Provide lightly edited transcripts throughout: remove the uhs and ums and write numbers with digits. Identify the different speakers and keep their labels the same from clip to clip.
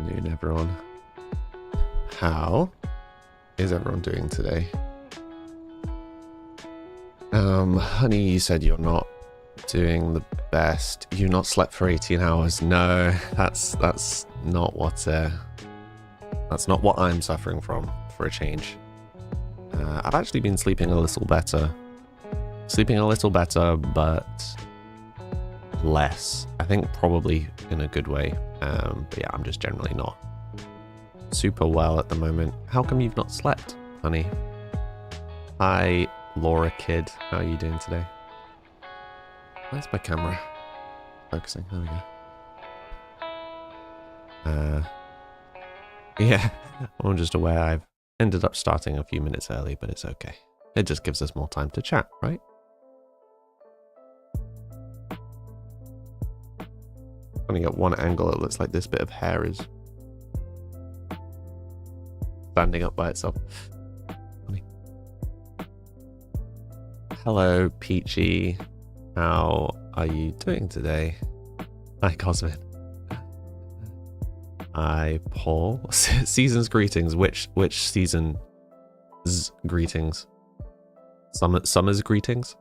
Speaker 1: afternoon, everyone. How is everyone doing today? Honey, you said you're not doing the best. You've not slept for 18 hours. No, that's not what that's not what I'm suffering from, for a change. I've actually been sleeping a little better. But less. I think probably in a good way. But yeah, I'm just generally not super well at the moment. How come you've not slept, honey? Hi, Laura Kid. How are you doing today? Where's my camera? Focusing. There we go. Yeah, I'm just aware I've ended up starting a few minutes early, but it's okay. It just gives us more time to chat, right? Only at one angle, it looks like this bit of hair is standing up by itself. Funny. Hello, Peachy. How are you doing today? Hi, Cosmin. Hi, Paul. Season's greetings. Which season's greetings? Summer's greetings?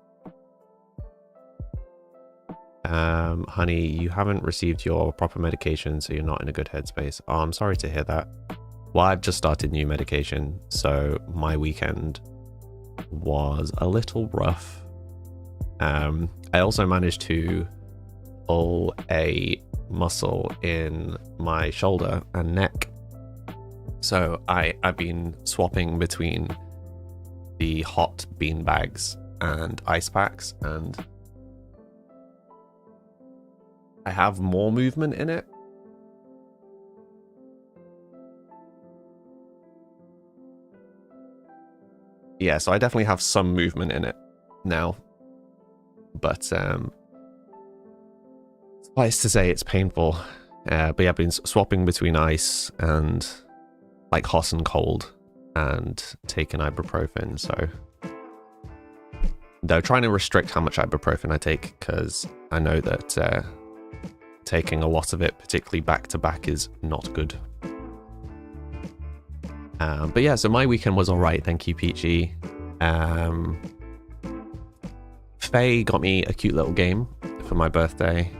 Speaker 1: Honey, you haven't received your proper medication, so you're not in a good headspace. Oh, I'm sorry to hear that. Well, I've just started new medication, so my weekend was a little rough. I also managed to pull a muscle in my shoulder and neck. So I've been swapping between the hot bean bags and ice packs, and I have more movement in it. Yeah, so I definitely have some movement in it now. But suffice to say, it's painful. But yeah, I've been swapping between ice and like hot and cold and taking ibuprofen. So though trying to restrict how much ibuprofen I take, because I know that taking a lot of it, particularly back to back, is not good. But yeah, so my weekend was all right. Thank you, Peachy. Faye got me a cute little game for my birthday,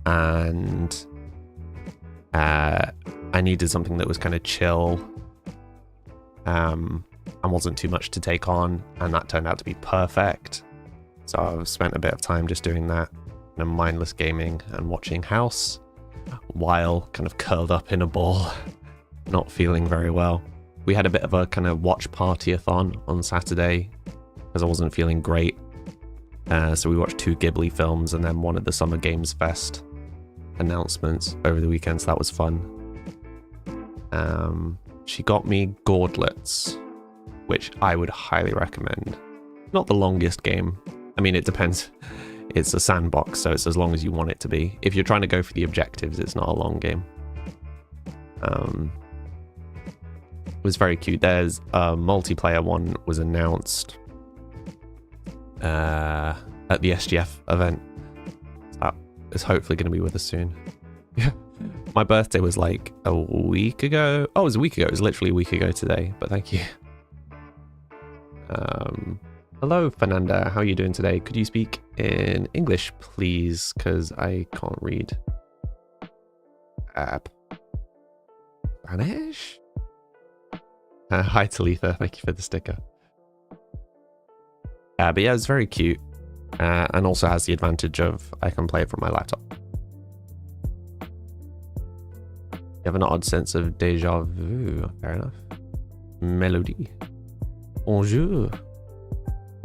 Speaker 1: and I needed something that was kind of chill and wasn't too much to take on, and that turned out to be perfect. So I've spent a bit of time just doing that, mindless gaming and watching House while kind of curled up in a ball, not feeling very well. We had a bit of a kind of watch party-a-thon on Saturday because I wasn't feeling great. So we watched 2 Ghibli films and then one of the Summer Games Fest announcements over the weekend, so that was fun. She got me Gauntlets, which I would highly recommend. Not the longest game. I mean, it depends. It's a sandbox, so it's as long as you want it to be. If you're trying to go for the objectives, it's not a long game. It was very cute. There's a multiplayer one was announced at the SGF event. That is hopefully going to be with us soon. Yeah. My birthday was like a week ago. Oh, it was a week ago. It was literally a week ago today, but thank you. Hello, Fernanda. How are you doing today? Could you speak in English, please? Because I can't read. Spanish? Hi, Talitha. Thank you for the sticker. But yeah, it's very cute. And also has the advantage of I can play it from my laptop. You have an odd sense of deja vu. Fair enough. Melody. Bonjour.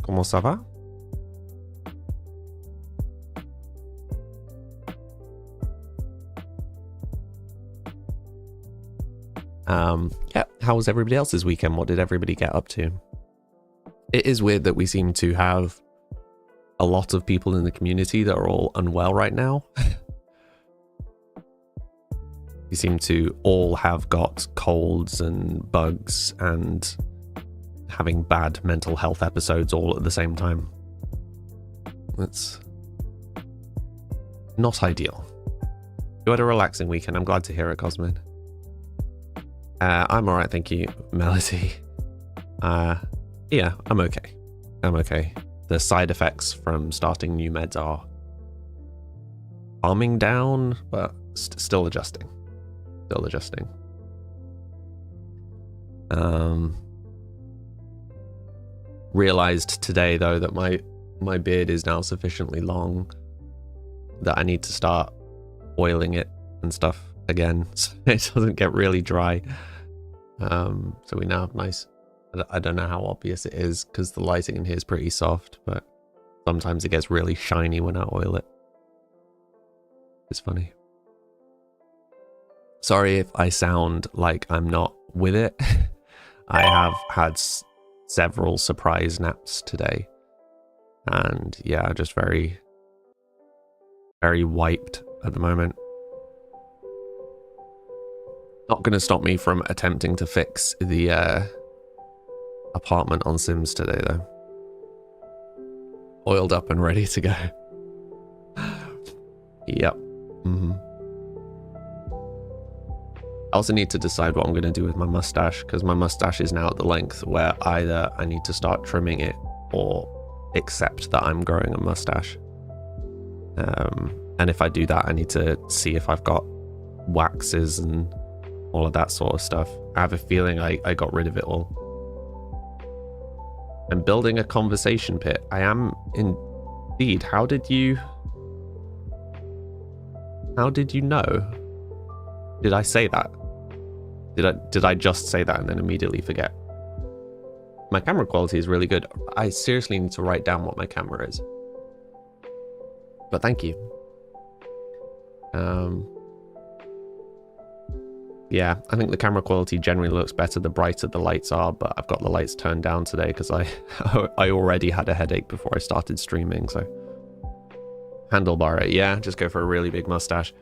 Speaker 1: Comment ça va? Yeah, how was everybody else's weekend? What did everybody get up to? It is weird that we seem to have a lot of people in the community that are all unwell right now. We seem to all have got colds and bugs and having bad mental health episodes all at the same time. That's not ideal. You had a relaxing weekend. I'm glad to hear it, Cosmin. I'm alright, thank you, Melody. Yeah, I'm okay. The side effects from starting new meds are calming down, but still adjusting. Realized today though that my beard is now sufficiently long that I need to start oiling it and stuff again so it doesn't get really dry. So we now have nice, I don't know how obvious it is because the lighting in here is pretty soft, but sometimes it gets really shiny when I oil it. It's funny. Sorry if I sound like I'm not with it. I have had several surprise naps today. And yeah, just very, very wiped at the moment. Not going to stop me from attempting to fix the apartment on Sims today, though. Oiled up and ready to go. Yep. I also need to decide what I'm going to do with my mustache, because my mustache is now at the length where either I need to start trimming it or accept that I'm growing a mustache. And if I do that, I need to see if I've got waxes and all of that sort of stuff. I have a feeling I got rid of it all. I'm building a conversation pit. I am indeed. How did you know? Did I say that? Did I just say that and then immediately forget? My camera quality is really good. I seriously need to write down what my camera is. But thank you. Yeah, I think the camera quality generally looks better the brighter the lights are, but I've got the lights turned down today because I already had a headache before I started streaming, so. Handlebar it, yeah, just go for a really big mustache.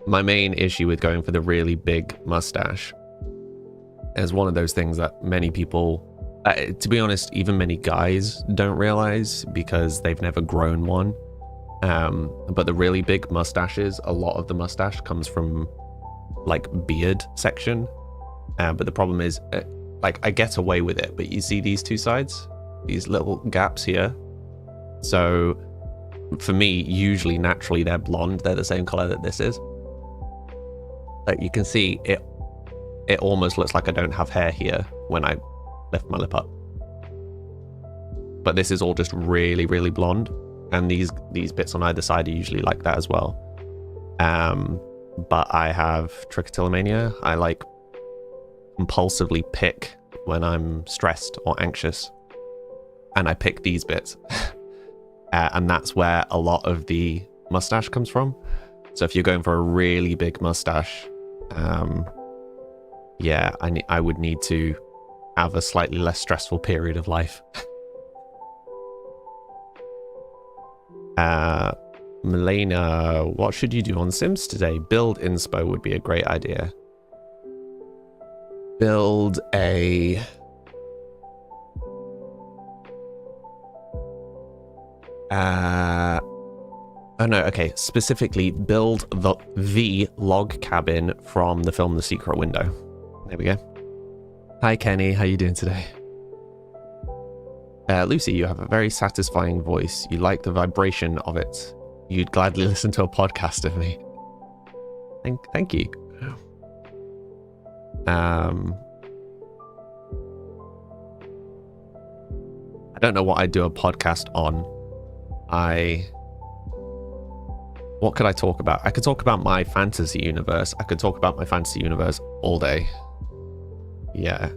Speaker 1: My main issue with going for the really big mustache is one of those things that many people, to be honest, even many guys don't realize because they've never grown one. But the really big mustaches, a lot of the mustache comes from like beard section. But the problem is, like, I get away with it, but you see these two sides, these little gaps here. So for me, usually naturally they're blonde. They're the same color that this is. Like you can see it almost looks like I don't have hair here when I lift my lip up. But this is all just really, really blonde. And these bits on either side are usually like that as well. But I have trichotillomania. I like compulsively pick when I'm stressed or anxious. And I pick these bits. And that's where a lot of the mustache comes from. So if you're going for a really big mustache, yeah, I would need to have a slightly less stressful period of life. Milena, what should you do on Sims today? Build inspo would be a great idea. Build a... oh no, okay, specifically build the log cabin from the film The Secret Window. There we go. Hi Kenny, how you doing today? Lucy, you have a very satisfying voice. You like the vibration of it. You'd gladly listen to a podcast of me. Thank you. I don't know what I'd do a podcast on. What could I talk about? I could talk about my fantasy universe. I could talk about my fantasy universe all day. Yeah.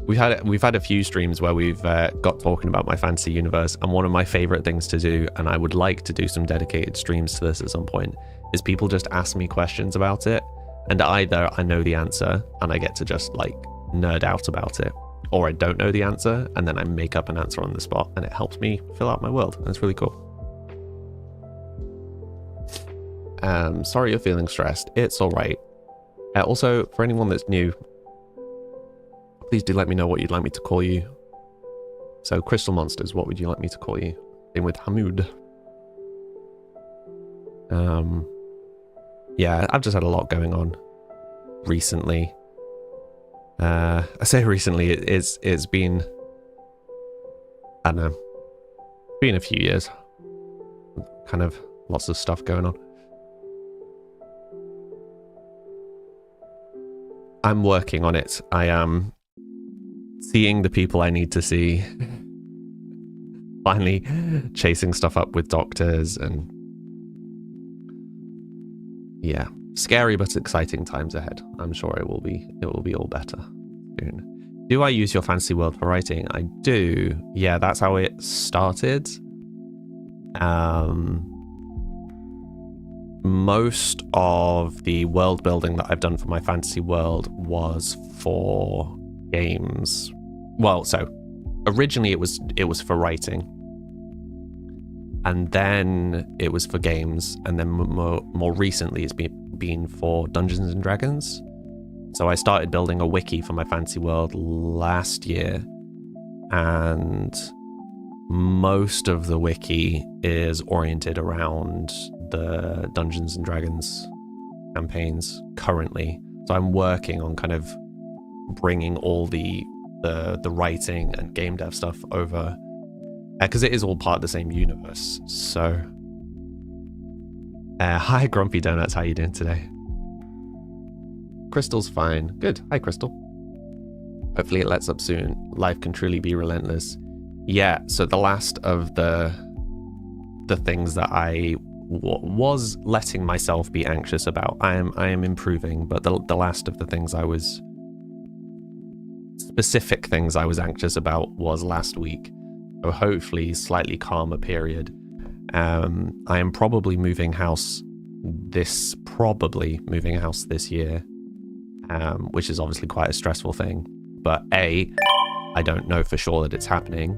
Speaker 1: We've had a few streams where we've got talking about my fantasy universe, and one of my favorite things to do, and I would like to do some dedicated streams to this at some point, is people just ask me questions about it, and either I know the answer and I get to just like nerd out about it, or I don't know the answer and then I make up an answer on the spot and it helps me fill out my world, and it's really cool. Sorry you're feeling stressed. It's all right. Also, for anyone that's new, please do let me know what you'd like me to call you. So, Crystal Monsters, what would you like me to call you? Same with Hamoud. Yeah, I've just had a lot going on. recently. I say recently, it's been, I don't know, been a few years. Kind of lots of stuff going on. I'm working on it. I am seeing the people I need to see. Finally chasing stuff up with doctors, and yeah, scary but exciting times ahead. I'm sure it will be all better soon. Do I use your fantasy world for writing? I do. Yeah, that's how it started. Most of the world building that I've done for my fantasy world was for games. Well, so originally it was for writing, and then it was for games, and then more recently it's been for Dungeons and Dragons. So I started building a wiki for my fantasy world last year, and most of the wiki is oriented around the Dungeons and Dragons campaigns currently. So I'm working on kind of bringing all the writing and game dev stuff over, because it is all part of the same universe. So hi Grumpy Donuts, how you doing today? Crystal's fine. Good. Hi Crystal. Hopefully it lets up soon. Life can truly be relentless. Yeah, so the last of the things that I was letting myself be anxious about, I am improving, but the last of the things specific things I was anxious about was last week. So hopefully slightly calmer period. I am probably moving house this year, which is obviously quite a stressful thing. But I don't know for sure that it's happening.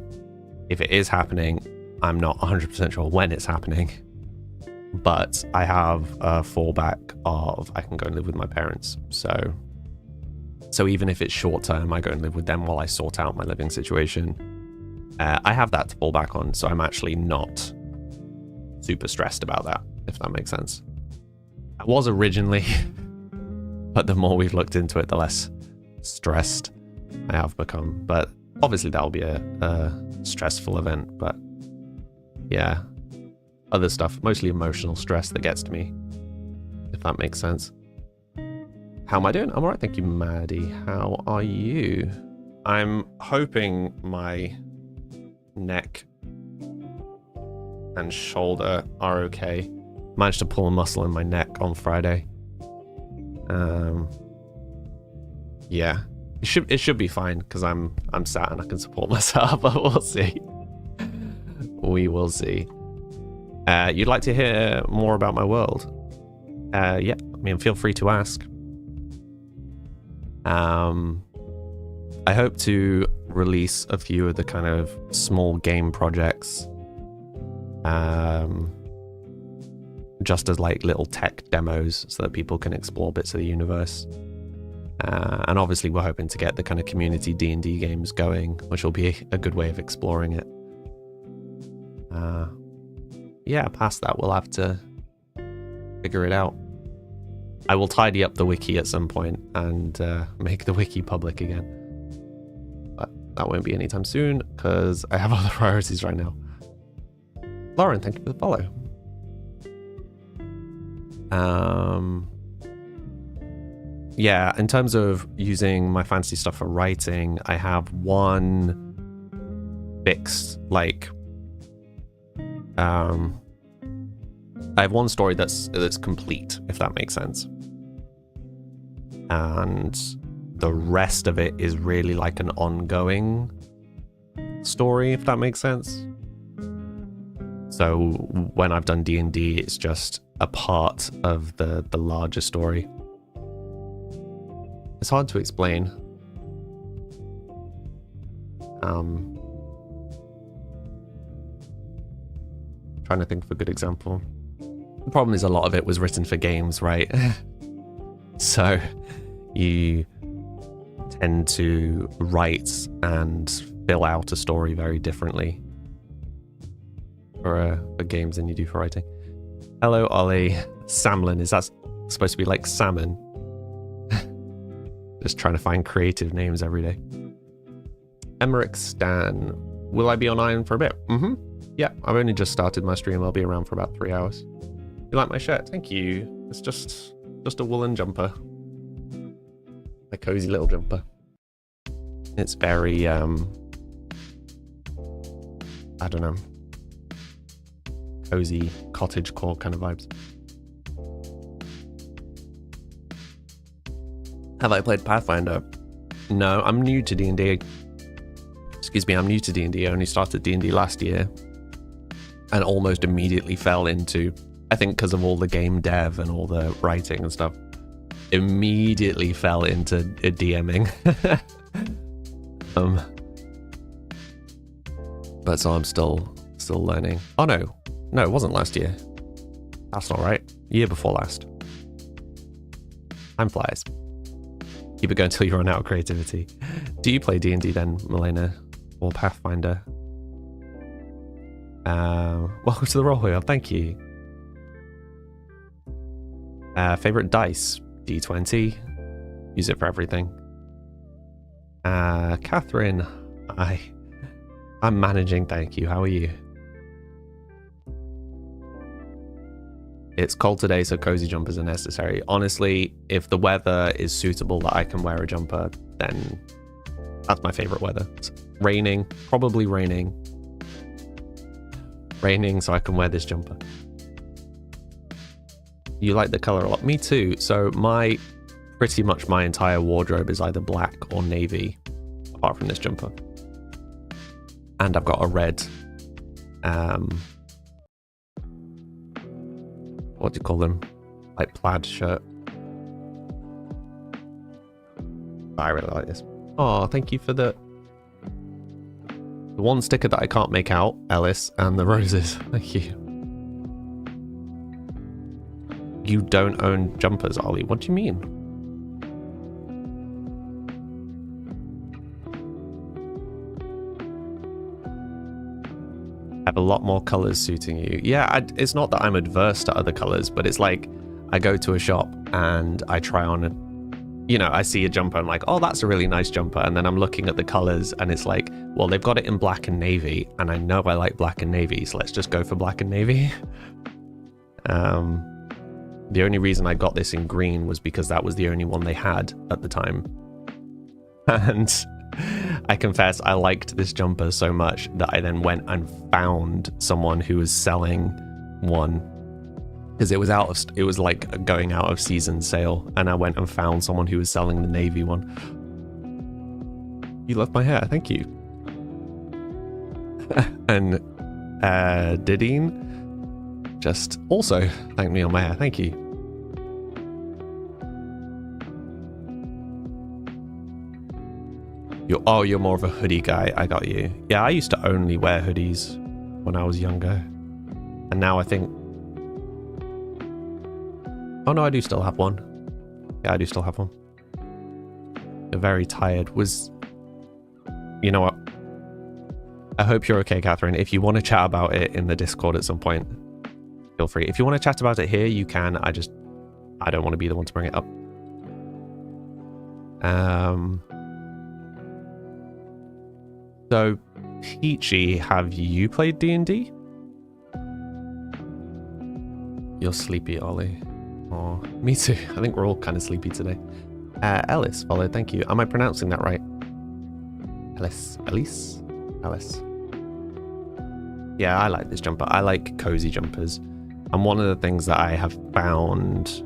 Speaker 1: If it is happening, I'm not 100% sure when it's happening. But I have a fallback of I can go and live with my parents. So even if it's short term, I go and live with them while I sort out my living situation. I have that to fall back on, so I'm actually not super stressed about that, if that makes sense. I was originally, but the more we've looked into it, the less stressed I have become. But obviously that'll be a stressful event. But yeah, other stuff, mostly emotional stress that gets to me, if that makes sense. How am I doing? I'm alright, thank you, Maddie. How are you? I'm hoping my neck and shoulder are okay. Managed to pull a muscle in my neck on Friday. Yeah, it should be fine because I'm sat and I can support myself, but we'll see. We will see. You'd like to hear more about my world? Yeah, I mean, feel free to ask. I hope to release a few of the kind of small game projects, just as like little tech demos so that people can explore bits of the universe. And obviously we're hoping to get the kind of community D&D games going, which will be a good way of exploring it. Yeah, past that we'll have to figure it out. I will tidy up the wiki at some point and make the wiki public again. But that won't be anytime soon because I have other priorities right now. Lauren, thank you for the follow. Yeah, in terms of using my fantasy stuff for writing, I have one fixed, like, I have one story that's complete, if that makes sense. And the rest of it is really like an ongoing story, if that makes sense. So when I've done D&D, it's just a part of the larger story. It's hard to explain. Trying to think of a good example. The problem is a lot of it was written for games, right? So you tend to write and fill out a story very differently for games than you do for writing. Hello, Ollie. Samlin, is that supposed to be like salmon? Just trying to find creative names every day. Emmerich Stan. Will I be on Iron for a bit? Yeah, I've only just started my stream. I'll be around for about 3 hours. You like my shirt? Thank you. It's just a woolen jumper. A cozy little jumper. It's very, I don't know, cozy cottagecore kind of vibes. Have I played Pathfinder? No, I'm new to D&D. Excuse me, I'm new to D&D. I only started D&D last year and almost immediately fell into, I think because of all the game dev and all the writing and stuff, immediately fell into DMing. But so I'm still learning. Oh no, it wasn't last year. That's not right. Year before last. Time flies. Keep it going until you run out of creativity. Do you play D&D then, Milena, or Pathfinder? Welcome to the roll wheel. Thank you. Favorite dice? D20. Use it for everything. Catherine. Hi. I'm managing, thank you. How are you? It's cold today, so cozy jumpers are necessary. Honestly, if the weather is suitable that I can wear a jumper, then that's my favorite weather. It's raining, probably raining. Raining so I can wear this jumper. You like the color a lot? Me too. So pretty much my entire wardrobe is either black or navy, apart from this jumper. And I've got a red, what do you call them? Like plaid shirt. I really like this. Oh, thank you for the one sticker that I can't make out, Ellis, and the roses. Thank you. You don't own jumpers, Ollie. What do you mean? Have a lot more colors suiting you. Yeah, it's not that I'm adverse to other colors, but it's like I go to a shop and I try on I see a jumper, I'm like, oh, that's a really nice jumper, and then I'm looking at the colors and it's like, well, they've got it in black and navy, and I know I like black and navy, so let's just go for black and navy. The only reason I got this in green was because that was the only one they had at the time. And I confess I liked this jumper so much that I then went and found someone who was selling one, because it was like going out of season sale, and I went and found someone who was selling the navy one. You love my hair, thank you. And Didine just also thanked me on my hair, thank you. You're more of a hoodie guy. I got you. Yeah, I used to only wear hoodies when I was younger. And now I think... Oh no, I do still have one. Yeah, I do still have one. You're very tired. You know what? I hope you're okay, Catherine. If you want to chat about it in the Discord at some point, feel free. If you want to chat about it here, you can. I don't want to be the one to bring it up. So, Peachy, have you played D&D? You're sleepy, Ollie. Oh, me too. I think we're all kind of sleepy today. Ellis followed, thank you. Am I pronouncing that right? Ellis? Yeah, I like this jumper. I like cozy jumpers. And one of the things that I have found,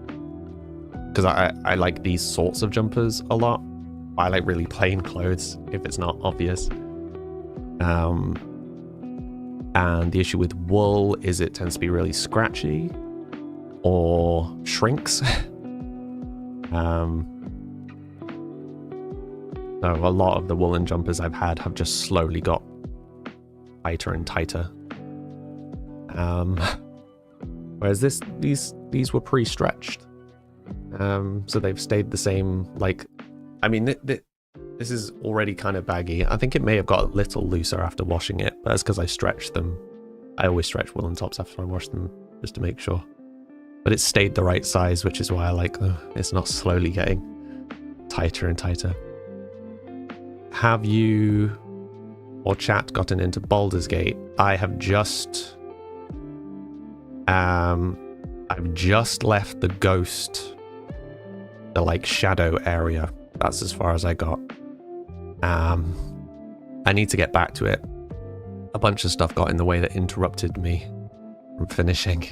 Speaker 1: because I like these sorts of jumpers a lot. I like really plain clothes, if it's not obvious. And the issue with wool is it tends to be really scratchy or shrinks. So a lot of the woolen jumpers I've had have just slowly got tighter and tighter. Whereas these were pre-stretched. So they've stayed the same. Like, I mean, this is already kind of baggy. I think it may have got a little looser after washing it, but that's because I stretched them. I always stretch woolen tops after I wash them, just to make sure. But it stayed the right size, which is why I like them. It's not slowly getting tighter and tighter. Have you or chat gotten into Baldur's Gate? I have just... I've just left the ghost, the like shadow area. That's as far as I got. I need to get back to it. A bunch of stuff got in the way that interrupted me from finishing.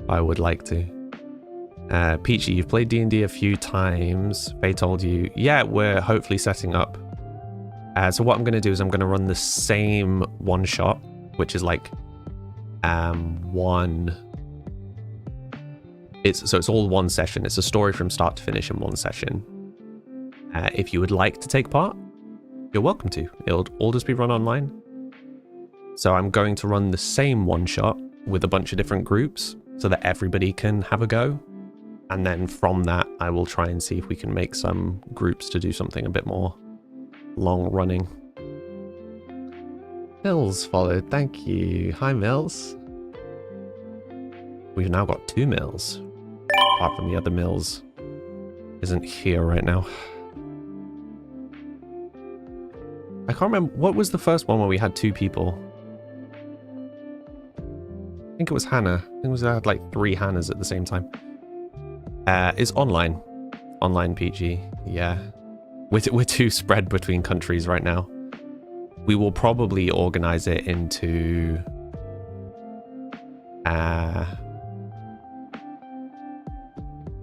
Speaker 1: I would like to. Peachy, you've played D&D a few times. Faye told you, yeah, we're hopefully setting up. So what I'm going to do is I'm going to run the same one shot, which is like it's all one session. It's a story from start to finish in one session. If you would like to take part, you're welcome to. It'll all just be run online. So I'm going to run the same one shot with a bunch of different groups so that everybody can have a go. And then from that, I will try and see if we can make some groups to do something a bit more long running. Mills followed. Thank you. Hi, Mills. We've now got 2 Mills. Apart from the other Mills isn't here right now. I can't remember. What was the first one where we had 2 people? I think it was Hannah. I think it was I had like 3 Hannahs at the same time. It's online. Online PG. Yeah. We're too spread between countries right now. We will probably organize it into...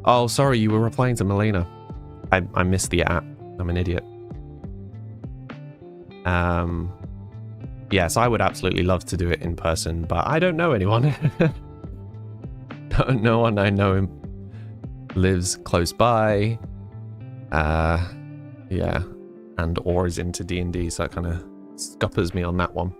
Speaker 1: Oh, sorry, you were replying to Melina. I missed the app. I'm an idiot. Yes, I would absolutely love to do it in person, but I don't know anyone. No one I know him lives close by. Yeah, and or is into D&D, so that kind of scuppers me on that one.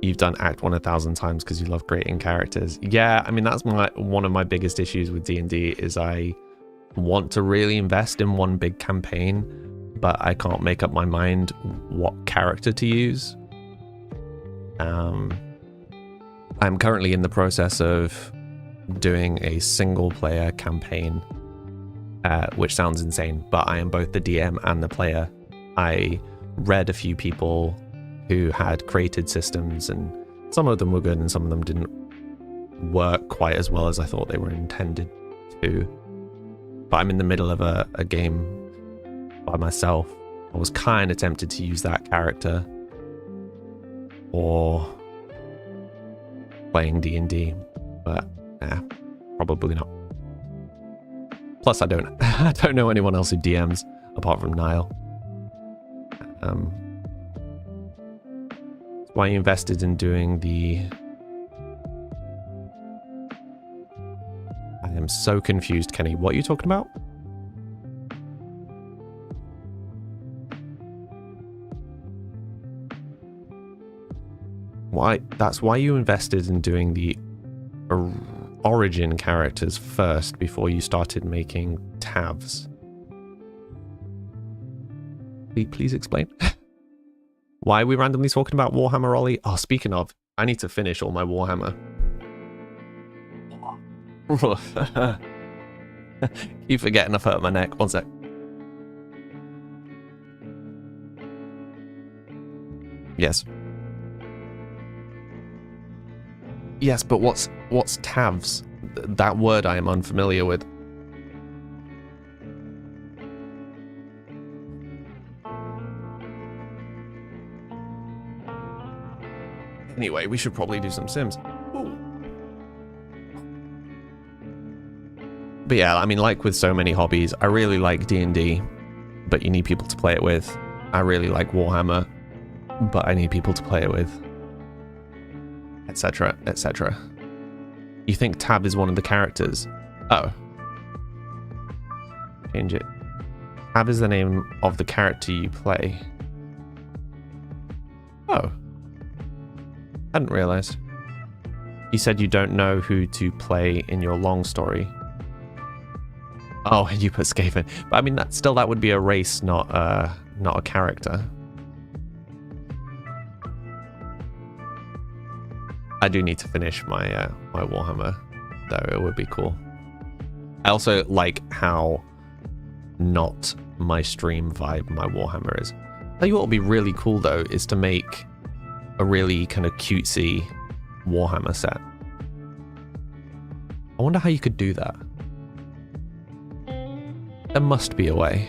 Speaker 1: You've done Act 1 1,000 times because you love creating characters. Yeah, I mean, that's one of my biggest issues with D&D is I want to really invest in one big campaign, but I can't make up my mind what character to use. I'm currently in the process of doing a single player campaign, which sounds insane, but I am both the DM and the player. I read a few people who had created systems, and some of them were good and some of them didn't work quite as well as I thought they were intended to. But I'm in the middle of a game by myself. I was kind of tempted to use that character or playing D&D, but probably not. Plus, I don't know anyone else who DMs apart from Niall. That's why you invested in doing the... I am so confused, Kenny. What are you talking about? Why? That's why you invested in doing the origin characters first before you started making TAVs. Please explain. Why are we randomly talking about Warhammer, Ollie? Oh, speaking of, I need to finish all my Warhammer. Keep forgetting I've hurt my neck. One sec. Yes. Yes, but what's TAVs? That word I am unfamiliar with. Anyway, we should probably do some Sims. Ooh. But yeah, I mean, like with so many hobbies, I really like D&D, but you need people to play it with. I really like Warhammer, but I need people to play it with. Etc, etc. You think Tab is one of the characters? Oh. Change it. Tab is the name of the character you play. Oh. Hadn't realized. You said you don't know who to play in your long story. Oh, and you put Skaven. But I mean, that would be a race, not a character. I do need to finish my my Warhammer though. It would be cool. I also like how not my stream vibe my Warhammer is. Tell you what would be really cool though is to make a really kind of cutesy Warhammer set. I wonder how you could do that. There must be a way.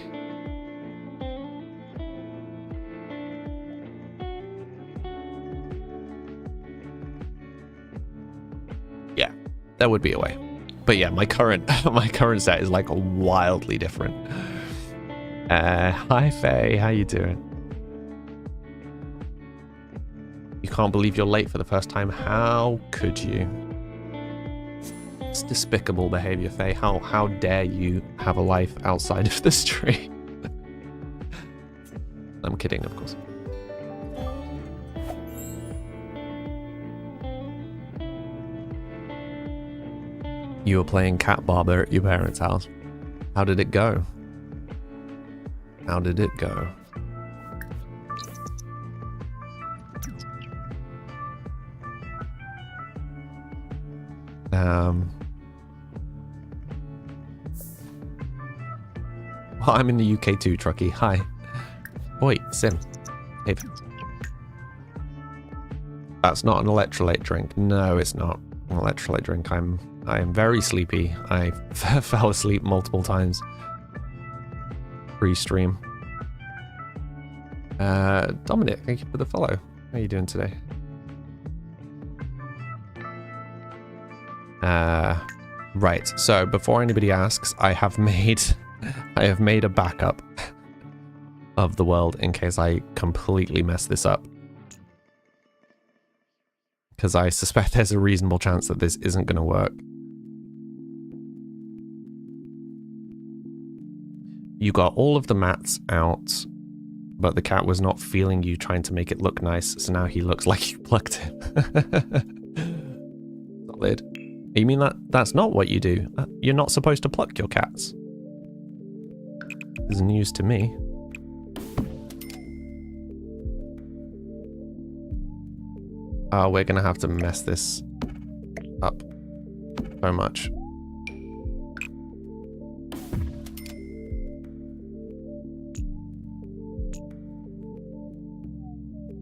Speaker 1: Yeah, there would be a way. But yeah, my current set is like wildly different. Hi Faye, how you doing? You can't believe you're late for the first time. How could you? It's despicable behavior, Faye. How dare you have a life outside of the stream? I'm kidding, of course. You were playing Cat Barber at your parents' house. How did it go? How did it go? Well, I'm in the UK too, Trucky. Hi. Oi, Sim. Hey. That's not an electrolyte drink. No, it's not an electrolyte drink. I am very sleepy. I fell asleep multiple times pre-stream. Dominic, thank you for the follow. How are you doing today? Right. So before anybody asks, I have made a backup of the world in case I completely mess this up. Because I suspect there's a reasonable chance that this isn't going to work. You got all of the mats out, but the cat was not feeling you trying to make it look nice, so now he looks like you plucked him. Solid. You mean that's not what you do? You're not supposed to pluck your cats. This is news to me. We're gonna have to mess this up so much.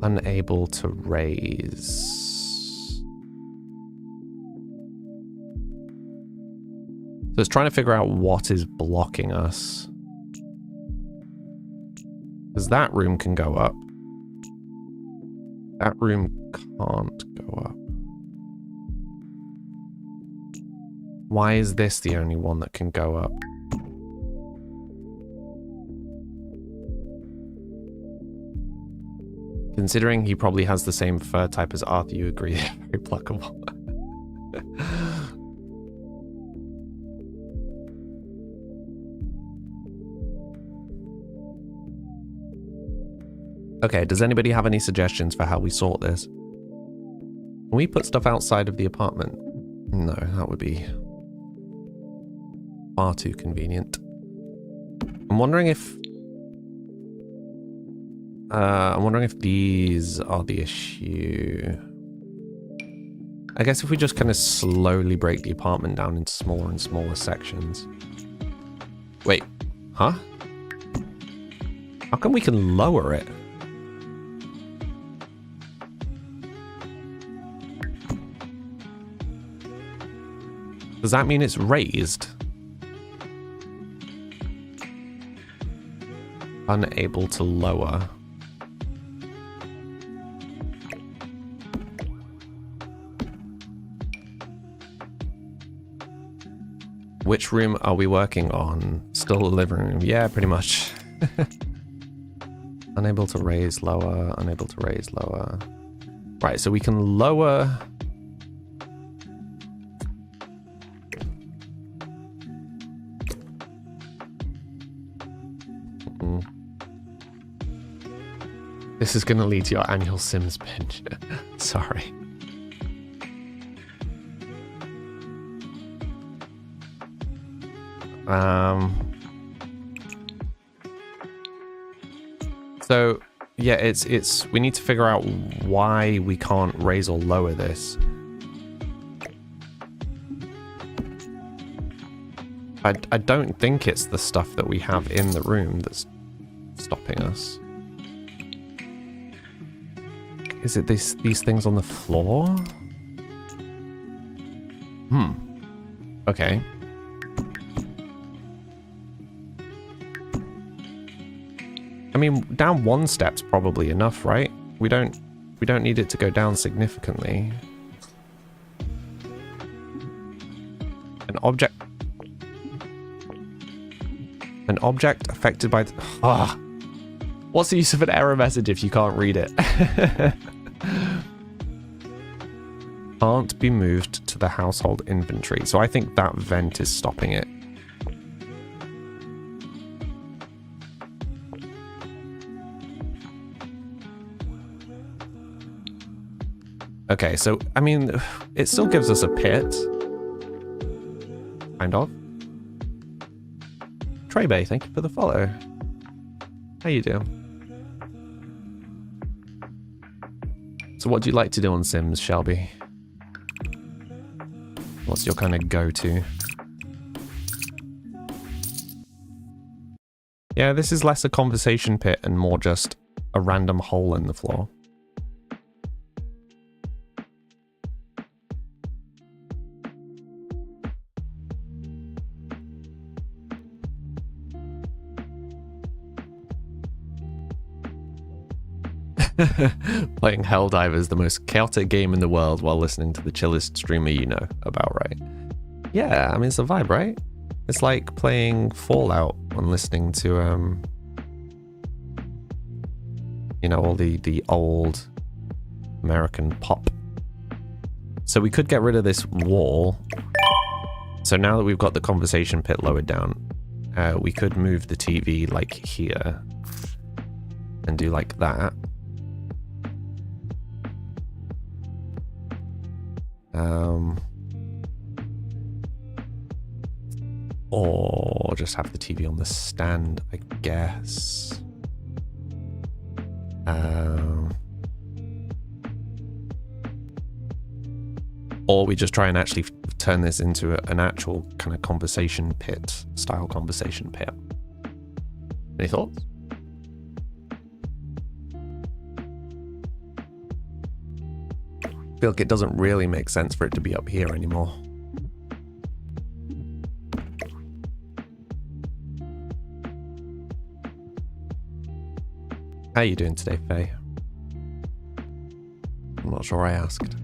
Speaker 1: Unable to raise. So it's trying to figure out what is blocking us. Because that room can go up. That room can't go up. Why is this the only one that can go up? Considering he probably has the same fur type as Arthur, you agree they're very pluckable. Okay, does anybody have any suggestions for how we sort this? Can we put stuff outside of the apartment? No, that would be far too convenient. I'm wondering if these are the issue. I guess if we just kind of slowly break the apartment down into smaller and smaller sections. Wait, huh? How come we can lower it? Does that mean it's raised? Unable to lower. Which room are we working on? Still the living room. Yeah, pretty much. Unable to raise lower, unable to raise lower. Right, so we can lower... This is going to lead to your annual Sims binge. Sorry. So yeah, it's we need to figure out why we can't raise or lower this. I don't think it's the stuff that we have in the room that's stopping us. Is it these things on the floor? Okay. I mean, down one step's probably enough, right? We don't need it to go down significantly. An object affected by what's the use of an error message if you can't read it? Can't be moved to the household inventory. So I think that vent is stopping it. Okay, so, I mean, it still gives us a pit. Kind of. Trey, thank you for the follow. How you doing? So what do you like to do on Sims, Shelby? What's your kind of go-to? Yeah, this is less a conversation pit and more just a random hole in the floor. Playing Helldivers, the most chaotic game in the world, while listening to the chillest streamer you know about, right? Yeah, I mean, it's a vibe, right? It's like playing Fallout and listening to, you know, all the old American pop. So we could get rid of this wall. So now that we've got the conversation pit lowered down, we could move the TV like here and do like that. Or just have the TV on the stand, I guess. Or we just try and actually turn this into an actual kind of conversation pit, style conversation pit. Any thoughts? I feel like it doesn't really make sense for it to be up here anymore. How are you doing today, Faye? I'm not sure I asked.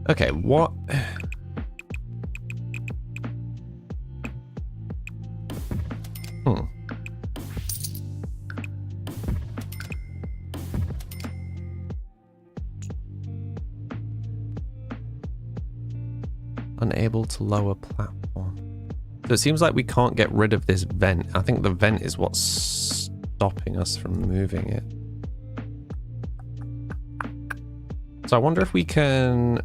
Speaker 1: Okay, what? Unable to lower platform. So it seems like we can't get rid of this vent. I think the vent is what's stopping us from moving it. So I wonder if we can...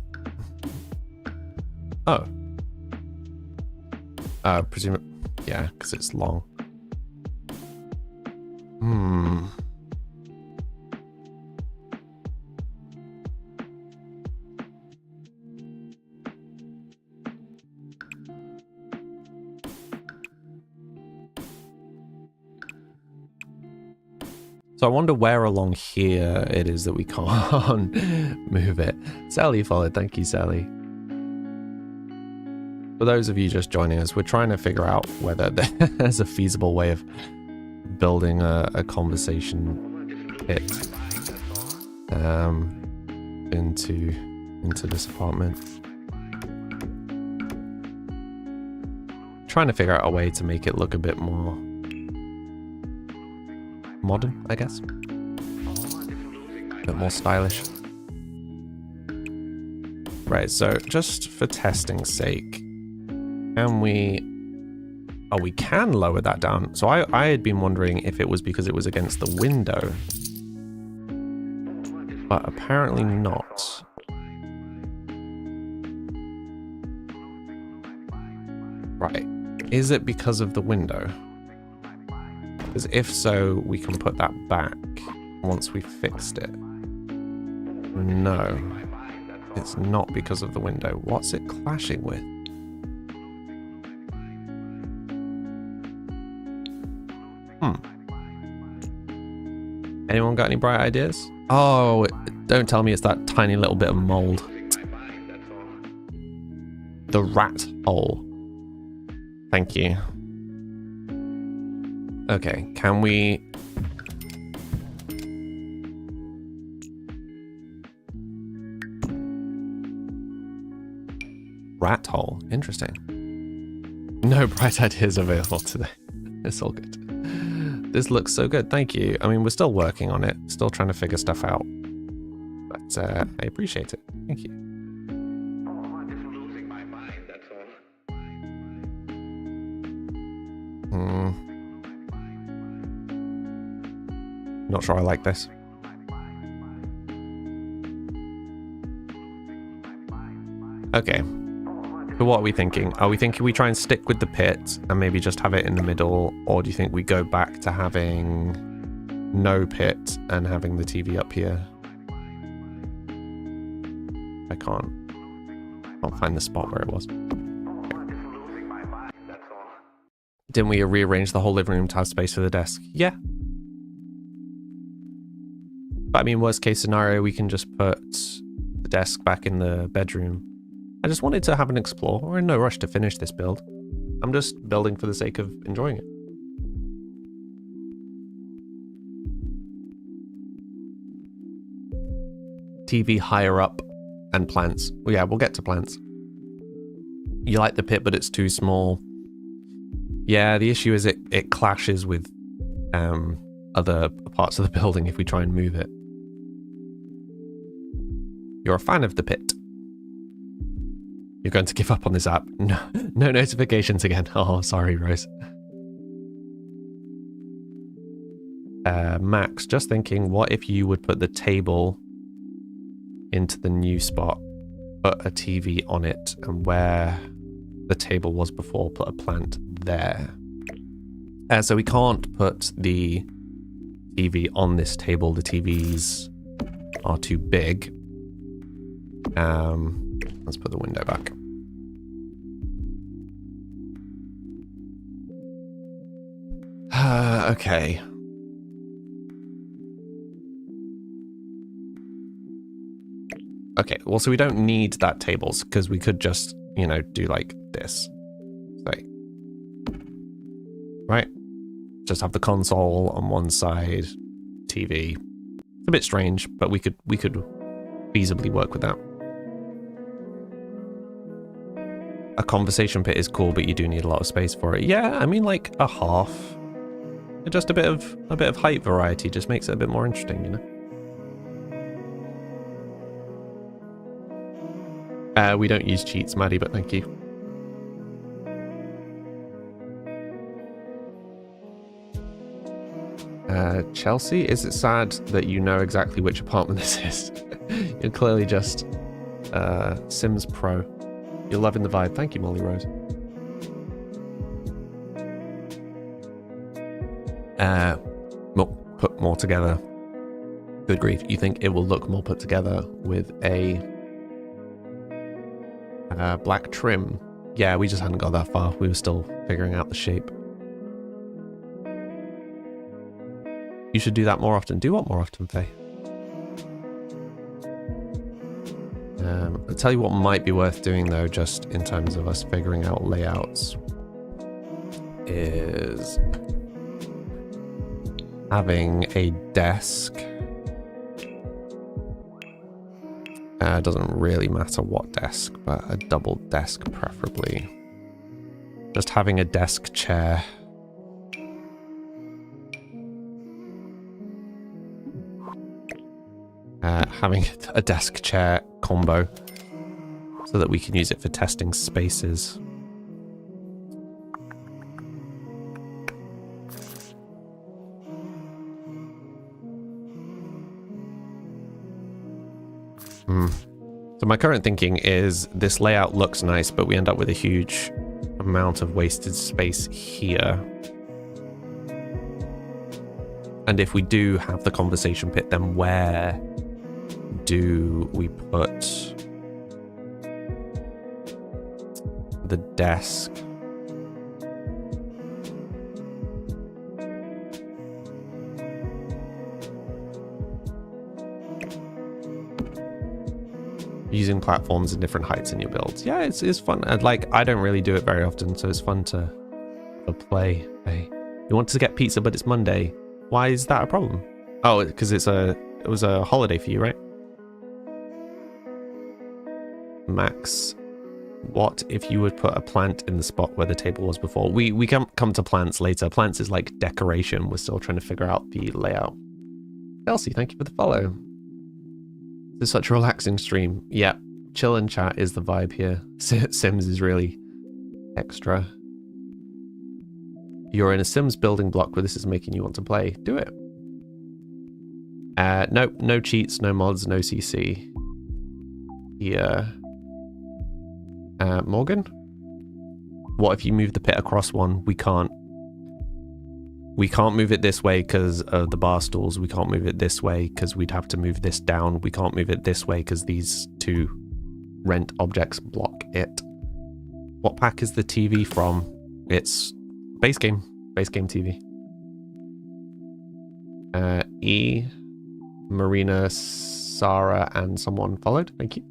Speaker 1: Oh. Presumably... Yeah, because it's long. So I wonder where along here it is that we can't move it. Sally followed. Thank you, Sally. For those of you just joining us, we're trying to figure out whether there's a feasible way of building a conversation pit into this apartment. Trying to figure out a way to make it look a bit more modern, I guess. A bit more stylish. Right, so just for testing's sake, can we... Oh, we can lower that down. So I had been wondering if it was because it was against the window. But apparently not. Right. Is it because of the window? Because if so, we can put that back once we've fixed it. No. It's not because of the window. What's it clashing with? Anyone got any bright ideas? Oh, don't tell me it's that tiny little bit of mold. The rat hole. Thank you. Okay, can we... Rat hole. Interesting. No bright ideas available today. It's all good. This looks so good. Thank you. I mean, we're still working on it. Still trying to figure stuff out. But I appreciate it. Thank you. Not sure I like this. Okay. So what are we thinking? Are we thinking we try and stick with the pit and maybe just have it in the middle? Or do you think we go back to having no pit and having the TV up here? I can't find the spot where it was. Didn't we rearrange the whole living room to have space for the desk? Yeah. But I mean, worst case scenario, we can just put the desk back in the bedroom. I just wanted to have an explore. We're in no rush to finish this build. I'm just building for the sake of enjoying it. TV higher up and plants. Well, yeah, we'll get to plants. You like the pit, but it's too small. Yeah, the issue is it clashes with other parts of the building if we try and move it. You're a fan of the pit. You're going to give up on this app. No notifications again. Oh, sorry, Rose. Max, just thinking, what if you would put the table into the new spot, put a TV on it, and where the table was before, put a plant there. So we can't put the TV on this table. The TVs are too big. Let's put the window back. Okay. Okay, well, so we don't need that tables because we could just, you know, do like this. Like, right? Just have the console on one side, TV. It's a bit strange, but we could feasibly work with that. A conversation pit is cool, but you do need a lot of space for it. Yeah, I mean, like a half. Just a bit of height variety just makes it a bit more interesting, you know. We don't use cheats, Maddie, but thank you. Chelsea, is it sad that you know exactly which apartment this is? You're clearly just Sims Pro. You're loving the vibe. Thank you, Molly Rose. Well, put more together. Good grief. You think it will look more put together with a black trim? Yeah, we just hadn't got that far. We were still figuring out the shape. You should do that more often. Do what more often, Faye? I'll tell you what might be worth doing though, just in terms of us figuring out layouts, is having a desk. Doesn't really matter what desk, but a double desk preferably. Just having a desk chair. Having a desk chair combo so that we can use it for testing spaces. So my current thinking is this layout looks nice, but we end up with a huge amount of wasted space here. And if we do have the conversation pit, then where do we put the desk? Using platforms in different heights in your builds. Yeah, it's fun. Like, I don't really do it very often, so it's fun to play. Hey, you want to get pizza, but it's Monday. Why is that a problem? Oh, because it was a holiday for you, right? Max, what if you would put a plant in the spot where the table was before? We can come to plants later. Plants is like decoration. We're still trying to figure out the layout. Elsie, thank you for the follow. This is such a relaxing stream. Yeah, chill and chat is the vibe here. Sims is really extra. You're in a Sims building block where this is making you want to play. Do it. Nope, no cheats, no mods, no CC. Yeah. Morgan? What if you move the pit across one? We can't. We can't move it this way because of the bar stools. We can't move it this way because we'd have to move this down. We can't move it this way because these two rent objects block it. What pack is the TV from? It's base game TV. E, Marina, Sarah, and someone followed. Thank you.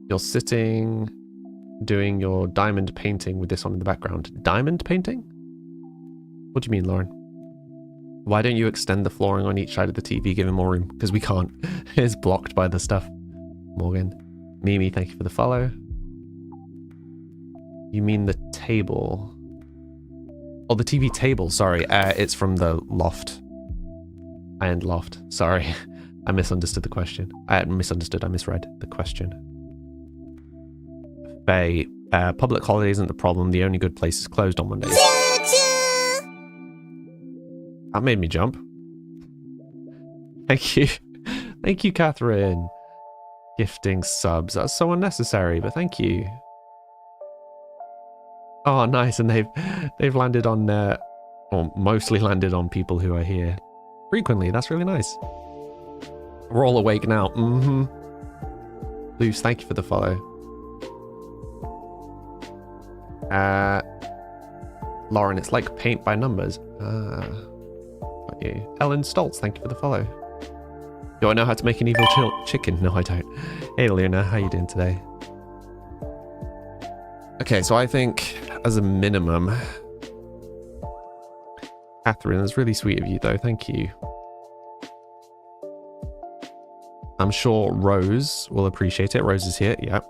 Speaker 1: You're sitting doing your diamond painting with this on in the background. Diamond painting? What do you mean, Lauren? Why don't you extend the flooring on each side of the TV, giving more room? Because we can't. It's blocked by the stuff. Morgan. Mimi, thank you for the follow. You mean the table? Oh, the TV table, sorry. It's from the loft. And loft. Sorry. I misunderstood the question. I misread the question. Faye, public holiday isn't the problem. The only good place is closed on Mondays. That made me jump. Thank you. Thank you, Catherine. Gifting subs. That's so unnecessary, but thank you. Oh, nice. And they've landed on, or mostly landed on people who are here frequently. That's really nice. We're all awake now. Mm-hmm. Luce, thank you for the follow. Lauren, it's like paint by numbers. Got you. Ellen Stoltz, thank you for the follow. Do I know how to make an evil chicken? No, I don't. Hey, Luna, how you doing today? Okay, so I think, as a minimum... Catherine, that's really sweet of you, though. Thank you. I'm sure Rose will appreciate it. Rose is here, yeah.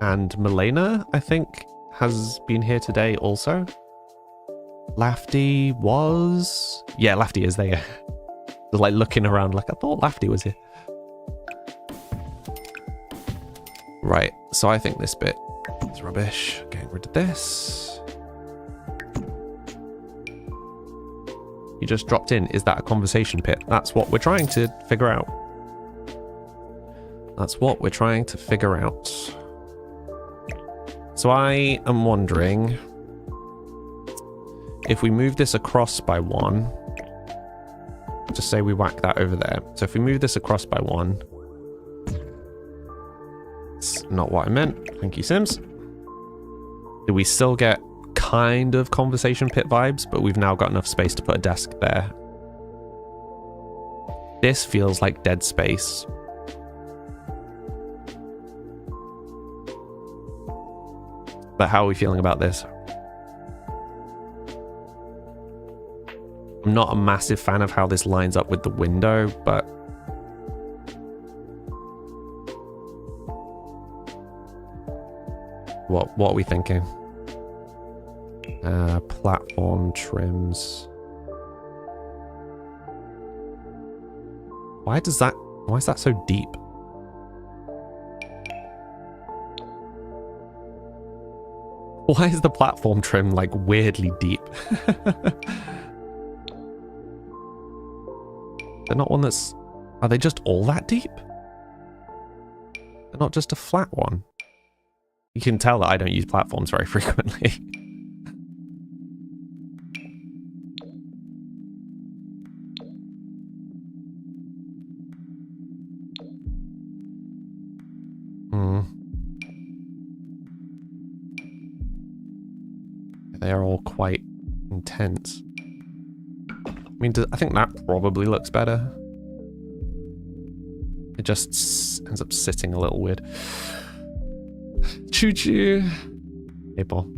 Speaker 1: And Milena, I think, has been here today also. Lafty was... Yeah, Lafty is there. Just like looking around like I thought Lafty was here. Right, so I think this bit is rubbish. Getting rid of this. You just dropped in. Is that a conversation pit? That's what we're trying to figure out. That's what we're trying to figure out. So I am wondering if we move this across by one, just say we whack that over there. So if we move this across by one, it's not what I meant. Thank you, Sims. Do we still get kind of conversation pit vibes, but we've now got enough space to put a desk there? This feels like dead space. But how are we feeling about this? I'm not a massive fan of how this lines up with the window, but... What are we thinking? Platform trims. Why is that so deep? Why is the platform trim like weirdly deep? They're not one that's... Are they just all that deep? They're not just a flat one. You can tell that I don't use platforms very frequently. They are all quite intense. I mean, I think that probably looks better. It just ends up sitting a little weird. Choo-choo. Hey, Paul.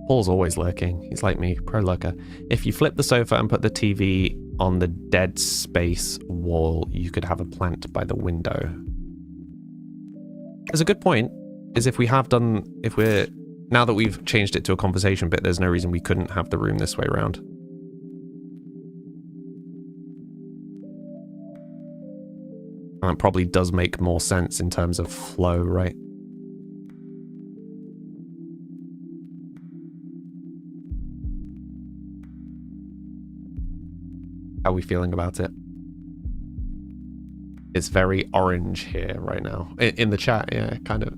Speaker 1: Paul's always lurking. He's like me, pro lurker. If you flip the sofa and put the TV on the dead space wall, you could have a plant by the window. There's a good point, is if we're, now that we've changed it to a conversation bit, there's no reason we couldn't have the room this way around. And it probably does make more sense in terms of flow, right? How are we feeling about it? It's very orange here right now. In the chat, yeah, kind of.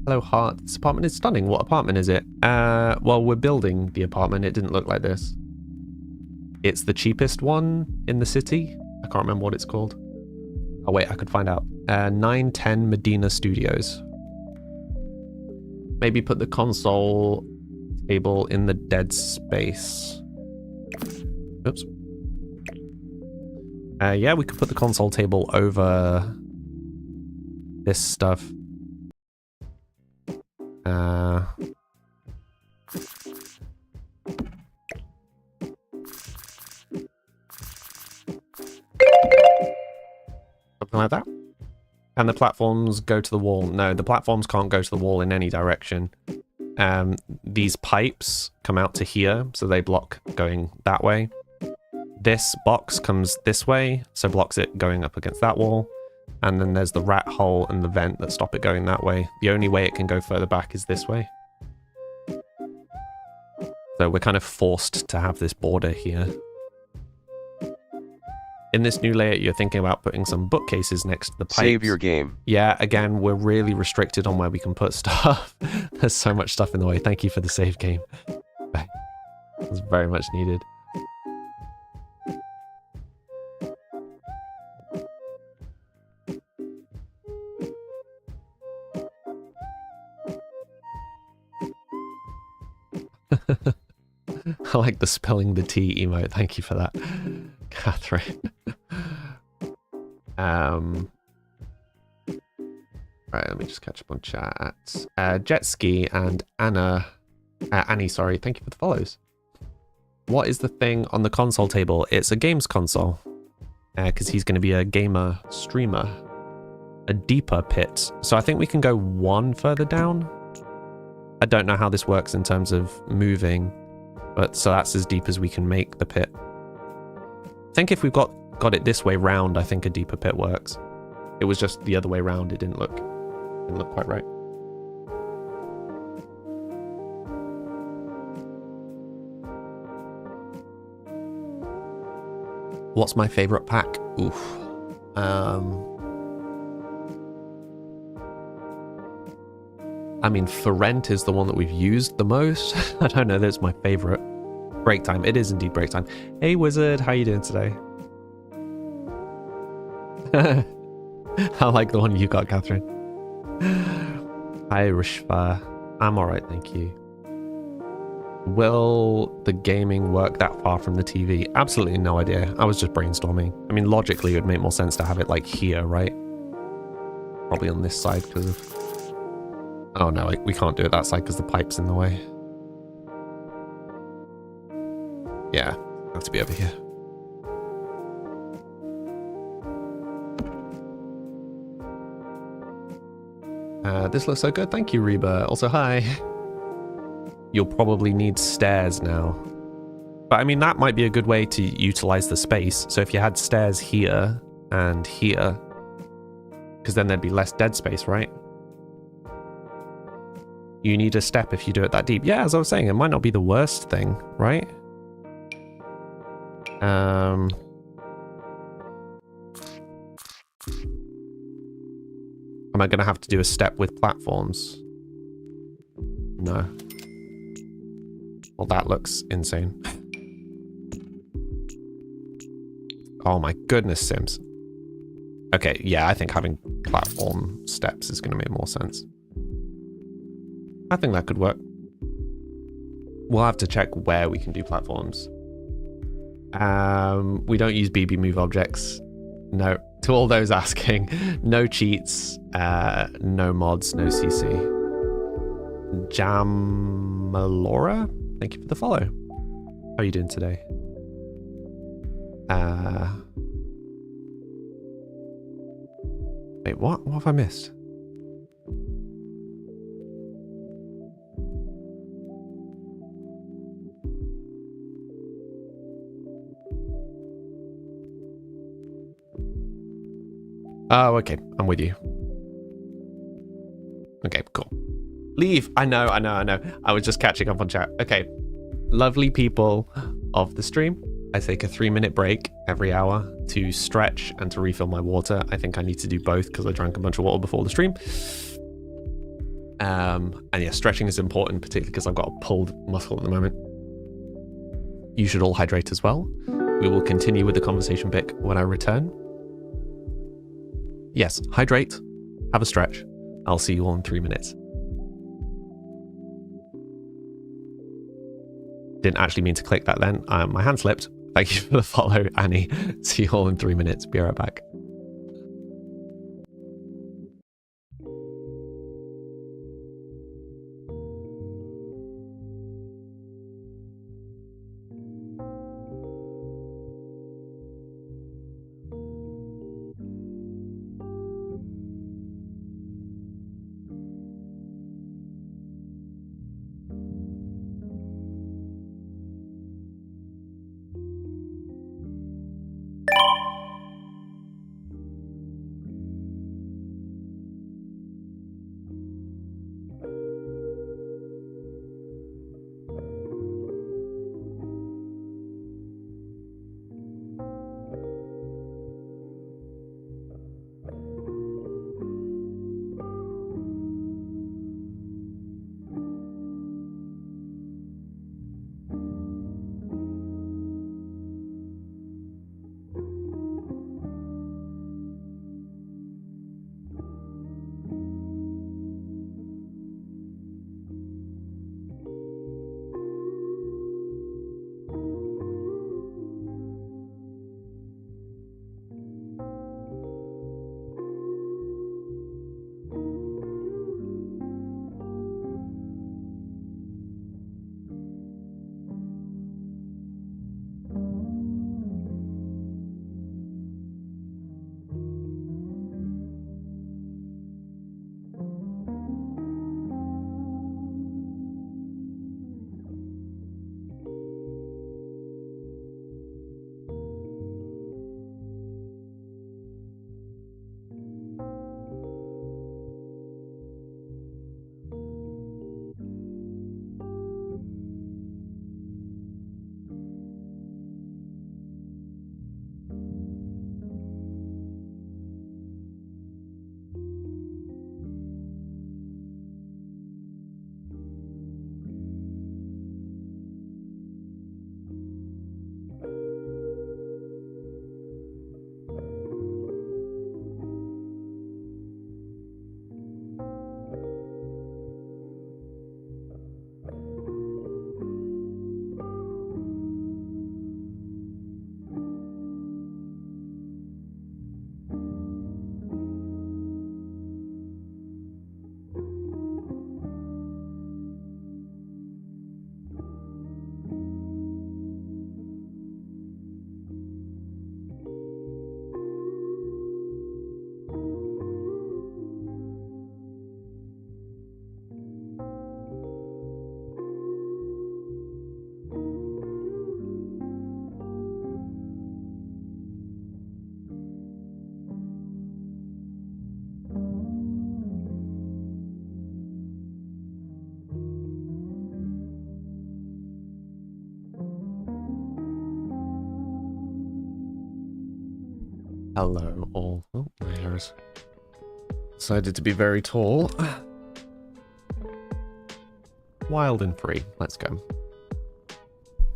Speaker 1: Hello, Heart. This apartment is stunning. What apartment is it? Well, we're building the apartment. It didn't look like this. It's the cheapest one in the city. I can't remember what it's called. Oh, wait, I could find out. 910 Medina Studios. Maybe put the console table in the dead space. Oops. Yeah, we could put the console table over this stuff. Something like that. And the platforms go to the wall. No, the platforms can't go to the wall in any direction. These pipes come out to here, so they block going that way. This box comes this way, so blocks it going up against that wall. And then there's the rat hole and the vent that stop it going that way. The only way it can go further back is this way. So we're kind of forced to have this border here. In this new layout, you're thinking about putting some bookcases next to the pipes.
Speaker 2: Save your game.
Speaker 1: Yeah, again, we're really restricted on where we can put stuff. There's so much stuff in the way. Thank you for the save game. It's very much needed. I like the spelling the tea emote. Thank you for that, Catherine. Right, let me just catch up on chat. Jetski and Annie, sorry. Thank you for the follows. What is the thing on the console table? It's a games console. Because he's going to be a gamer streamer. A deeper pit. So I think we can go one further down. I don't know how this works in terms of moving. But so that's as deep as we can make the pit. I think if we've got it this way round, I think a deeper pit works. It was just the other way round. It didn't look quite right. What's my favorite pack? Oof. I mean, For Rent is the one that we've used the most. I don't know that it's my favorite. Break Time. It is indeed Break Time. Hey, Wizard. How you doing today? I like the one you got, Catherine. Hi, Rishva. I'm alright, thank you. Will the gaming work that far from the TV? Absolutely no idea. I was just brainstorming. I mean, logically, it would make more sense to have it like here, right? Probably on this side because of... Oh no, we can't do it that side because the pipe's in the way. Yeah, have to be over here. This looks so good. Thank you, Reba. Also, hi. You'll probably need stairs now. But I mean, that might be a good way to utilize the space. So if you had stairs here and here, because then there'd be less dead space, right? You need a step if you do it that deep. Yeah, as I was saying, it might not be the worst thing, right? Am I going to have to do a step with platforms? No. Well, that looks insane. Oh my goodness, Sims. Okay, yeah, I think having platform steps is going to make more sense. I think that could work. We'll have to check where we can do platforms. We don't use BB move objects. No. To all those asking, no cheats, no mods, no CC. Jamalora, thank you for the follow. How are you doing today? Wait, what? What have I missed? Oh, okay. I'm with you. Okay, cool. Leave. I know. I was just catching up on chat. Okay. Lovely people of the stream. I take a 3-minute break every hour to stretch and to refill my water. I think I need to do both because I drank a bunch of water before the stream. And yeah, stretching is important, particularly because I've got a pulled muscle at the moment. You should all hydrate as well. We will continue with the conversation bit when I return. Yes, hydrate, have a stretch. I'll see you all in 3 minutes. Didn't actually mean to click that then. My hand slipped. Thank you for the follow, Annie. See you all in 3 minutes. Be right back. Hello, all. Oh, my hair is decided to be very tall. Wild and free. Let's go.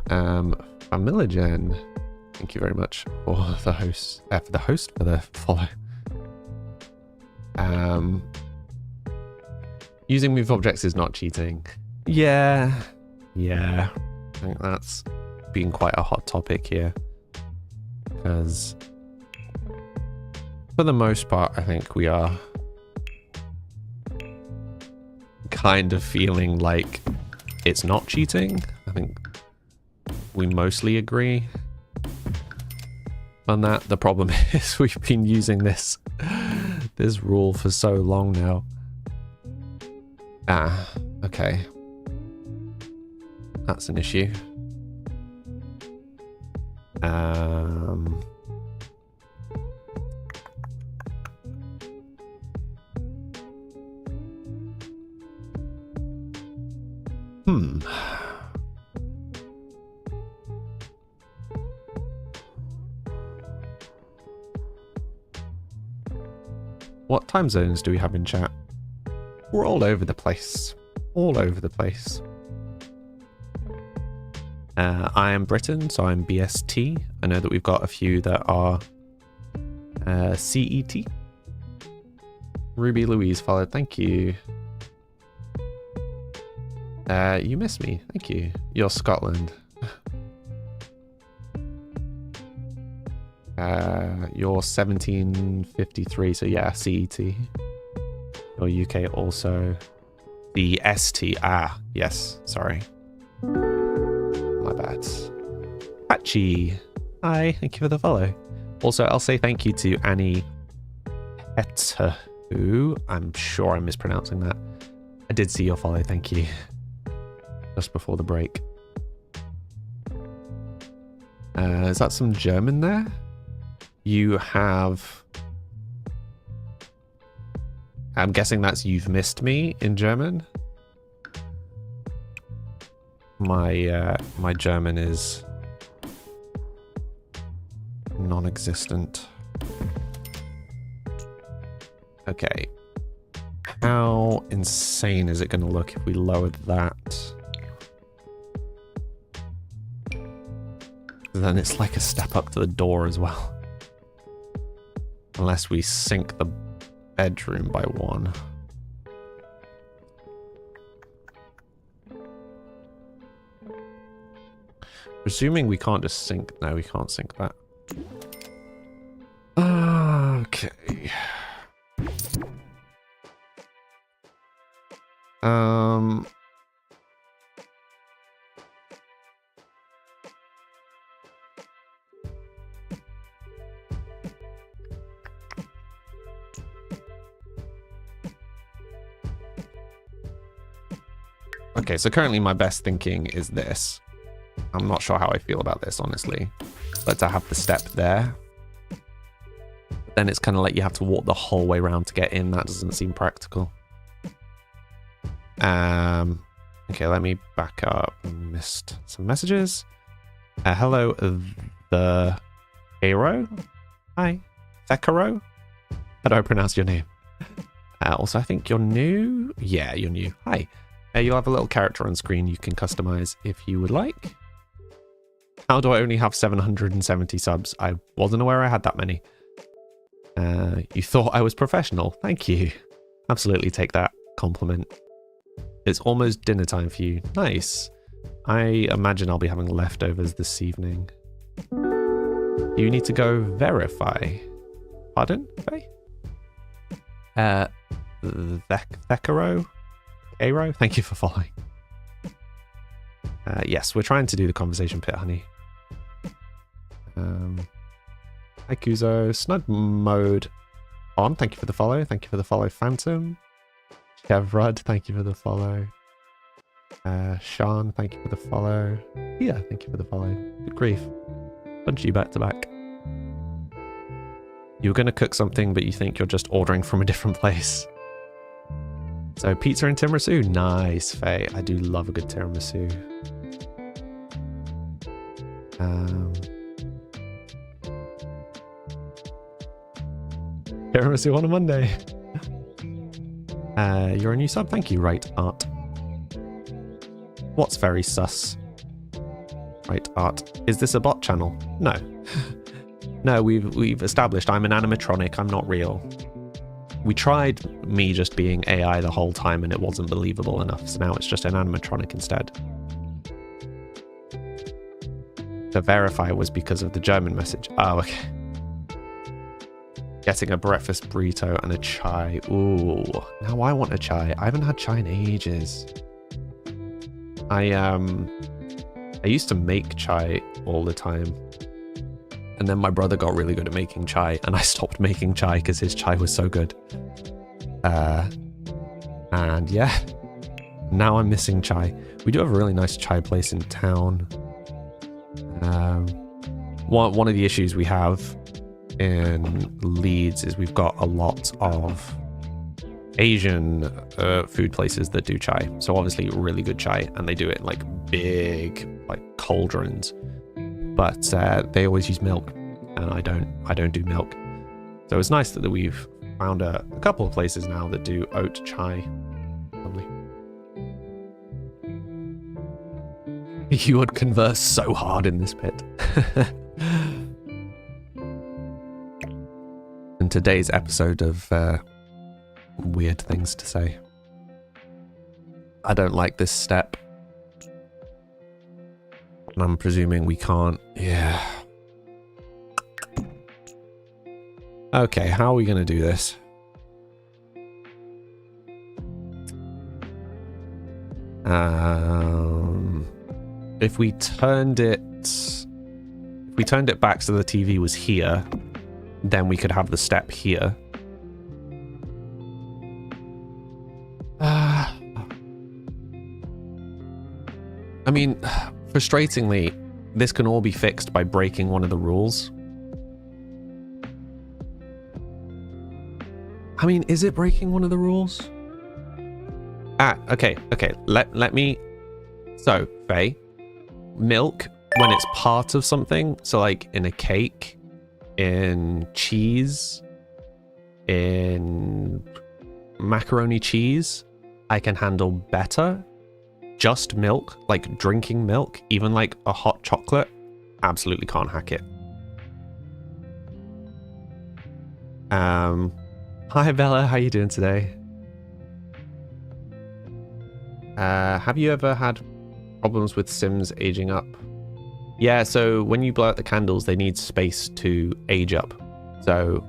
Speaker 1: Finalizing. Thank you very much for the host. For the follow. Using move objects is not cheating. Yeah. I think that's been quite a hot topic here. Because for the most part, I think we are kind of feeling like it's not cheating. I think we mostly agree on that. The problem is we've been using this rule for so long now. Okay. That's an issue. What time zones do we have in chat? We're all over the place. All over the place. I am Britain, so I'm BST. I know that we've got a few that are CET. Ruby Louise followed. Thank you. You missed me. Thank you. You're Scotland. You're 1753, so yeah, CET. Or UK also. The ST. Yes, sorry. My bad. Patchy. Hi, thank you for the follow. Also, I'll say thank you to Annie Hetahu. I'm sure I'm mispronouncing that. I did see your follow, thank you. Just before the break. Is that some German there? You have... I'm guessing that's "you've missed me" in German. My German is non-existent. Okay. How insane is it going to look if we lowered that? Then it's like a step up to the door as well. Unless we sink the bedroom by 1. Presuming we can't just sink... No, we can't sink that. Okay. Okay, so currently my best thinking is this. I'm not sure how I feel about this, honestly. But to have the step there, then it's kind of like you have to walk the whole way around to get in. That doesn't seem practical. Okay, let me back up. Missed some messages. Hello, the hero. Hi, Thekaro. How do I pronounce your name? Also, I think you're new. Yeah, you're new. Hi. You'll have a little character on screen you can customize if you would like. How do I only have 770 subs? I wasn't aware I had that many. You thought I was professional. Thank you. Absolutely take that compliment. It's almost dinner time for you. Nice. I imagine I'll be having leftovers this evening. You need to go verify. Pardon? Faye? Thekaro? Aero, thank you for following. Yes, we're trying to do the conversation pit, honey. Hi, Kuzo. Snug mode on. Thank you for the follow. Thank you for the follow, Phantom. Chevrud, thank you for the follow. Sean, thank you for the follow. Yeah, thank you for the follow. Good grief. Bunch of you back to back. You were going to cook something, but you think you're just ordering from a different place. So pizza and tiramisu, nice, Faye. I do love a good tiramisu. Tiramisu on a Monday. You're a new sub, thank you, Right Art. What's very sus? Right Art. Is this a bot channel? No. No, we've established I'm an animatronic. I'm not real. we tried me just being AI the whole time and it wasn't believable enough, so now it's just an animatronic instead. To verify was because of the German message. Oh, okay. Getting a breakfast burrito and a chai. Ooh, now I want a chai. I haven't had chai in ages. I used to make chai all the time. And then my brother got really good at making chai, and I stopped making chai because his chai was so good. And yeah, now I'm missing chai. We do have a really nice chai place in town. One of the issues we have in Leeds is we've got a lot of Asian food places that do chai. So obviously really good chai, and they do it in like big like cauldrons. But they always use milk, and I don't do milk. So it's nice that we've found a couple of places now that do oat chai. Lovely. You would converse so hard in this pit. In today's episode of weird things to say. I don't like this step. And I'm presuming we can't. Yeah. Okay, how are we going to do this? If we turned it back so the TV was here, then we could have the step here. I mean, frustratingly, this can all be fixed by breaking one of the rules. I mean, is it breaking one of the rules? Okay. Let me. So, Faye, milk when it's part of something. So, like in a cake, in cheese, in macaroni cheese, I can handle better. Just milk, like drinking milk, even like a hot chocolate, absolutely can't hack it. Hi Bella, how you doing today? Have you ever had problems with Sims aging up? Yeah, so when you blow out the candles, they need space to age up. So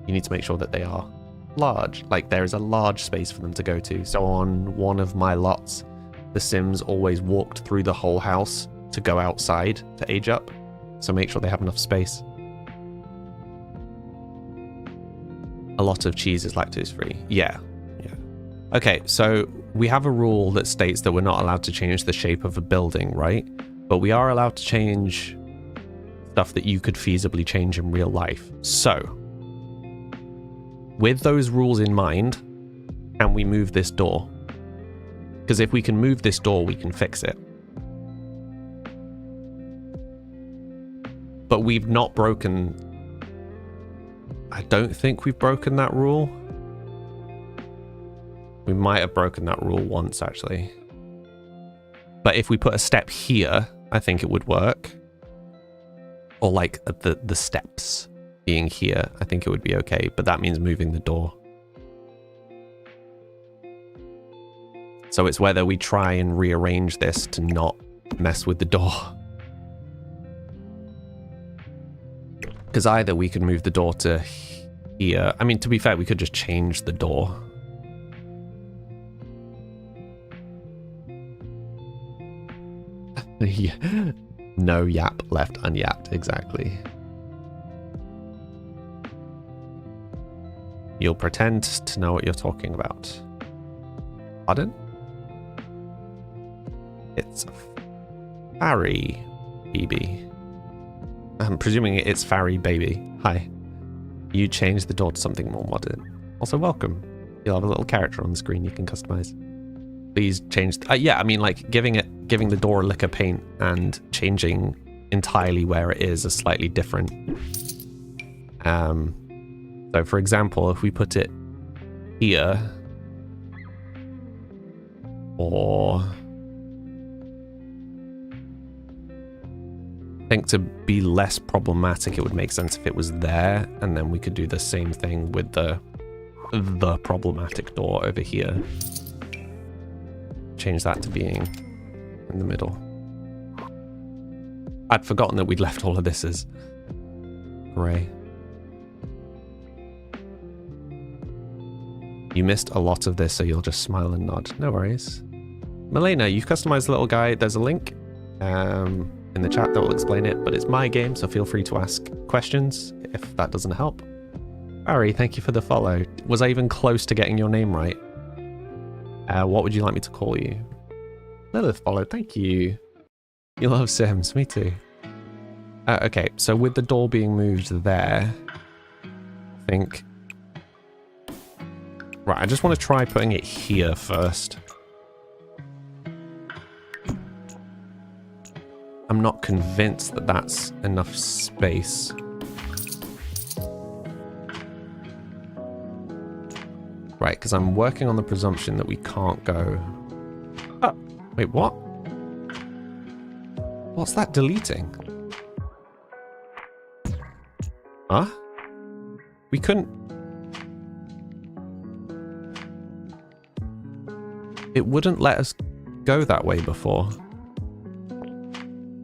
Speaker 1: you need to make sure that they are large, like there is a large space for them to go to. So on one of my lots, the Sims always walked through the whole house to go outside to age up. So make sure they have enough space. A lot of cheese is lactose free. Yeah. Okay, so we have a rule that states that we're not allowed to change the shape of a building, right? But we are allowed to change stuff that you could feasibly change in real life. So, with those rules in mind, can we move this door? Because if we can move this door, we can fix it. But we've not broken... I don't think we've broken that rule. We might have broken that rule once, actually. But if we put a step here, I think it would work. Or like the steps being here, I think it would be okay. But that means moving the door. So it's whether we try and rearrange this to not mess with the door. Because either we could move the door to here. I mean, to be fair, we could just change the door. No yap left unyapped, exactly. You'll pretend to know what you're talking about. Pardon? It's Farry BB. I'm presuming it's Farry Baby. Hi. You changed the door to something more modern. Also, welcome. You'll have a little character on the screen you can customize. Please change. Yeah, I mean, like giving the door a lick of paint and changing entirely where it is slightly different. So, for example, if we put it here, or I think to be less problematic, it would make sense if it was there, and then we could do the same thing with the the problematic door over here. Change that to being in the middle. I'd forgotten that we'd left all of this as grey. You missed a lot of this, so you'll just smile and nod. No worries. Milena, you've customized the little guy. There's a link in the chat that will explain it, but it's my game, so feel free to ask questions if that doesn't help. Barry, thank you for the follow. Was I even close to getting your name right? What would you like me to call you? Lilith followed, thank you. You love Sims, me too. Okay, so with the door being moved there, I think... Right, I just want to try putting it here first. I'm not convinced that that's enough space. Right, because I'm working on the presumption that we can't go... Oh, wait, what? What's that deleting? Huh? We couldn't... It wouldn't let us go that way before.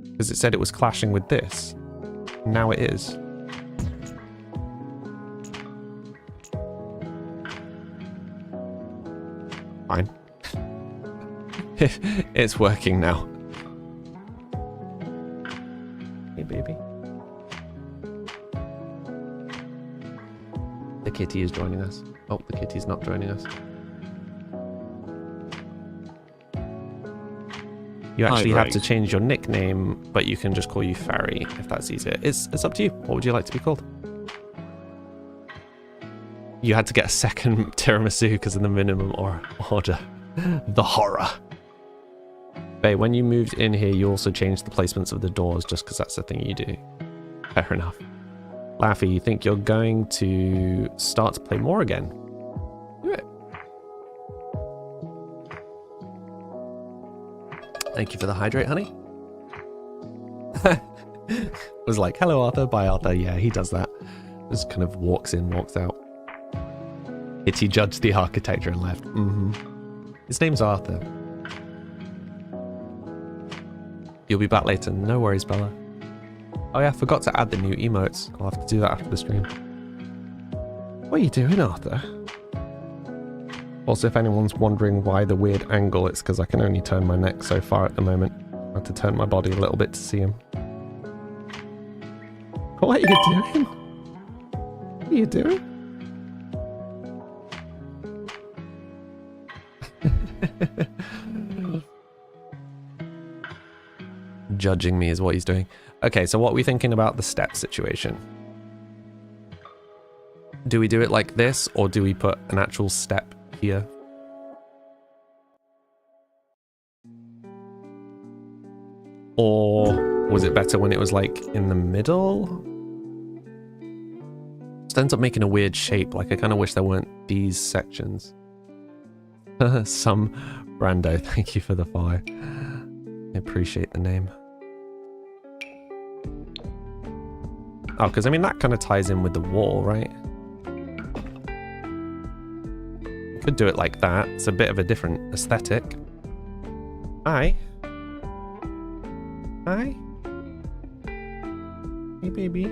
Speaker 1: Because it said it was clashing with this. Now it is. Fine. It's working now. Hey, baby. The kitty is joining us. Oh, the kitty's not joining us. You actually have to change your nickname, but you can just call you Farry if that's easier. It's up to you. What would you like to be called? You had to get a second tiramisu because of the minimum order. The horror. Bae, when you moved in here, you also changed the placements of the doors just because that's the thing you do. Fair enough. Laffy, you think you're going to start to play more again? Do it. Thank you for the hydrate, honey. Was like, hello, Arthur. Bye, Arthur. Yeah, he does that. Just kind of walks in, walks out. Itty judged the architecture and left. His name's Arthur. You'll be back later. No worries, Bella. Oh yeah, I forgot to add the new emotes. I'll have to do that after the stream. What are you doing, Arthur? Also, if anyone's wondering why the weird angle, it's because I can only turn my neck so far at the moment. I have to turn my body a little bit to see him. What are you doing? What are you doing? Judging me is what he's doing. Okay, so what are we thinking about the step situation? Do we do it like this, or do we put an actual step here? Or was it better when it was like in the middle? Just ends up making a weird shape. Like I kind of wish there weren't these sections. Some Brando, thank you for the follow. I appreciate the name. Oh, because I mean that kind of ties in with the wall, right? Could do it like that. It's a bit of a different aesthetic. Hi. Hi. Hey, baby.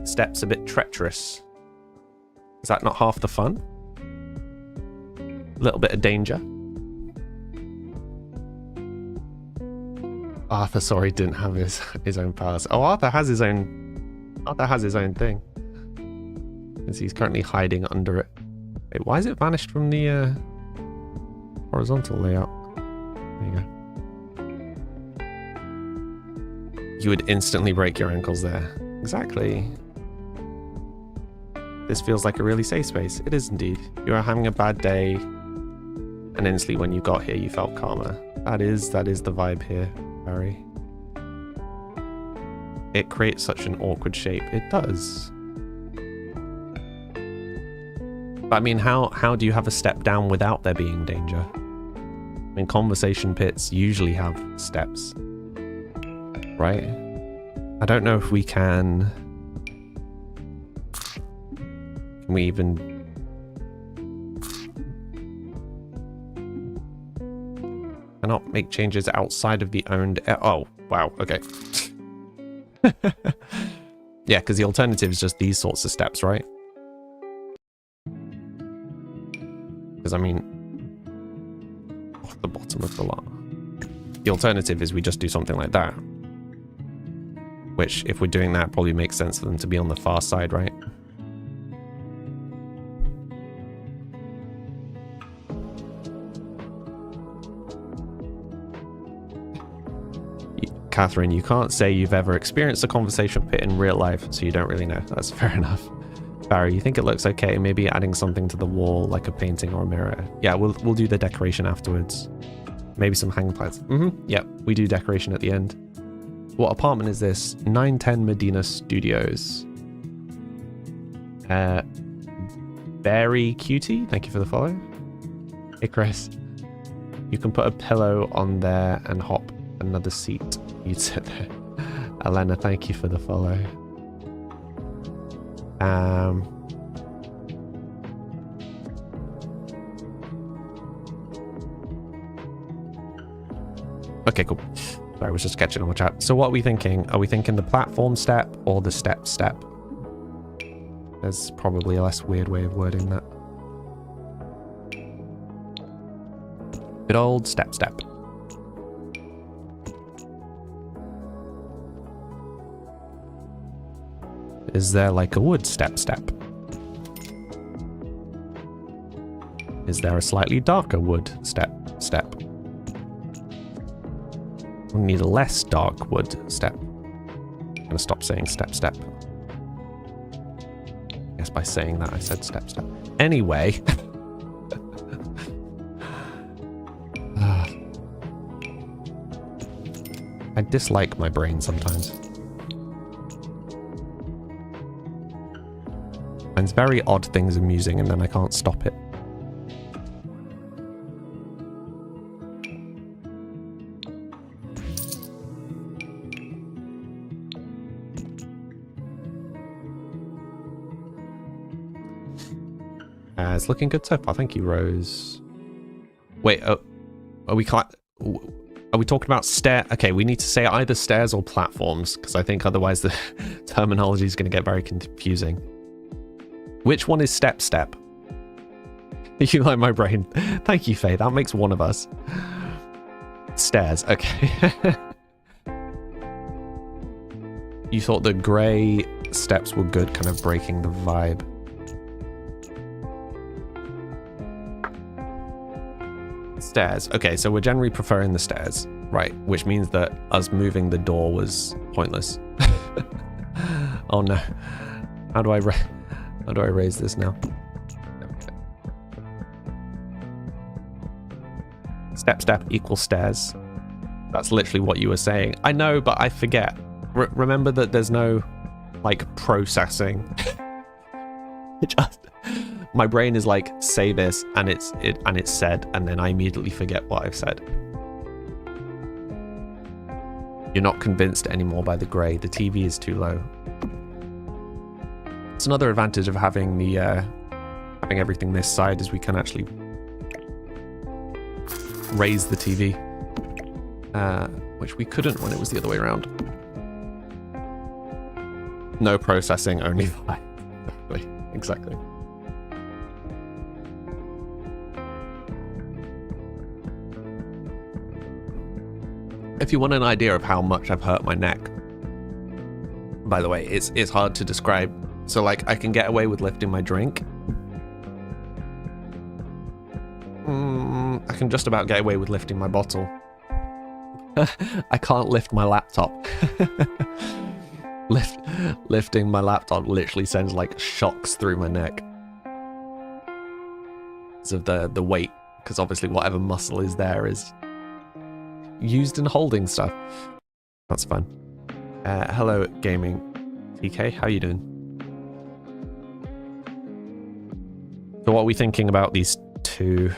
Speaker 1: Steps a bit treacherous. Is that not half the fun? A little bit of danger. Arthur, sorry, didn't have his own powers. Oh, Arthur has his own. Arthur has his own thing. Because he's currently hiding under it. Wait, why is it vanished from the horizontal layout? There you go. You would instantly break your ankles there. Exactly. This feels like a really safe space. It is indeed. You are having a bad day, and instantly when you got here, you felt calmer. That is the vibe here, Barry. It creates such an awkward shape. It does. But I mean, how do you have a step down without there being danger? I mean, conversation pits usually have steps, right? I don't know if we can Can we even... cannot make changes outside of the owned... oh, wow, okay. Yeah, because the alternative is just these sorts of steps, right? Because, I mean... off the bottom of the lot. The alternative is we just do something like that. Which, if we're doing that, probably makes sense for them to be on the far side, right? Catherine, you can't say you've ever experienced a conversation pit in real life, so you don't really know. That's fair enough. Barry, you think it looks okay? Maybe adding something to the wall, like a painting or a mirror. Yeah, we'll do the decoration afterwards. Maybe some hang plants. Yeah, we do decoration at the end. What apartment is this? 910 Medina Studios. Barry Cutie, thank you for the follow. Hey Chris, you can put a pillow on there and hop another seat. You'd sit there. Elena, thank you for the follow. Okay, cool. Sorry, I was just catching on my chat. So what are we thinking? Are we thinking the platform step or the step? There's probably a less weird way of wording that. Good old step. Is there like a wood step? Is there a slightly darker wood step? We need a less dark wood step. I'm gonna stop saying step. Yes, by saying that I said step. Anyway. I dislike my brain sometimes. Finds very odd things amusing and then I can't stop it. It's looking good so far. Thank you, Rose. Wait, are we talking about stair? Okay, we need to say either stairs or platforms, because I think otherwise the terminology is going to get very confusing. Which one is step? You like my brain. Thank you, Faye. That makes one of us. Stairs. Okay. You thought the grey steps were good, kind of breaking the vibe. Stairs. Okay, so we're generally preferring the stairs, right? Which means that us moving the door was pointless. Oh no. How do I raise this now? Okay. Step equals stairs. That's literally what you were saying. I know, but I forget. Remember that there's no like processing. My brain is like, say this, and it's said, and then I immediately forget what I've said. You're not convinced anymore by the grey. The TV is too low. It's another advantage of having the having everything this side, is we can actually raise the TV, which we couldn't when it was the other way around. No processing, only light. Exactly. If you want an idea of how much I've hurt my neck, by the way, it's hard to describe. So like I can get away with lifting my drink. I can just about get away with lifting my bottle. I can't lift my laptop. Lifting my laptop literally sends like shocks through my neck. Because of the weight. Because obviously whatever muscle is there is used in holding stuff. That's fun. Hello, gaming. TK, how you doing? So what are we thinking about these two?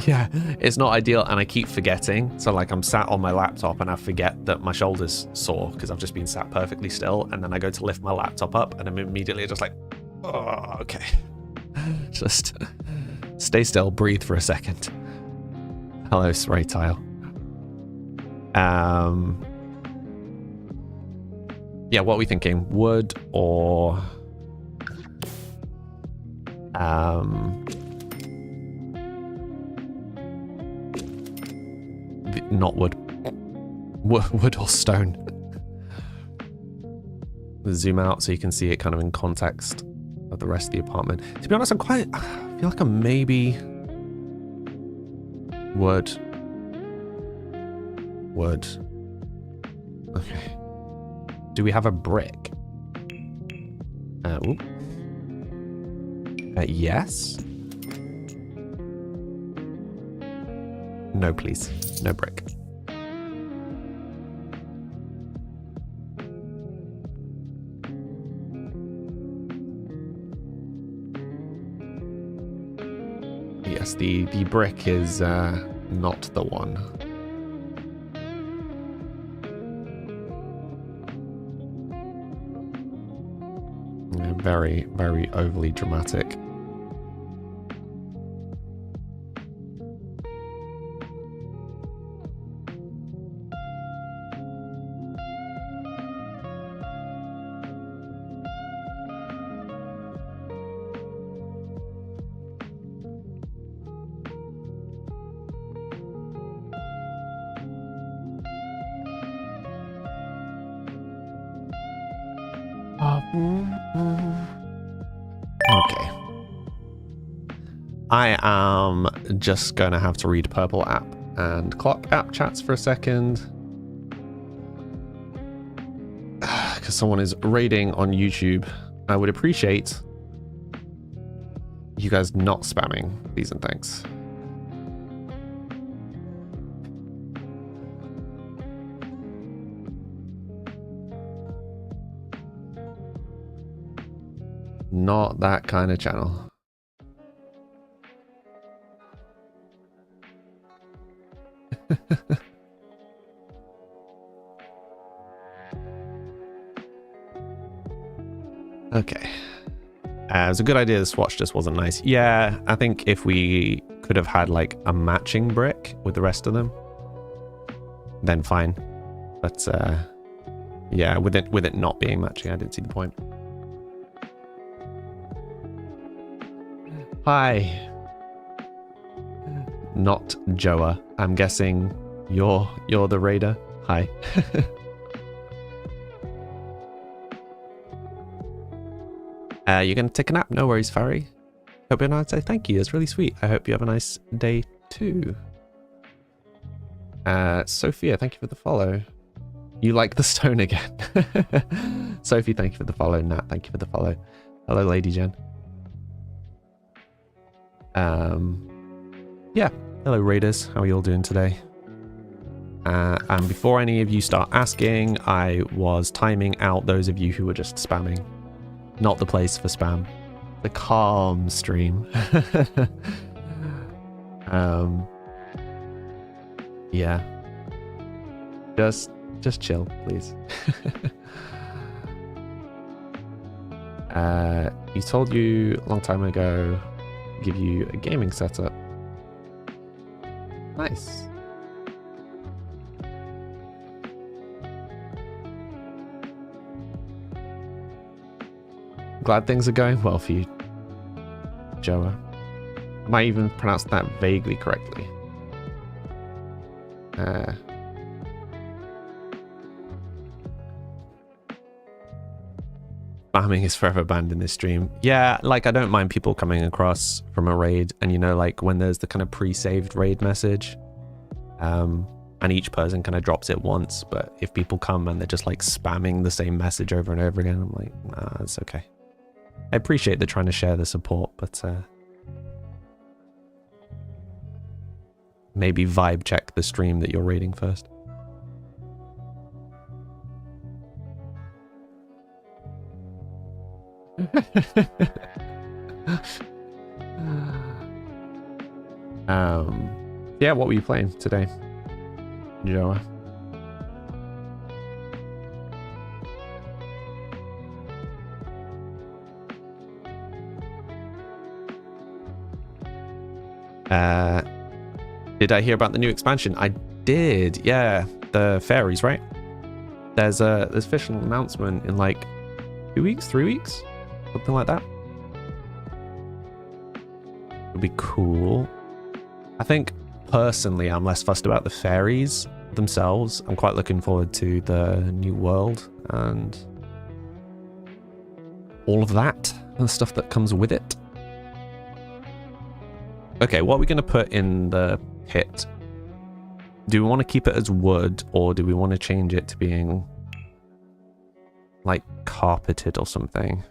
Speaker 1: Yeah, it's not ideal, and I keep forgetting. So like I'm sat on my laptop and I forget that my shoulder's sore because I've just been sat perfectly still, and then I go to lift my laptop up and I'm immediately just like, oh, okay. Just stay still, breathe for a second. Hello, Spray Tile. Yeah, what are we thinking? Wood or not wood. Wood or stone. Zoom out so you can see it kind of in context of the rest of the apartment. To be honest, I feel like I'm maybe wood. Okay. Do we have a brick? Yes. No, please. No brick. Yes, the brick is not the one. Very, very overly dramatic. Okay. I am just going to have to read Purple app and Clock app chats for a second. Because someone is raiding on YouTube. I would appreciate you guys not spamming, please and thanks. Not that kind of channel. Okay. It was a good idea the swatch just wasn't nice. Yeah, I think if we could have had like a matching brick with the rest of them, then fine. But yeah, with it not being matching, I didn't see the point. Hi. Not Joa. I'm guessing you're the raider. Hi. You're gonna take a nap? No worries, Farry. Hope you're nice day. Thank you. That's really sweet. I hope you have a nice day too. Sophia, thank you for the follow. You like the stone again. Sophie, thank you for the follow. Nat, thank you for the follow. Hello, Lady Jen. Yeah. Hello, raiders. How are you all doing today? And before any of you start asking, I was timing out those of you who were just spamming. Not the place for spam. The calm stream. Yeah. Just chill, please. He told you a long time ago, give you a gaming setup. Nice. Glad things are going well for you, Joa. I might even pronounce that vaguely correctly. Spamming is forever banned in this stream. Yeah, like I don't mind people coming across from a raid, and you know, like when there's the kind of pre-saved raid message, and each person kind of drops it once, but if people come and they're just like spamming the same message over and over again, I'm like, nah, it's okay. I appreciate they're trying to share the support, but maybe vibe check the stream that you're raiding first. Yeah, what were you playing today, Joa? Did I hear about the new expansion? I did, yeah. The fairies, right? There's official announcement in like 2 weeks, 3 weeks, something like that. It'll be cool. I think personally, I'm less fussed about the fairies themselves. I'm quite looking forward to the new world and all of that, and the stuff that comes with it. Okay, what are we going to put in the pit? Do we want to keep it as wood, or do we want to change it to being like carpeted or something?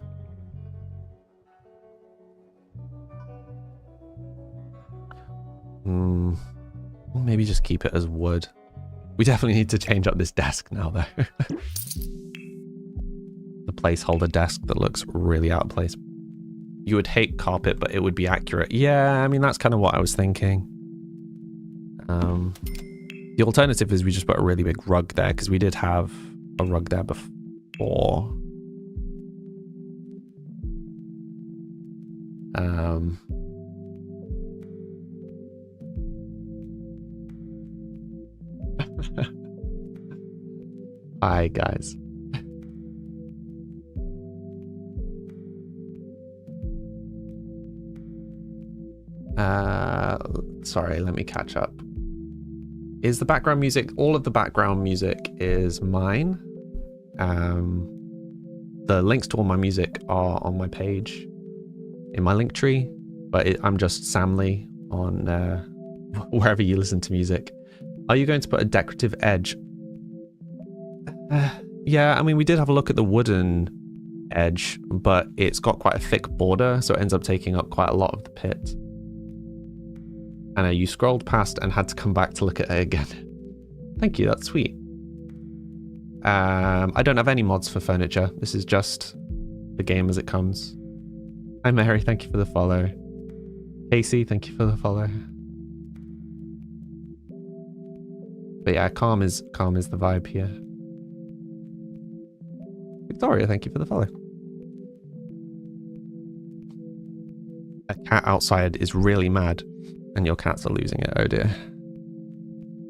Speaker 1: Or maybe just keep it as wood. We definitely need to change up this desk now, though. The placeholder desk that looks really out of place. You would hate carpet, but it would be accurate. Yeah, I mean, that's kind of what I was thinking. The alternative is we just put a really big rug there, because we did have a rug there before. Hi, guys. Sorry, let me catch up. Is the background music, all of the background music is mine. The links to all my music are on my page in my link tree, but I'm just Sam Lee on wherever you listen to music. Are you going to put a decorative edge? Yeah, I mean, we did have a look at the wooden edge, but it's got quite a thick border, so it ends up taking up quite a lot of the pit. Anna, you scrolled past and had to come back to look at it again. Thank you, that's sweet. I don't have any mods for furniture. This is just the game as it comes. Hi Mary, thank you for the follow. Casey, thank you for the follow. But yeah, calm is the vibe here. Victoria, thank you for the follow. A cat outside is really mad. And your cats are losing it, oh dear.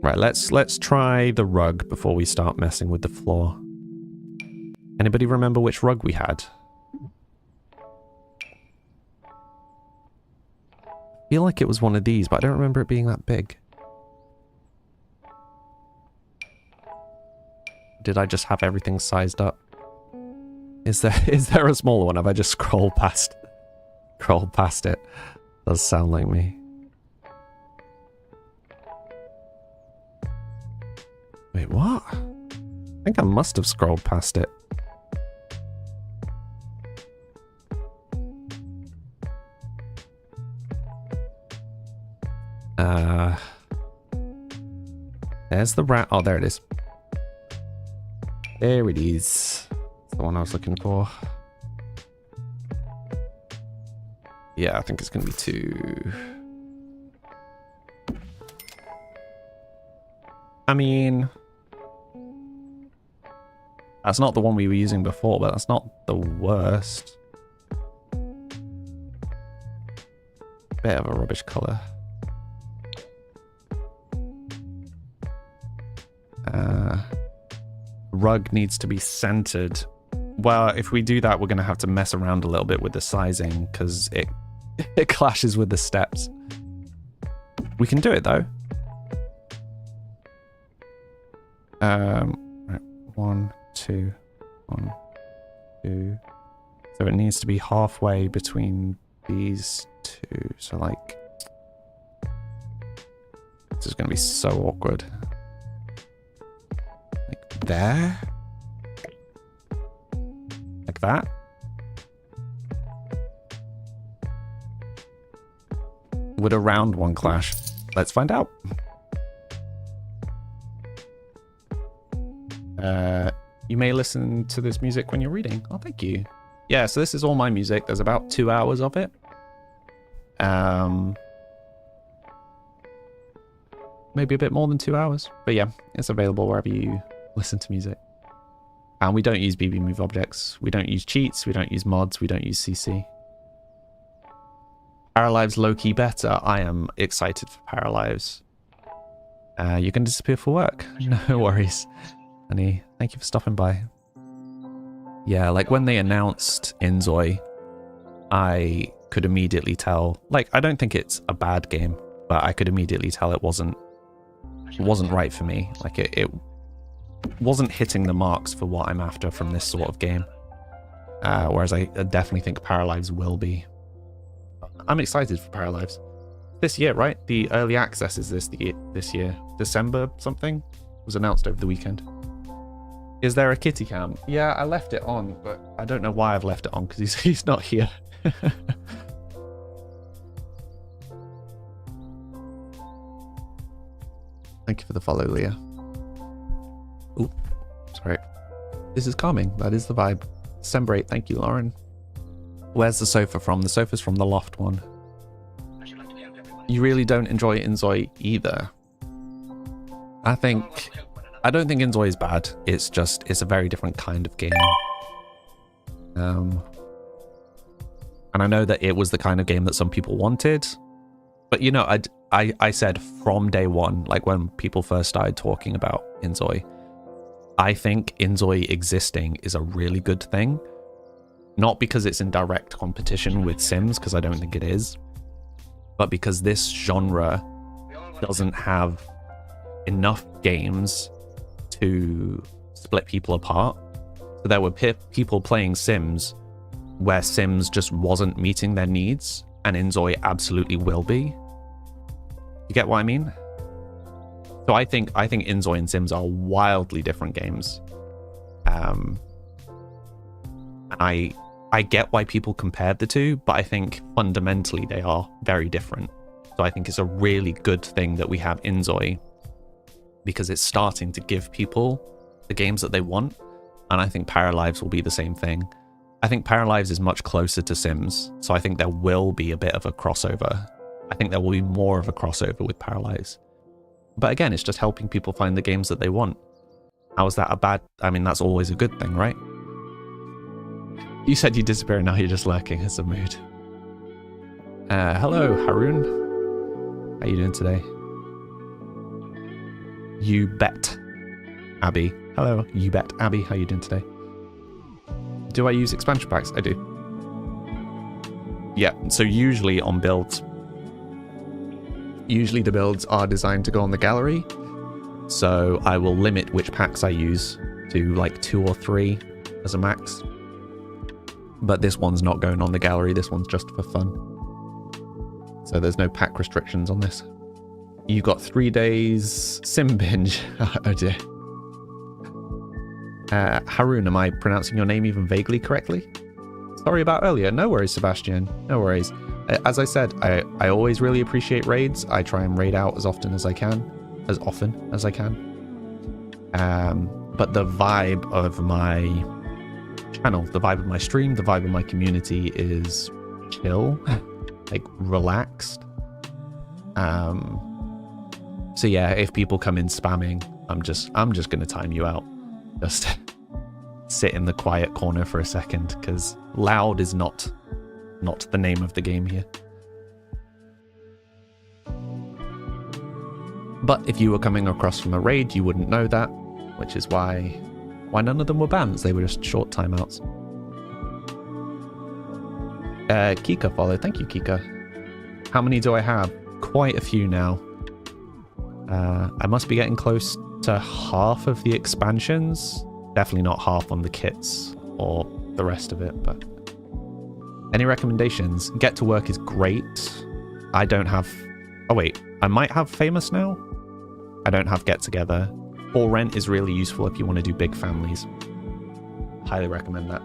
Speaker 1: Right, let's try the rug before we start messing with the floor. Anybody remember which rug we had? I feel like it was one of these, but I don't remember it being that big. Did I just have everything sized up? Is there a smaller one? Have I just scrolled past it? Does sound like me. Wait, what? I think I must have scrolled past it. There's the rat. Oh, there it is. There it is. That's the one I was looking for. Yeah, I think it's going to be 2. I mean, that's not the one we were using before, but that's not the worst. Bit of a rubbish color. Rug needs to be centered. Well, if we do that, we're going to have to mess around a little bit with the sizing because it clashes with the steps. We can do it though. Right, 1, 2, 1, 2. So it needs to be halfway between these two. So like, this is going to be so awkward. Like there. Like that. Would a round one clash? Let's find out. You may listen to this music when you're reading. Oh, thank you. Yeah, so this is all my music. There's about 2 hours of it. maybe a bit more than 2 hours. But yeah, it's available wherever you listen to music. And we don't use BB Move objects. We don't use cheats. We don't use mods. We don't use CC. Paralives low-key better. I am excited for Paralives. You can disappear for work. No worries. Honey, thank you for stopping by. Yeah, like when they announced Inzoi, I could immediately tell, like, I don't think it's a bad game, but I could immediately tell it wasn't right for me. Like it wasn't hitting the marks for what I'm after from this sort of game. Whereas I definitely think Paralives will be. I'm excited for Paralives. This year, right? The early access is this year. December something was announced over the weekend. Is there a kitty cam? Yeah, I left it on, but I don't know why I've left it on because he's not here. Thank you for the follow, Leah. Ooh, sorry. This is calming. That is the vibe. December 8, thank you, Lauren. Where's the sofa from? The sofa's from the loft one. You really don't enjoy Inzoi either. I don't think Inzoi is bad. It's a very different kind of game. And I know that it was the kind of game that some people wanted. But you know, I said from day one, like when people first started talking about Inzoi, I think Inzoi existing is a really good thing. Not because it's in direct competition with Sims, because I don't think it is, but because this genre doesn't have enough games to split people apart. So there were people playing Sims where Sims just wasn't meeting their needs, and Inzoi absolutely will be. You get what I mean? So I think Inzoi and Sims are wildly different games. I get why people compared the two, but I think fundamentally they are very different. So I think it's a really good thing that we have Inzoi, because it's starting to give people the games that they want. And I think Paralives will be the same thing. I think Paralives is much closer to Sims, so I think there will be a bit of a crossover. I think there will be more of a crossover with Paralives. But again, it's just helping people find the games that they want. How is that a bad... I mean, that's always a good thing, right? You said you disappear and now you're just lurking. It's a mood. Hello, Haroon. How you doing today? You bet, Abby. Hello, you bet, Abby. How you doing today? Do I use expansion packs? I do. Yeah, so usually on builds, usually the builds are designed to go on the gallery. So I will limit which packs I use to like 2 or 3 as a max. But this one's not going on the gallery. This one's just for fun. So there's no pack restrictions on this. You got 3 days sim binge. Oh dear. Haroon, am I pronouncing your name even vaguely correctly? Sorry about earlier. No worries, Sebastian. No worries. As I said, I always really appreciate raids. I try and raid out as often as I can. As often as I can. But the vibe of my channel, the vibe of my stream, the vibe of my community is chill. Like, relaxed. So yeah, if people come in spamming, I'm just gonna time you out. Just sit in the quiet corner for a second, because loud is not the name of the game here. But if you were coming across from a raid, you wouldn't know that, which is why none of them were bans. They were just short timeouts. Kika followed. Thank you, Kika. How many do I have? Quite a few now. I must be getting close to half of the expansions. Definitely not half on the kits or the rest of it, but... Any recommendations? Get to Work is great. I don't have... Oh wait, I might have Famous now? I don't have Get Together. For Rent is really useful if you want to do big families. Highly recommend that.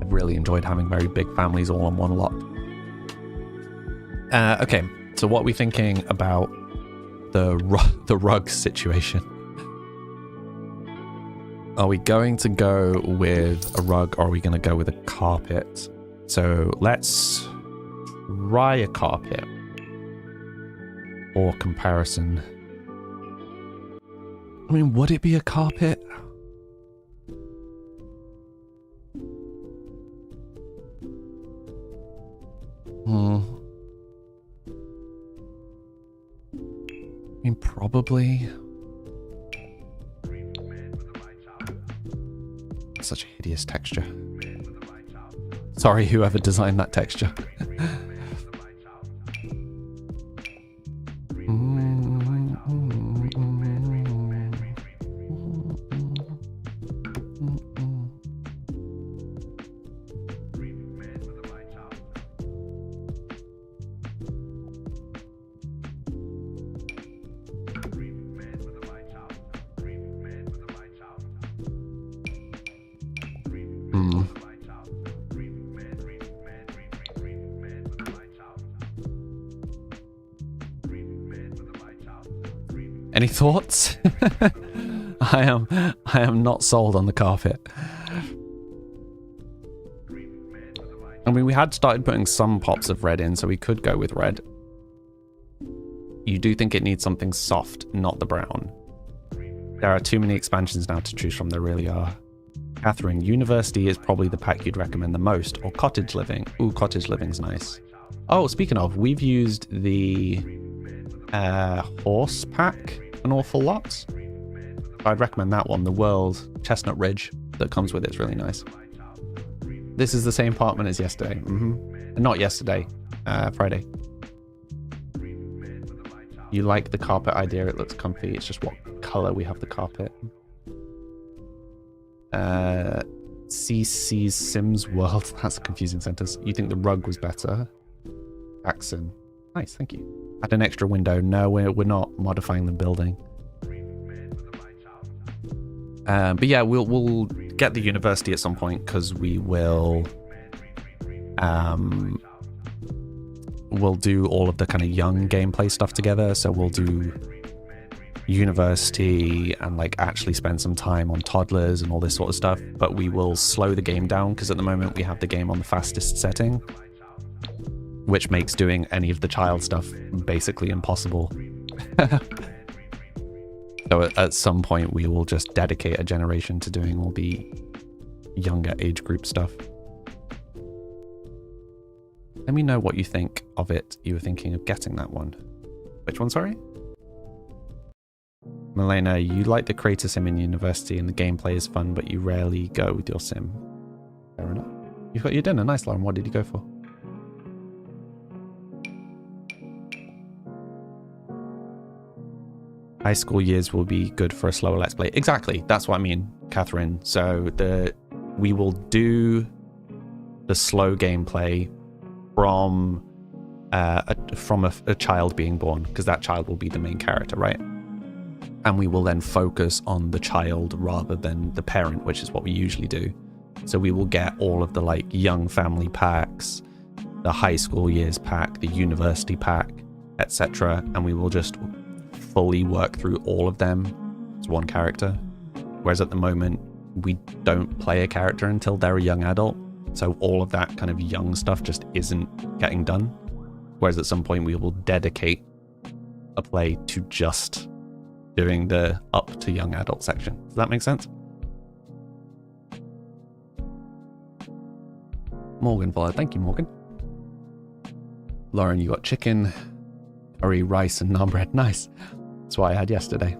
Speaker 1: I've really enjoyed having very big families all on one lot. Okay, so what are we thinking about the rug situation? Are we going to go with a rug or are we going to go with a carpet? So let's try a carpet. or comparison. I mean, would it be a carpet? I mean, probably. Such a hideous texture. Sorry, whoever designed that texture. Any thoughts? I am not sold on the carpet. I mean, we had started putting some pops of red in, so we could go with red. You do think it needs something soft, not the brown. There are too many expansions now to choose from, there really are. Catherine, university is probably the pack you'd recommend the most, or cottage living. Ooh, cottage living's nice. Oh, speaking of, we've used the horse pack an awful lot. I'd recommend that one, the World Chestnut Ridge that comes with it's really nice. This is the same apartment as yesterday. Not yesterday, Friday. You like the carpet idea, it looks comfy, it's just what color we have the carpet. CC's Sims World, that's a confusing sentence. You think the rug was better? Jackson. Nice, thank you. Add an extra window. No, we're not modifying the building. But yeah, we'll get the university at some point because we will we'll do all of the kind of young gameplay stuff together. So we'll do university and like actually spend some time on toddlers and all this sort of stuff. But we will slow the game down because at the moment we have the game on the fastest setting, which makes doing any of the child stuff basically impossible. So at some point we will just dedicate a generation to doing all the younger age group stuff. Let me know what you think of it. You were thinking of getting that one. Which one, sorry? Milena, you like the creator sim in university and the gameplay is fun, but you rarely go with your sim. Fair enough. You've got your dinner. Nice, Lauren. What did you go for? High school years will be good for a slower let's play. Exactly. That's what I mean, Catherine. So we will do the slow gameplay from a child being born, because that child will be the main character, right? And we will then focus on the child rather than the parent, which is what we usually do. So we will get all of the like young family packs, the high school years pack, the university pack, etc. And we will just fully work through all of them as one character. Whereas at the moment, we don't play a character until they're a young adult. So all of that kind of young stuff just isn't getting done. Whereas at some point we will dedicate a play to just doing the up to young adult section. Does that make sense? Morgan followed. Thank you, Morgan. Lauren, you got chicken, curry, rice, and naan bread. Nice. That's what I had yesterday.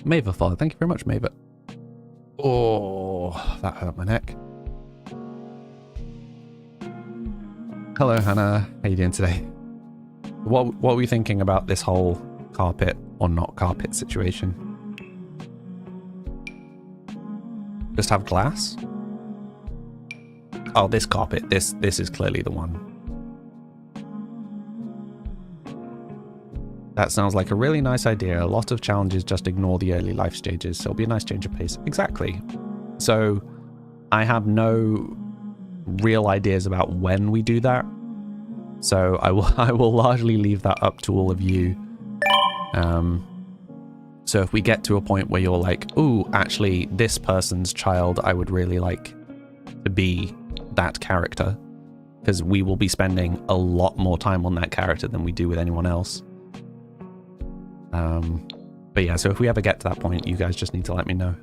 Speaker 1: Maver followed. Thank you very much, Maver. Oh, that hurt my neck. Hello, Hannah. How you doing today? What were you thinking about this whole carpet or not carpet situation? Just have glass? Oh, this carpet. This is clearly the one. That sounds like a really nice idea. A lot of challenges, just ignore the early life stages. So it'll be a nice change of pace. Exactly. So I have no real ideas about when we do that. So I will largely leave that up to all of you. So if we get to a point where you're like, ooh, actually this person's child, I would really like to be that character, because we will be spending a lot more time on that character than we do with anyone else. But yeah, so if we ever get to that point, you guys just need to let me know.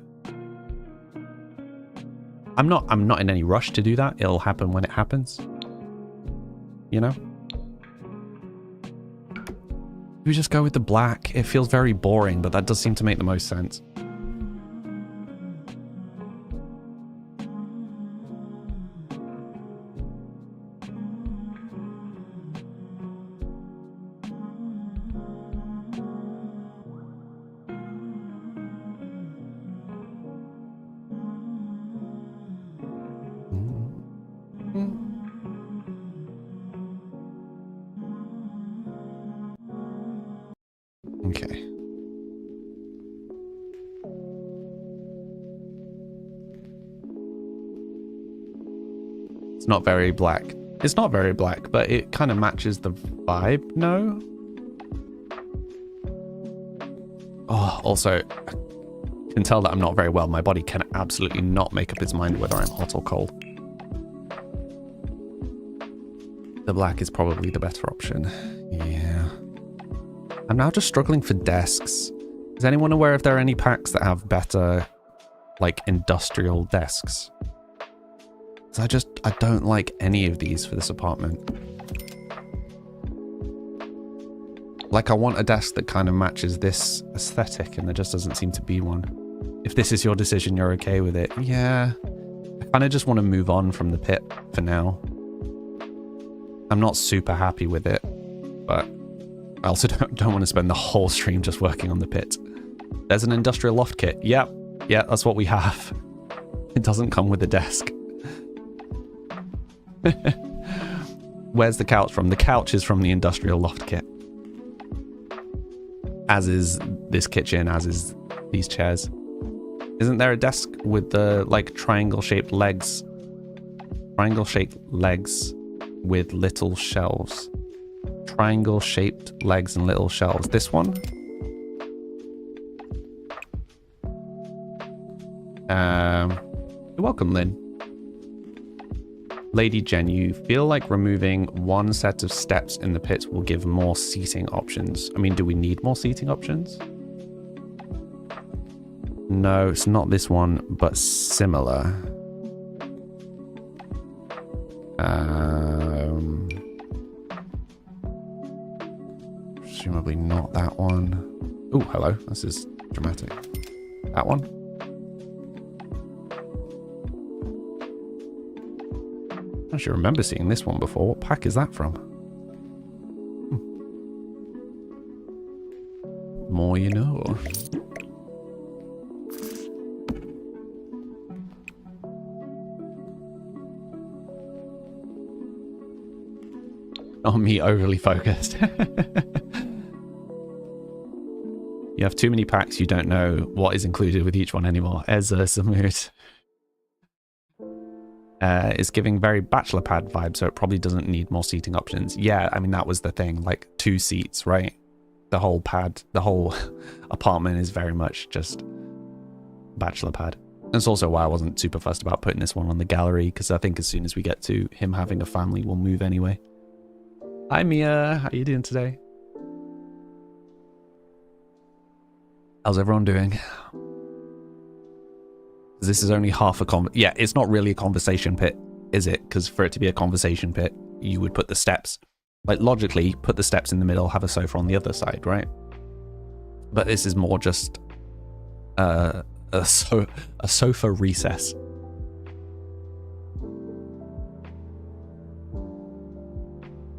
Speaker 1: I'm not in any rush to do that. It'll happen when it happens. You know? We just go with the black. It feels very boring, but that does seem to make the most sense. Okay. It's not very black. It's not very black, but it kind of matches the vibe, no? Oh, also, I can tell that I'm not very well. My body can absolutely not make up its mind whether I'm hot or cold. The black is probably the better option. Yeah. I'm now just struggling for desks. Is anyone aware if there are any packs that have better, like, industrial desks? Because I don't like any of these for this apartment. Like, I want a desk that kind of matches this aesthetic, and there just doesn't seem to be one. If this is your decision, you're okay with it. Yeah. I kind of just want to move on from the pit for now. I'm not super happy with it, but I also don't want to spend the whole stream just working on the pit. There's an industrial loft kit. Yep. Yeah, that's what we have. It doesn't come with a desk. Where's the couch from? The couch is from the industrial loft kit. As is this kitchen, as is these chairs. Isn't there a desk with the, like, triangle-shaped legs? Triangle-shaped legs with little shelves. Triangle-shaped legs and little shelves. This one? You're welcome, Lynn. Lady Jen, you feel like removing one set of steps in the pit will give more seating options. I mean, do we need more seating options? No, it's not this one, but similar. Presumably not that one. Oh, hello. This is dramatic. That one? I actually remember seeing this one before. What pack is that from? More you know. Not me overly focused. You have too many packs, you don't know what is included with each one anymore. Ezra Samut. It's giving very bachelor pad vibe, so it probably doesn't need more seating options. Yeah, I mean, that was the thing, like 2 seats, right? The whole pad, the whole apartment is very much just bachelor pad. That's also why I wasn't super fussed about putting this one on the gallery, because I think as soon as we get to him having a family, we'll move anyway. Hi Mia, how you doing today? How's everyone doing? This is only half a yeah, it's not really a conversation pit, is it? Because for it to be a conversation pit, you would put the steps, like logically, put the steps in the middle, have a sofa on the other side, right? But this is more just a sofa recess.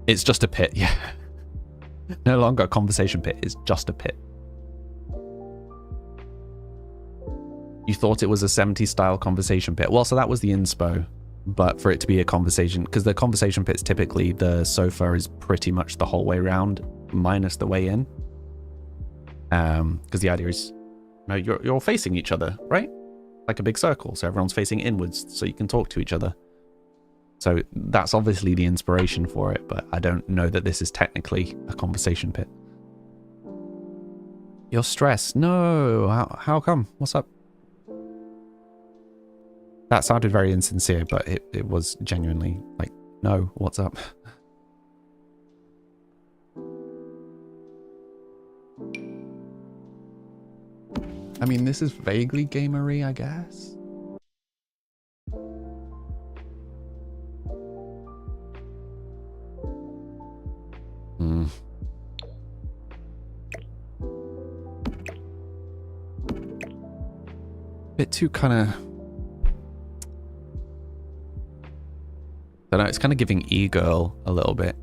Speaker 1: It's just a pit, yeah. No longer a conversation pit, it's just a pit. You thought it was a 70s style conversation pit. Well, so that was the inspo, but for it to be a conversation, because the conversation pit's typically the sofa is pretty much the whole way around, minus the way in. Because the idea is, no, you're facing each other, right? Like a big circle, so everyone's facing inwards, so you can talk to each other. So that's obviously the inspiration for it, but I don't know that this is technically a conversation pit. You're stressed? No, how come? What's up? That sounded very insincere, but it was genuinely like, no, what's up? I mean, this is vaguely gamery, I guess. Hmm. Bit too kind of... I don't know, it's kind of giving e-girl a little bit.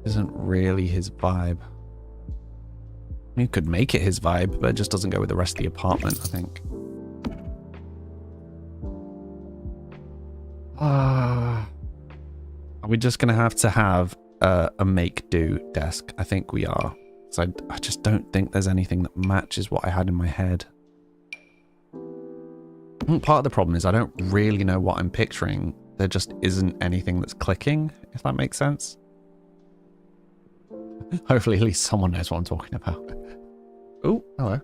Speaker 1: Isn't really his vibe. You could make it his vibe, but it just doesn't go with the rest of the apartment, I think. Are we just going to have a make-do desk? I think we are. So I just don't think there's anything that matches what I had in my head. Part of the problem is I don't really know what I'm picturing. There just isn't anything that's clicking, if that makes sense. Hopefully at least someone knows what I'm talking about. Oh, hello.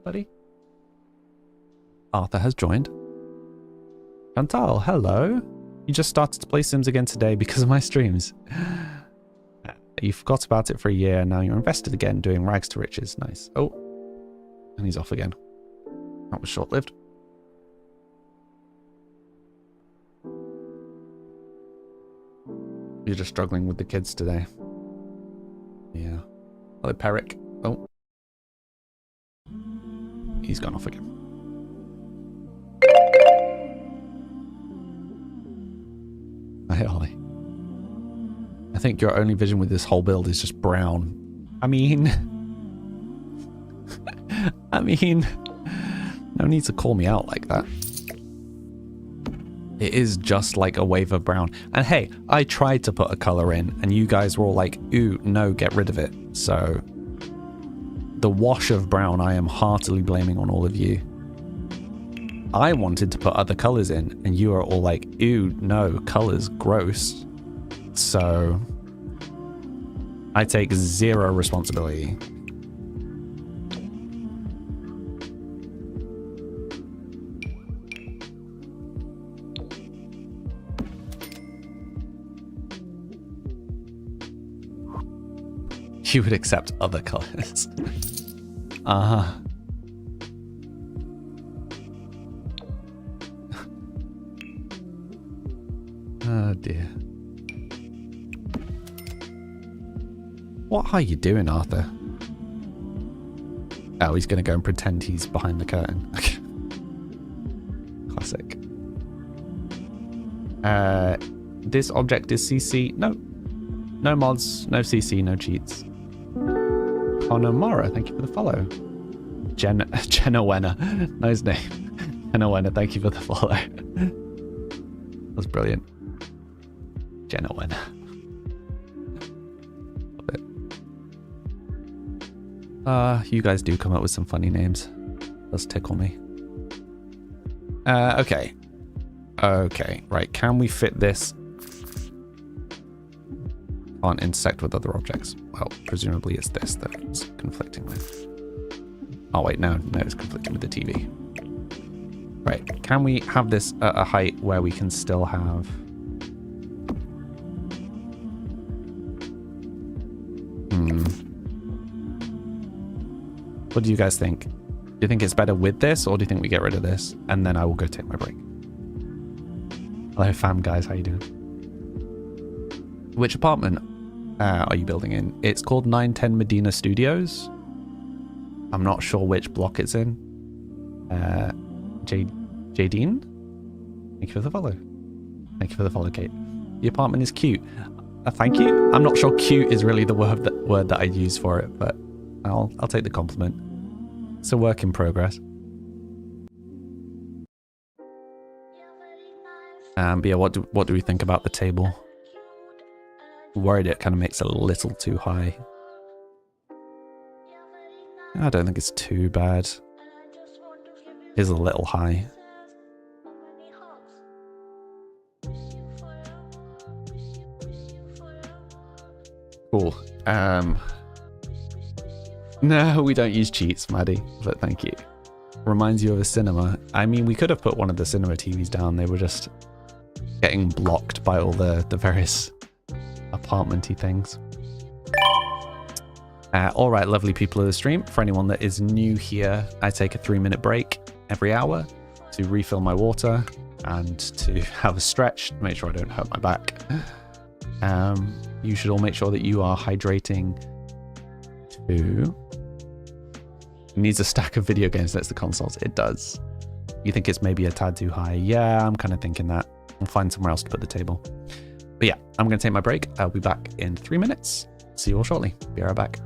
Speaker 1: Buddy. Arthur has joined. Chantal, hello. You just started to play Sims again today because of my streams. You forgot about it for a year and now you're invested again doing rags to riches. Nice. Oh, and he's off again. That was short-lived. You're just struggling with the kids today. Yeah. Hello, Peric. Oh. He's gone off again. Hi, Ollie. I think your only vision with this whole build is just brown. I mean... no need to call me out like that. It is just like a wave of brown. And hey, I tried to put a color in and you guys were all like, ooh, no, get rid of it. So the wash of brown I am heartily blaming on all of you. I wanted to put other colors in and you are all like, ew, no, colors, gross. So I take zero responsibility. You would accept other colors. Uh-huh. Oh dear. What are you doing, Arthur? Oh, he's going to go and pretend he's behind the curtain. Okay. Classic. This object is CC. No. No mods, no CC, no cheats. Oh no, Mara, thank you for the follow. Jenna Wenner. Nice name. Jenna Wenner, thank you for the follow. That's brilliant. Jenna Wenner. Love it. You guys do come up with some funny names. Does tickle me. Okay. Okay, right. Can we fit this? Can't intersect with other objects. Well, presumably it's this that it's conflicting with. Oh wait, no, it's conflicting with the TV. Right, can we have this at a height where we can still have... What do you guys think? Do you think it's better with this, or do you think we get rid of this? And then I will go take my break. Hello fam guys, how you doing? Which apartment are you building in? It's called 910 Medina Studios. I'm not sure which block it's in. Jadine? Thank you for the follow. Thank you for the follow, Kate. The apartment is cute. Thank you. I'm not sure cute is really the word that I'd use for it, but I'll take the compliment. It's a work in progress. But yeah, what do we think about the table? Worried it kind of makes it a little too high. I don't think it's too bad. It is a little high. Cool. No, we don't use cheats, Maddie, but thank you. Reminds you of a cinema. I mean, we could have put one of the cinema TVs down. They were just getting blocked by all the various apartment-y things. All right, lovely people of the stream. For anyone that is new here, I take a 3-minute break every hour to refill my water and to have a stretch to make sure I don't hurt my back. You should all make sure that you are hydrating too. It needs a stack of video games next to consoles. It does. You think it's maybe a tad too high? Yeah, I'm kind of thinking that. I'll find somewhere else to put the table. But yeah, I'm going to take my break. I'll be back in 3 minutes. See you all shortly. Be right back.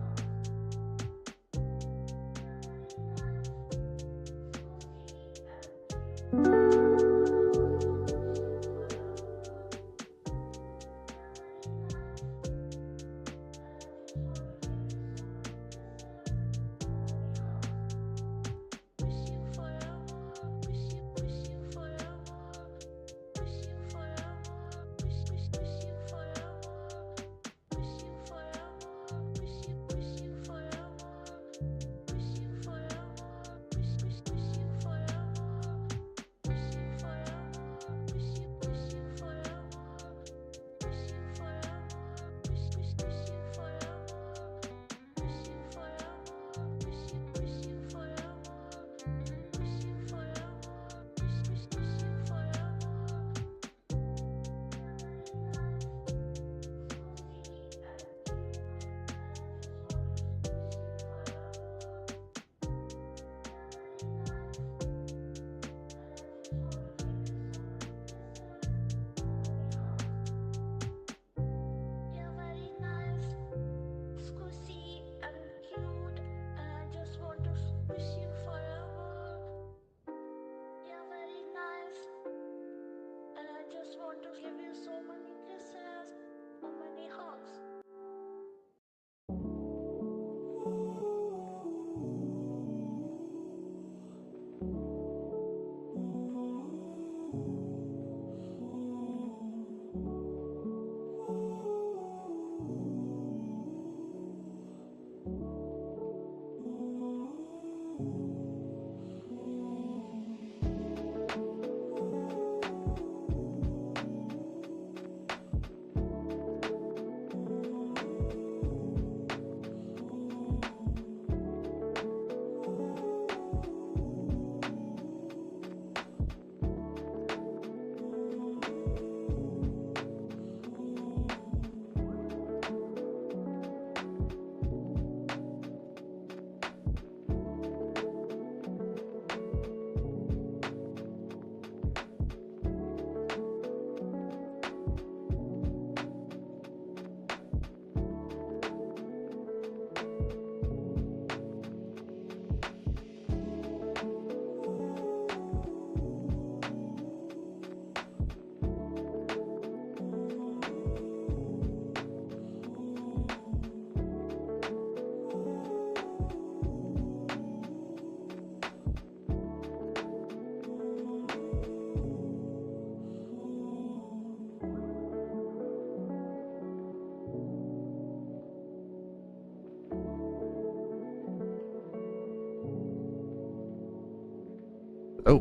Speaker 1: Oh,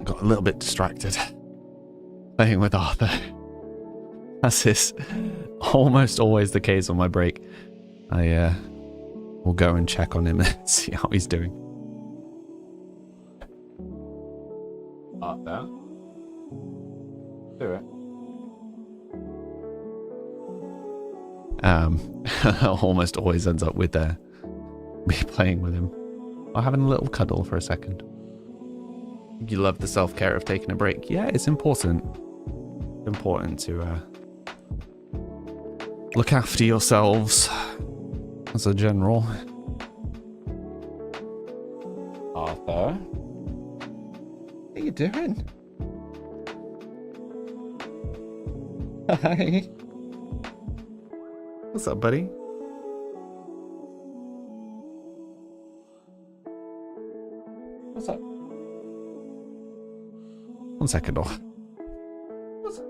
Speaker 1: got a little bit distracted playing with Arthur. As is almost always the case on my break. I will go and check on him and see how he's doing. Arthur, do it. Almost always ends up with me playing with him. Or having a little cuddle for a second. You love the self-care of taking a break. Yeah, it's important. It's important to look after yourselves as a general. Arthur? What are you doing? Hi. What's up, buddy? What's up? 1 second off. What's up?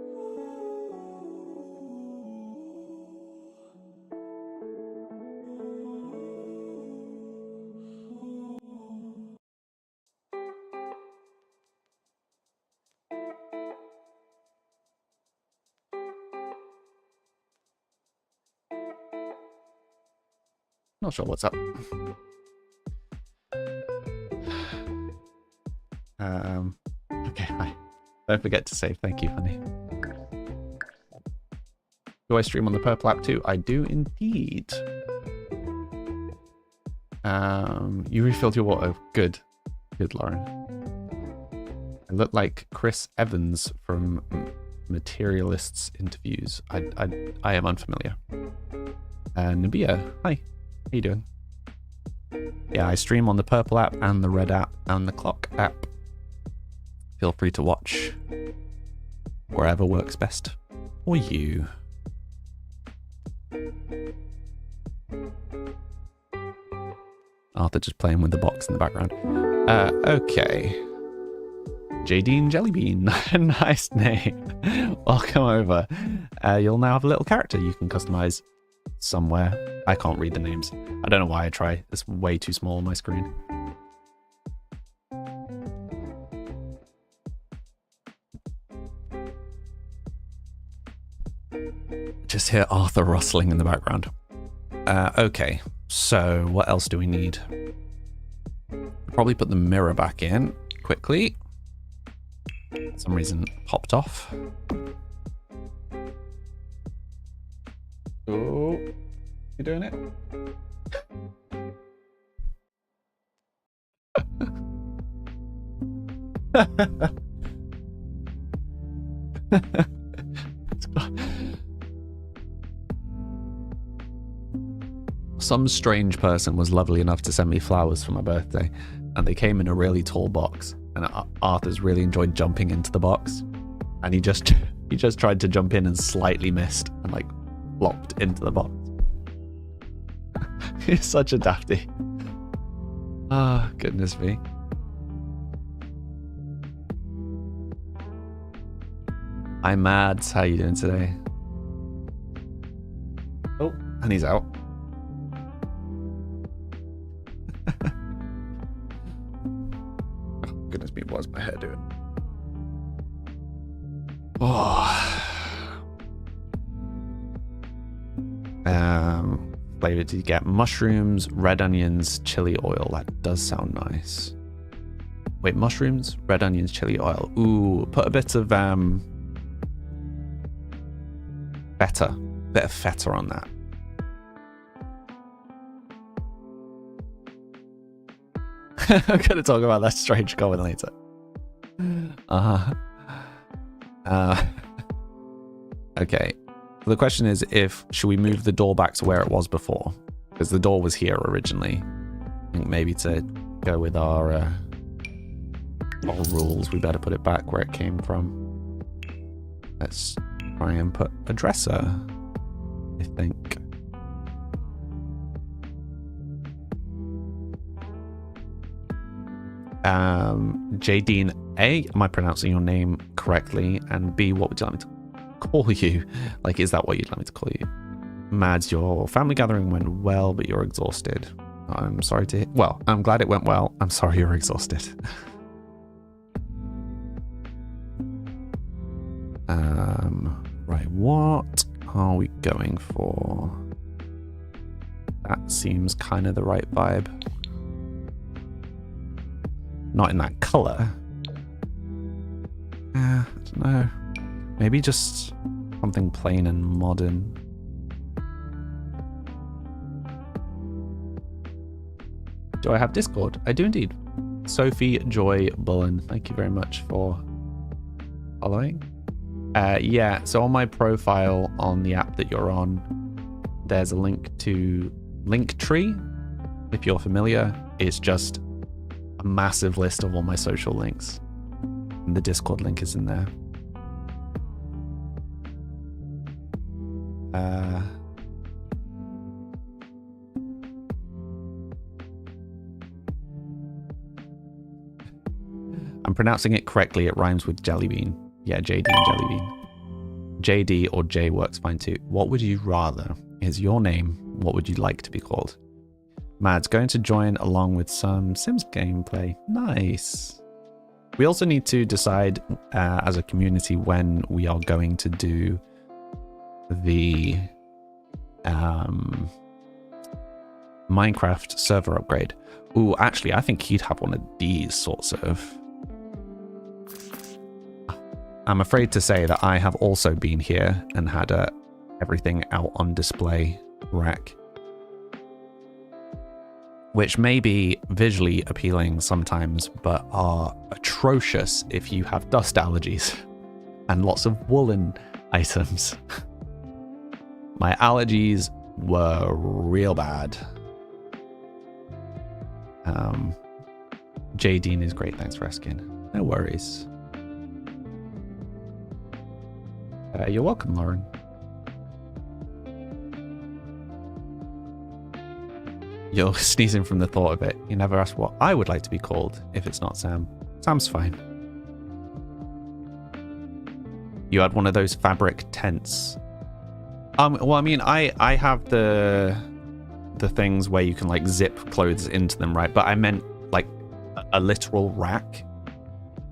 Speaker 1: Not sure what's up. Okay, hi. Don't forget to save. Thank you, honey. Do I stream on the Purple app too? I do indeed. You refilled your water. Good. Good, Lauren. I look like Chris Evans from Materialists interviews. I am unfamiliar. Nabia, hi. How you doing? Yeah, I stream on the Purple app and the Red app and the Clock app. Feel free to watch wherever works best for you. Arthur just playing with the box in the background. Okay. Jadine Jellybean, nice name. Welcome over. You'll now have a little character you can customize somewhere. I can't read the names. I don't know why I try. It's way too small on my screen. Just hear Arthur rustling in the background. Okay, so what else do we need? Probably put the mirror back in quickly. For some reason it popped off. Oh, you doing it? Some strange person was lovely enough to send me flowers for my birthday, and they came in a really tall box, and Arthur's really enjoyed jumping into the box, and he just tried to jump in and slightly missed and like flopped into the box. He's such a dafty. Ah, goodness me. Hi Mads, how you doing today? Oh, and he's out. Oh, goodness me, what's my hair doing? Oh. Flavor did you get? Mushrooms, red onions, chili oil. That does sound nice. Wait, mushrooms, red onions, chili oil. Ooh, put a bit of feta. Bit of feta on that. I'm gonna talk about that strange comment later. Okay. The question is, should we move the door back to where it was before? Because the door was here originally. I think maybe to go with our rules, we better put it back where it came from. Let's try and put a dresser, I think. Jadine A, am I pronouncing your name correctly? And B, what would you like me to call you? Like, is that what you'd like me to call you? Mads, your family gathering went well, but you're exhausted. I'm sorry to hear. Well, I'm glad it went well. I'm sorry you're exhausted. Right, what are we going for? That seems kind of the right vibe. Not in that color. I don't know. Maybe just something plain and modern. Do I have Discord? I do indeed. Sophie Joy Bullen, thank you very much for following. Yeah, so on my profile on the app that you're on, there's a link to Linktree. If you're familiar, it's just a massive list of all my social links. And the Discord link is in there. I'm pronouncing it correctly. It rhymes with jellybean. Yeah, JD and jellybean. JD or J works fine too. What would you rather? Is your name. What would you like to be called? Mad's going to join along with some Sims gameplay. Nice. We also need to decide as a community when we are going to do the Minecraft server upgrade. Ooh, actually, I think he'd have one of these sorts of... I'm afraid to say that I have also been here and had everything out on display rack, which may be visually appealing sometimes, but are atrocious if you have dust allergies and lots of woolen items. My allergies were real bad. J. Dean is great, thanks for asking. No worries. You're welcome, Lauren. You're sneezing from the thought of it. You never asked what I would like to be called if it's not Sam. Sam's fine. You had one of those fabric tents. Well, I mean, I have the things where you can like zip clothes into them, right? But I meant like a literal rack.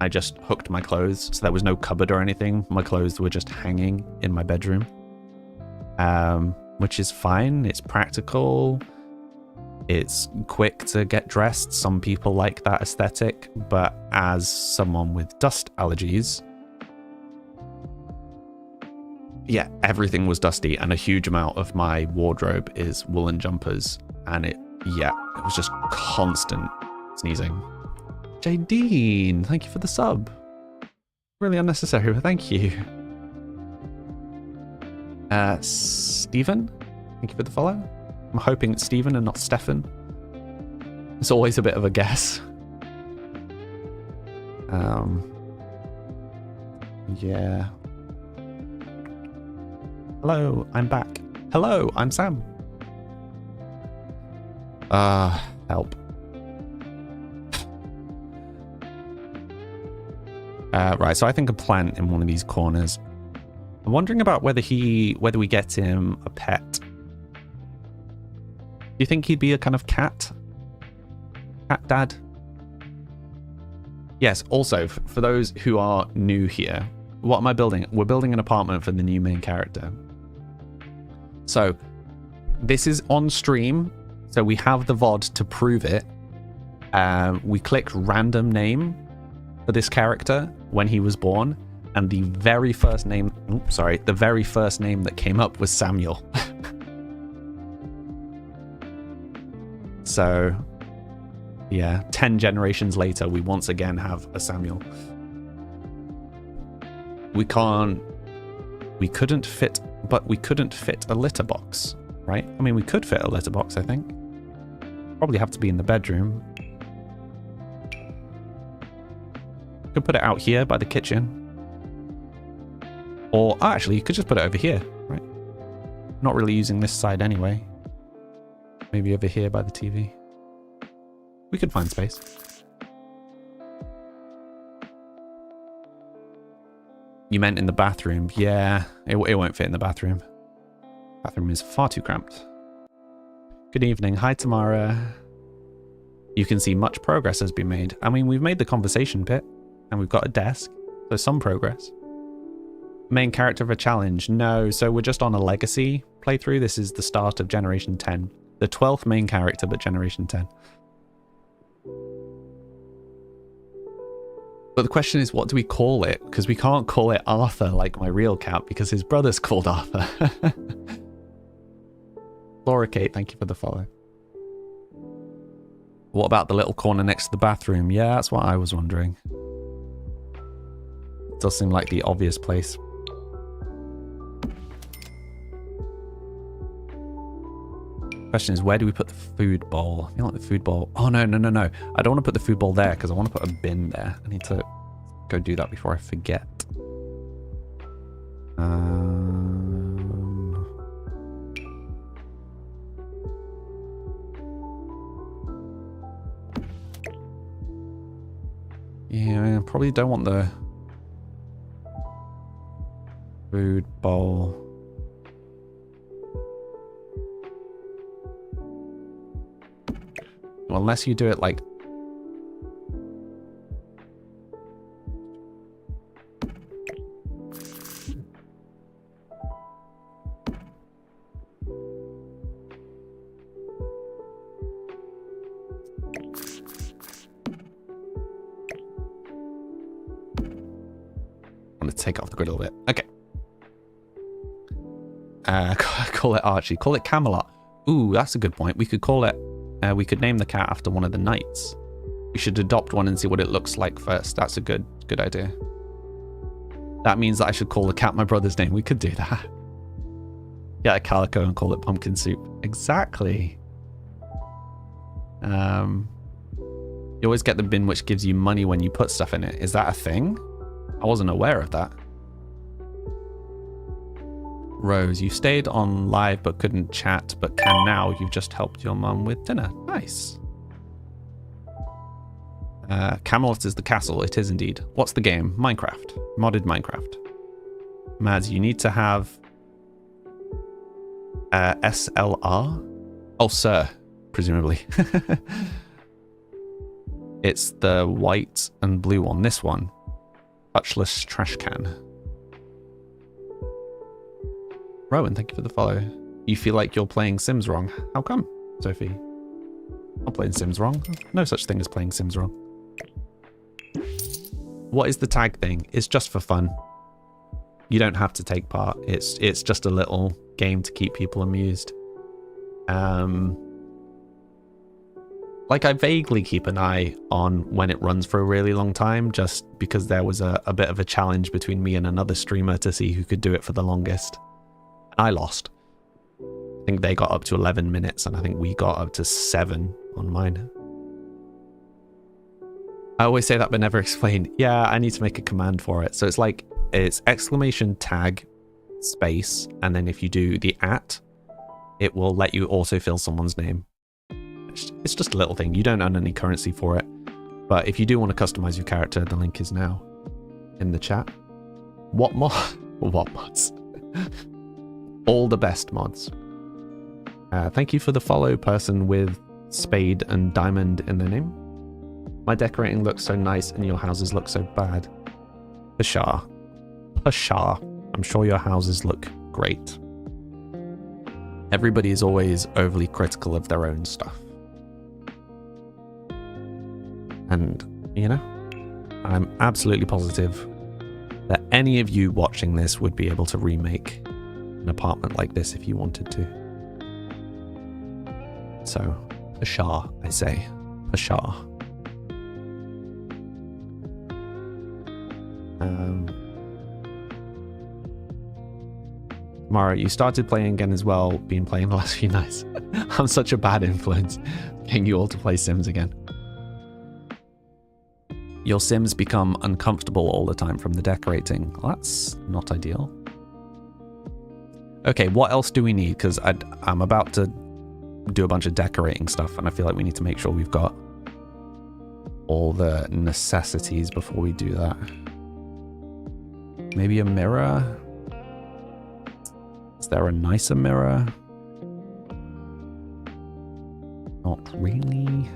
Speaker 1: I just hooked my clothes, so there was no cupboard or anything. My clothes were just hanging in my bedroom, which is fine. It's practical. It's quick to get dressed. Some people like that aesthetic, but as someone with dust allergies, yeah, everything was dusty, and a huge amount of my wardrobe is woolen jumpers, and it was just constant sneezing. J. Dean, thank you for the sub. Really unnecessary, but thank you. Stephen, thank you for the follow. I'm hoping it's Stephen and not Stefan. It's always a bit of a guess. Yeah. Hello, I'm back. Hello, I'm Sam. Help. Right, so I think a plant in one of these corners. I'm wondering about whether we get him a pet. Do you think he'd be a kind of cat? Cat dad? Yes, also, for those who are new here, what am I building? We're building an apartment for the new main character. So, this is on stream, so we have the VOD to prove it. We clicked random name for this character when he was born, and the very first name, the very first name that came up was Samuel. So, yeah, 10 generations later, we once again have a Samuel. We couldn't fit a litter box, right? I mean, we could fit a litter box, I think. Probably have to be in the bedroom. Could put it out here by the kitchen. Or, actually, you could just put it over here, right? Not really using this side anyway. Maybe over here by the TV. We could find space. You meant in the bathroom. Yeah, it won't fit in the bathroom. Bathroom is far too cramped. Good evening. Hi, Tamara. You can see much progress has been made. I mean, we've made the conversation pit, and we've got a desk, so some progress. Main character of a challenge? No, so we're just on a legacy playthrough. This is the start of Generation 10. The 12th main character, but Generation 10. But the question is, what do we call it? Because we can't call it Arthur like my real cat, because his brother's called Arthur. Laura Kate, thank you for the follow. What about the little corner next to the bathroom? Yeah, that's what I was wondering. It does seem like the obvious place. Question is, where do we put the food bowl? I feel like the food bowl... Oh, no. I don't want to put the food bowl there because I want to put a bin there. I need to go do that before I forget. Yeah, I probably don't want the food bowl. Well, unless you do it like... wanted to take it off the grid a little bit. Okay. Call it Archie. Call it Camelot. Ooh, that's a good point. We could call it... we could name the cat after one of the knights. We should adopt one and see what it looks like first. That's a good idea. That means that I should call the cat my brother's name. We could do that. Get a calico and call it pumpkin soup. Exactly. You always get the bin which gives you money when you put stuff in it. Is that a thing? I wasn't aware of that. Rose, you stayed on live but couldn't chat, but can now. You've just helped your mum with dinner. Nice. Camelot is the castle. It is indeed. What's the game? Minecraft. Modded Minecraft. Mads, you need to have SLR? Oh, sir, presumably. It's the white and blue one. This one. Touchless trash can. Rowan, thank you for the follow. You feel like you're playing Sims wrong. How come, Sophie? I'm playing Sims wrong. No such thing as playing Sims wrong. What is the tag thing? It's just for fun. You don't have to take part. It's just a little game to keep people amused. Like, I vaguely keep an eye on when it runs for a really long time, just because there was a bit of a challenge between me and another streamer to see who could do it for the longest. I lost. I think they got up to 11 minutes, and I think we got up to 7 on mine. I always say that, but never explain. Yeah, I need to make a command for it. So it's like, it's exclamation tag space, and then if you do the @ it will let you autofill someone's name. It's just a little thing. You don't earn any currency for it. But if you do want to customize your character, the link is now in the chat. What mod? What mods? All the best mods. Thank you for the follow, person with spade and diamond in their name. My decorating looks so nice and your houses look so bad. Pashar. Pashar. I'm sure your houses look great. Everybody is always overly critical of their own stuff. And, you know, I'm absolutely positive that any of you watching this would be able to remake an apartment like this if you wanted to. So, Pashar, I say. Pashar. Mara, you started playing again as well, been playing the last few nights. I'm such a bad influence, getting you all to play Sims again. Your Sims become uncomfortable all the time from the decorating. Well, that's not ideal. Okay, what else do we need? Because I'm about to do a bunch of decorating stuff, and I feel like we need to make sure we've got all the necessities before we do that. Maybe a mirror? Is there a nicer mirror? Not really.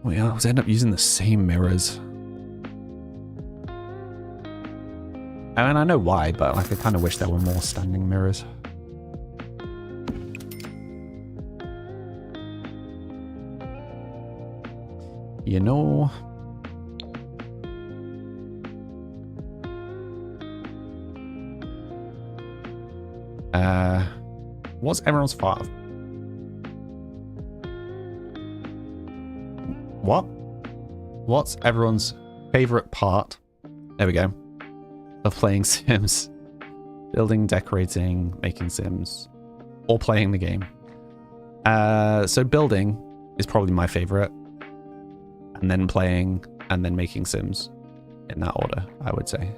Speaker 1: Oh yeah, I always end up using the same mirrors. I mean, I know why, but like, I kind of wish there were more standing mirrors. You know... what's everyone's favorite? What? What's everyone's favorite part? There we go. Of playing Sims. Building, decorating, making Sims, or playing the game. So building is probably my favorite, and then playing, and then making Sims, in that order, I would say.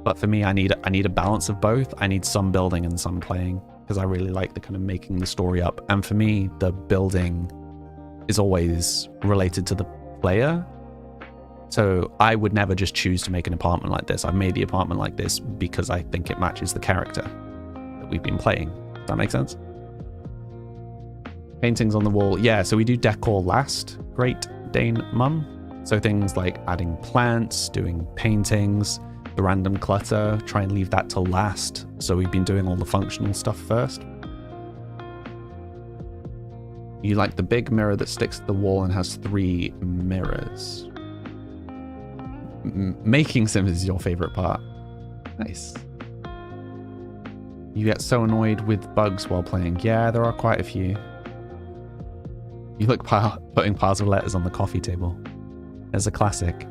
Speaker 1: But for me, I need a balance of both. I need some building and some playing, because I really like the kind of making the story up. And for me, the building is always related to the player. So I would never just choose to make an apartment like this. I've made the apartment like this because I think it matches the character that we've been playing. Does that make sense? Paintings on the wall. Yeah, so we do decor last. Great Dane Mum. So things like adding plants, doing paintings, the random clutter, try and leave that till last. So we've been doing all the functional stuff first. You like the big mirror that sticks to the wall and has 3 mirrors.
Speaker 2: Making Sims is your favorite part. Nice. You get so annoyed with bugs while playing. Yeah, there are quite a few. You look putting piles of letters on the coffee table. There's a classic.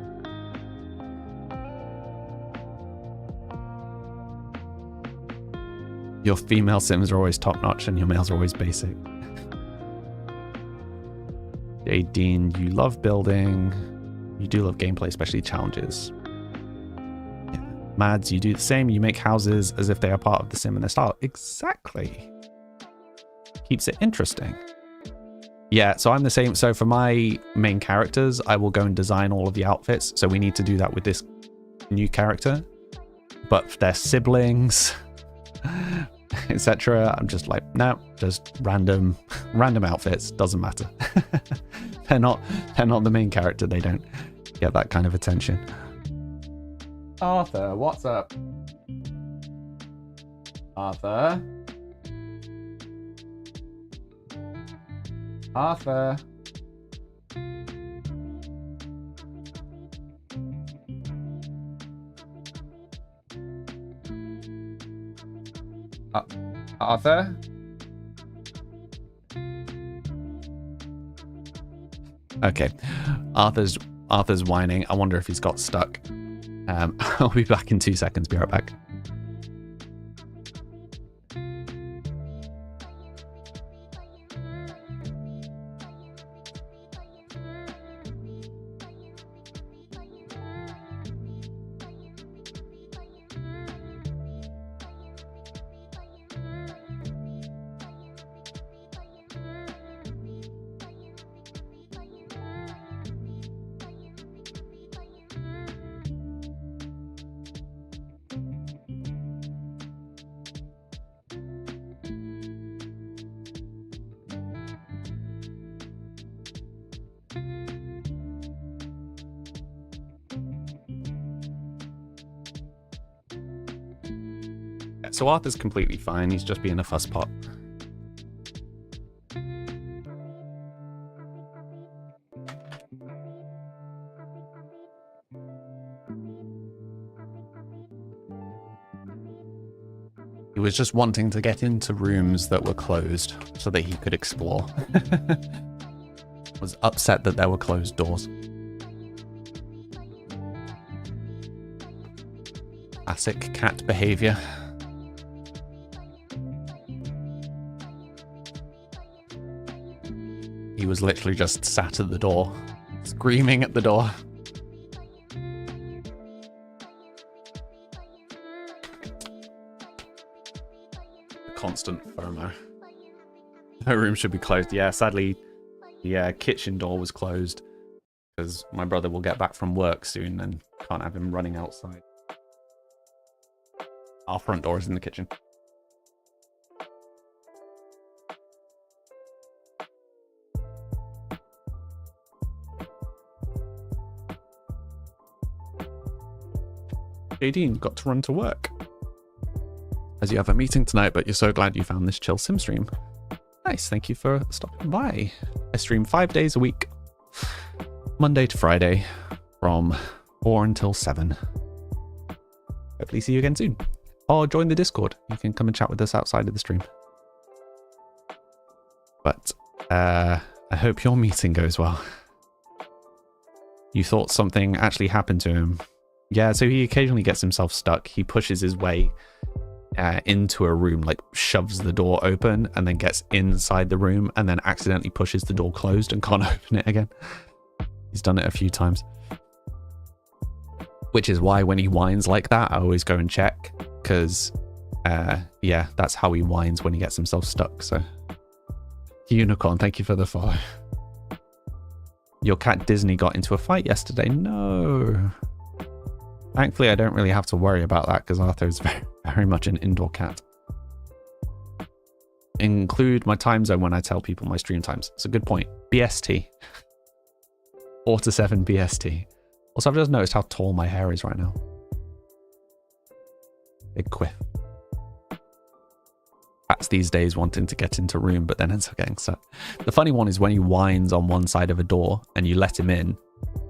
Speaker 2: Your female Sims are always top-notch and your males are always basic. J. Dean, you love building. You do love gameplay, especially challenges. Yeah. Mads, you do the same. You make houses as if they are part of the sim and their style. Exactly. Keeps it interesting. Yeah, so I'm the same. So for my main characters, I will go and design all of the outfits. So we need to do that with this new character. But for their siblings, etc., I'm just like, no, just random outfits. Doesn't matter. they're not the main character. They don't get that kind of attention. Arthur, what's up? Arthur? Arthur? Arthur? Okay. Arthur's whining. I wonder if he's got stuck. I'll be back in 2 seconds. Be right back. So Arthur's completely fine. He's just being a fusspot. He was just wanting to get into rooms that were closed so that he could explore. Was upset that there were closed doors. Classic cat behavior. He was literally just sat at the door, screaming at the door. Constant FOMO. Her room should be closed. Yeah, sadly, the kitchen door was closed because my brother will get back from work soon and can't have him running outside. Our front door is in the kitchen. Dean got to run to work. As you have a meeting tonight, but you're so glad you found this chill sim stream. Nice, thank you for stopping by. I stream 5 days a week, Monday to Friday, from 4 until 7. Hopefully see you again soon. Or join the Discord. You can come and chat with us outside of the stream. But I hope your meeting goes well. You thought something actually happened to him. Yeah, so he occasionally gets himself stuck. He pushes his way into a room, like shoves the door open and then gets inside the room and then accidentally pushes the door closed and can't open it again. He's done it a few times. Which is why when he whines like that, I always go and check. Because, yeah, that's how he whines when he gets himself stuck. So, Unicorn, thank you for the follow. Your cat Disney got into a fight yesterday. No. Thankfully, I don't really have to worry about that because Arthur is very, very much an indoor cat. Include my time zone when I tell people my stream times. It's a good point. BST. 4 to 7 BST. Also, I've just noticed how tall my hair is right now. Big quiff. Cats these days wanting to get into room, but then ends up getting stuck. The funny one is when he whines on one side of a door and you let him in,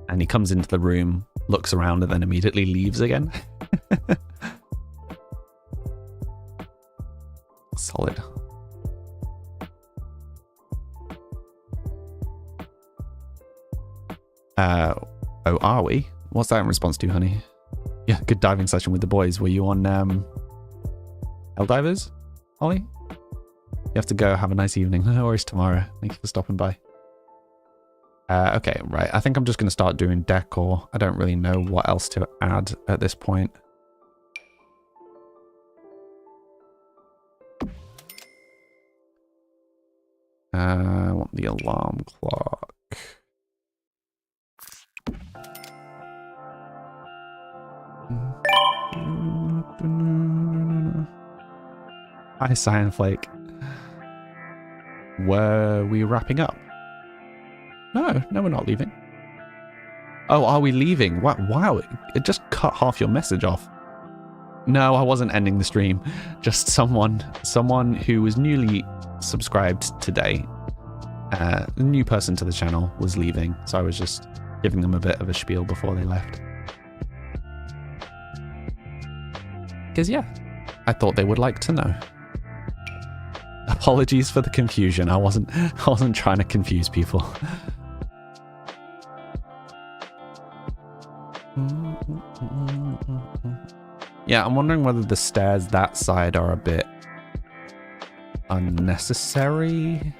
Speaker 2: And he comes into the room, looks around, and then immediately leaves again. Solid. Oh, are we? What's that in response to, honey? Yeah, good diving session with the boys. Were you on Helldivers, Holly? You have to go. Have a nice evening. No worries, tomorrow. Thank you for stopping by. Okay, right. I think I'm just going to start doing decor. I don't really know what else to add at this point. I want the alarm clock. Hi, Cyanflake. Were we wrapping up? No, we're not leaving. Oh, are we leaving? Wow, it just cut half your message off. No, I wasn't ending the stream. Just someone who was newly subscribed today, a new person to the channel, was leaving. So I was just giving them a bit of a spiel before they left. Because yeah, I thought they would like to know. Apologies for the confusion. I wasn't trying to confuse people. Yeah, I'm wondering whether the stairs that side are a bit unnecessary.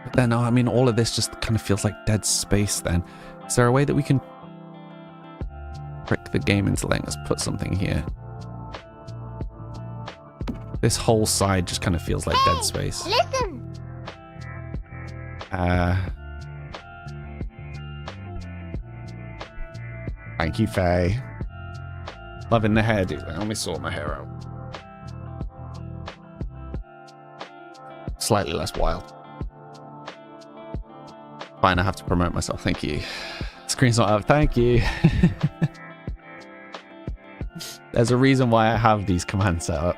Speaker 2: But then, I mean, all of this just kind of feels like dead space then. Is there a way that we can trick the game into letting us put something here? This whole side just kind of feels like dead space.
Speaker 3: Listen.
Speaker 2: Thank you, Faye. Loving the hairdo. Let me sort my hair out. Slightly less wild. Fine, I have to promote myself. Thank you. Screen's not up. Thank you. There's a reason why I have these commands set up.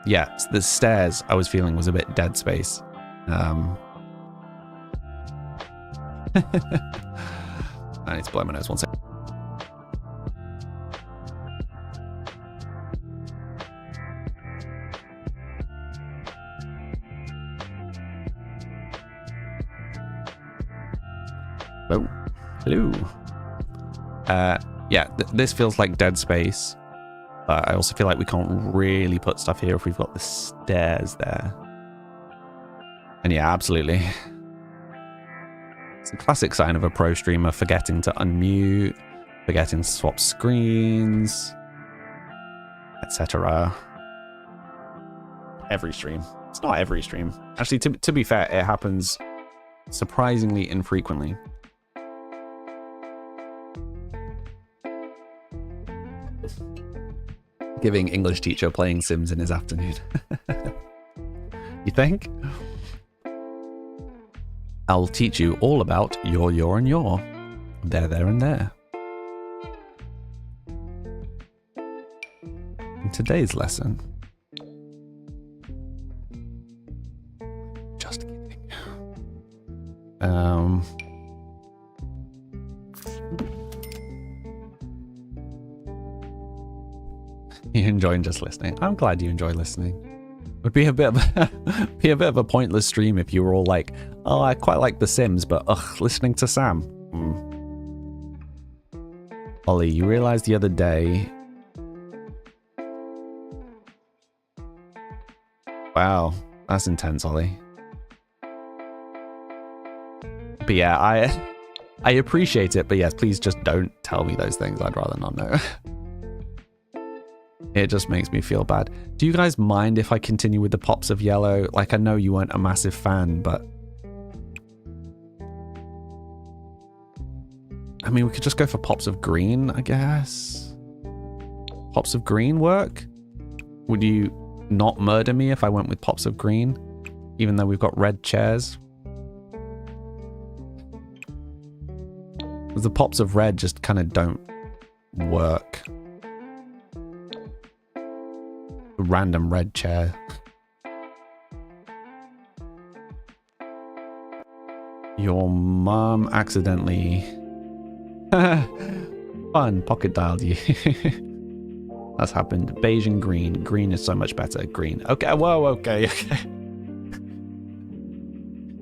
Speaker 2: Yeah, the stairs I was feeling was a bit dead space. I need to blow my nose 1 second. Oh, hello. Yeah, this feels like dead space. But I also feel like we can't really put stuff here if we've got the stairs there. And yeah, absolutely. It's a classic sign of a pro streamer forgetting to unmute, forgetting to swap screens, etc. Every stream. It's not every stream. Actually, to be fair, it happens surprisingly infrequently. Giving English teacher playing Sims in his afternoon. You think? I'll teach you all about your, and your. There, and there. In today's lesson. Just kidding. You're enjoying just listening. I'm glad you enjoy listening. Would be a bit of a pointless stream if you were all like, "Oh, I quite like The Sims, but ugh, listening to Sam." Ollie, you realized the other day. Wow, that's intense, Ollie. But yeah, I appreciate it, but yes, please just don't tell me those things. I'd rather not know. It just makes me feel bad. Do you guys mind if I continue with the pops of yellow? Like, I know you weren't a massive fan, but I mean, we could just go for pops of green, I guess. Pops of green work? Would you not murder me if I went with pops of green? Even though we've got red chairs? The pops of red just kind of don't work. Random red chair. Your mom accidentally fun pocket dialed you. That's happened. Beige and green. Green is so much better. Green. Okay, whoa, okay.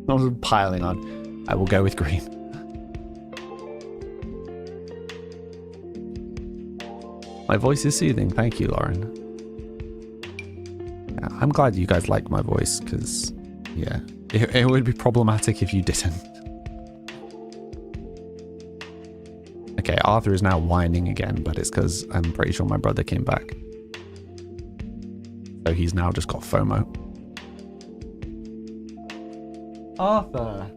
Speaker 2: I was piling on. I will go with green. My voice is soothing. Thank you, Lauren. Yeah, I'm glad you guys like my voice, because, yeah, it would be problematic if you didn't. Okay, Arthur is now whining again, but it's because I'm pretty sure my brother came back. So he's now just got FOMO. Arthur!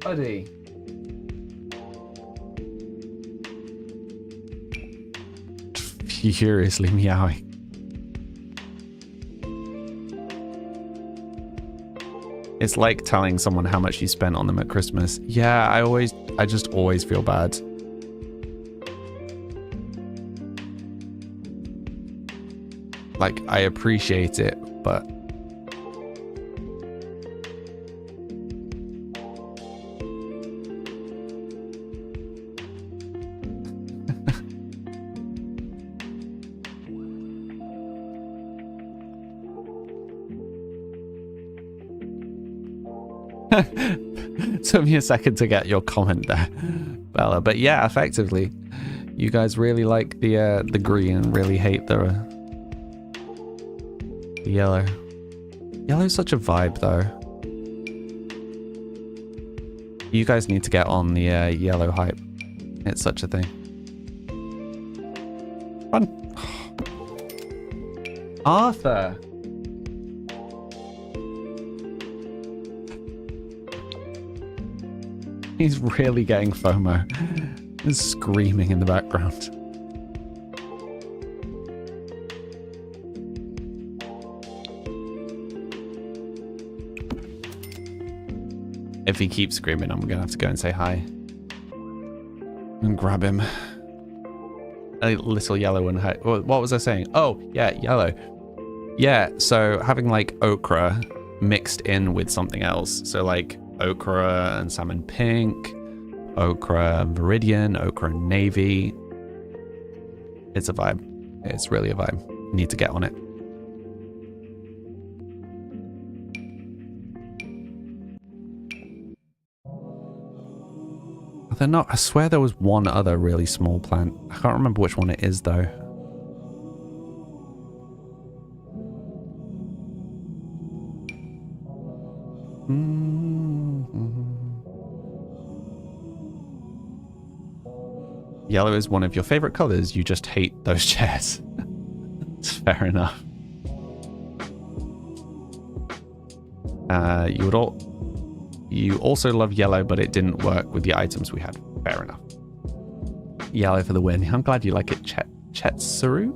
Speaker 2: Buddy! Furiously meowing. It's like telling someone how much you spent on them at Christmas. Yeah, I just always feel bad. Like, I appreciate it, but took me a second to get your comment there, Bella. But yeah, effectively, you guys really like the green and really hate the yellow. Yellow's such a vibe, though. You guys need to get on the yellow hype. It's such a thing. Fun. Arthur. He's really getting FOMO. He's screaming in the background. If he keeps screaming, I'm gonna have to go and say hi. And grab him. A little yellow and hi. What was I saying? Oh, yeah, yellow. Yeah, so having like ochre mixed in with something else. So like ochre and salmon pink, ochre viridian, ochre navy. It's a vibe. It's really a vibe. You need to get on it. They're not. I swear there was one other really small plant. I can't remember which one it is though. Yellow is one of your favorite colors. You just hate those chairs. It's fair enough. You also love yellow, but it didn't work with the items we had. Fair enough. Yellow for the win. I'm glad you like it, Chetsuru.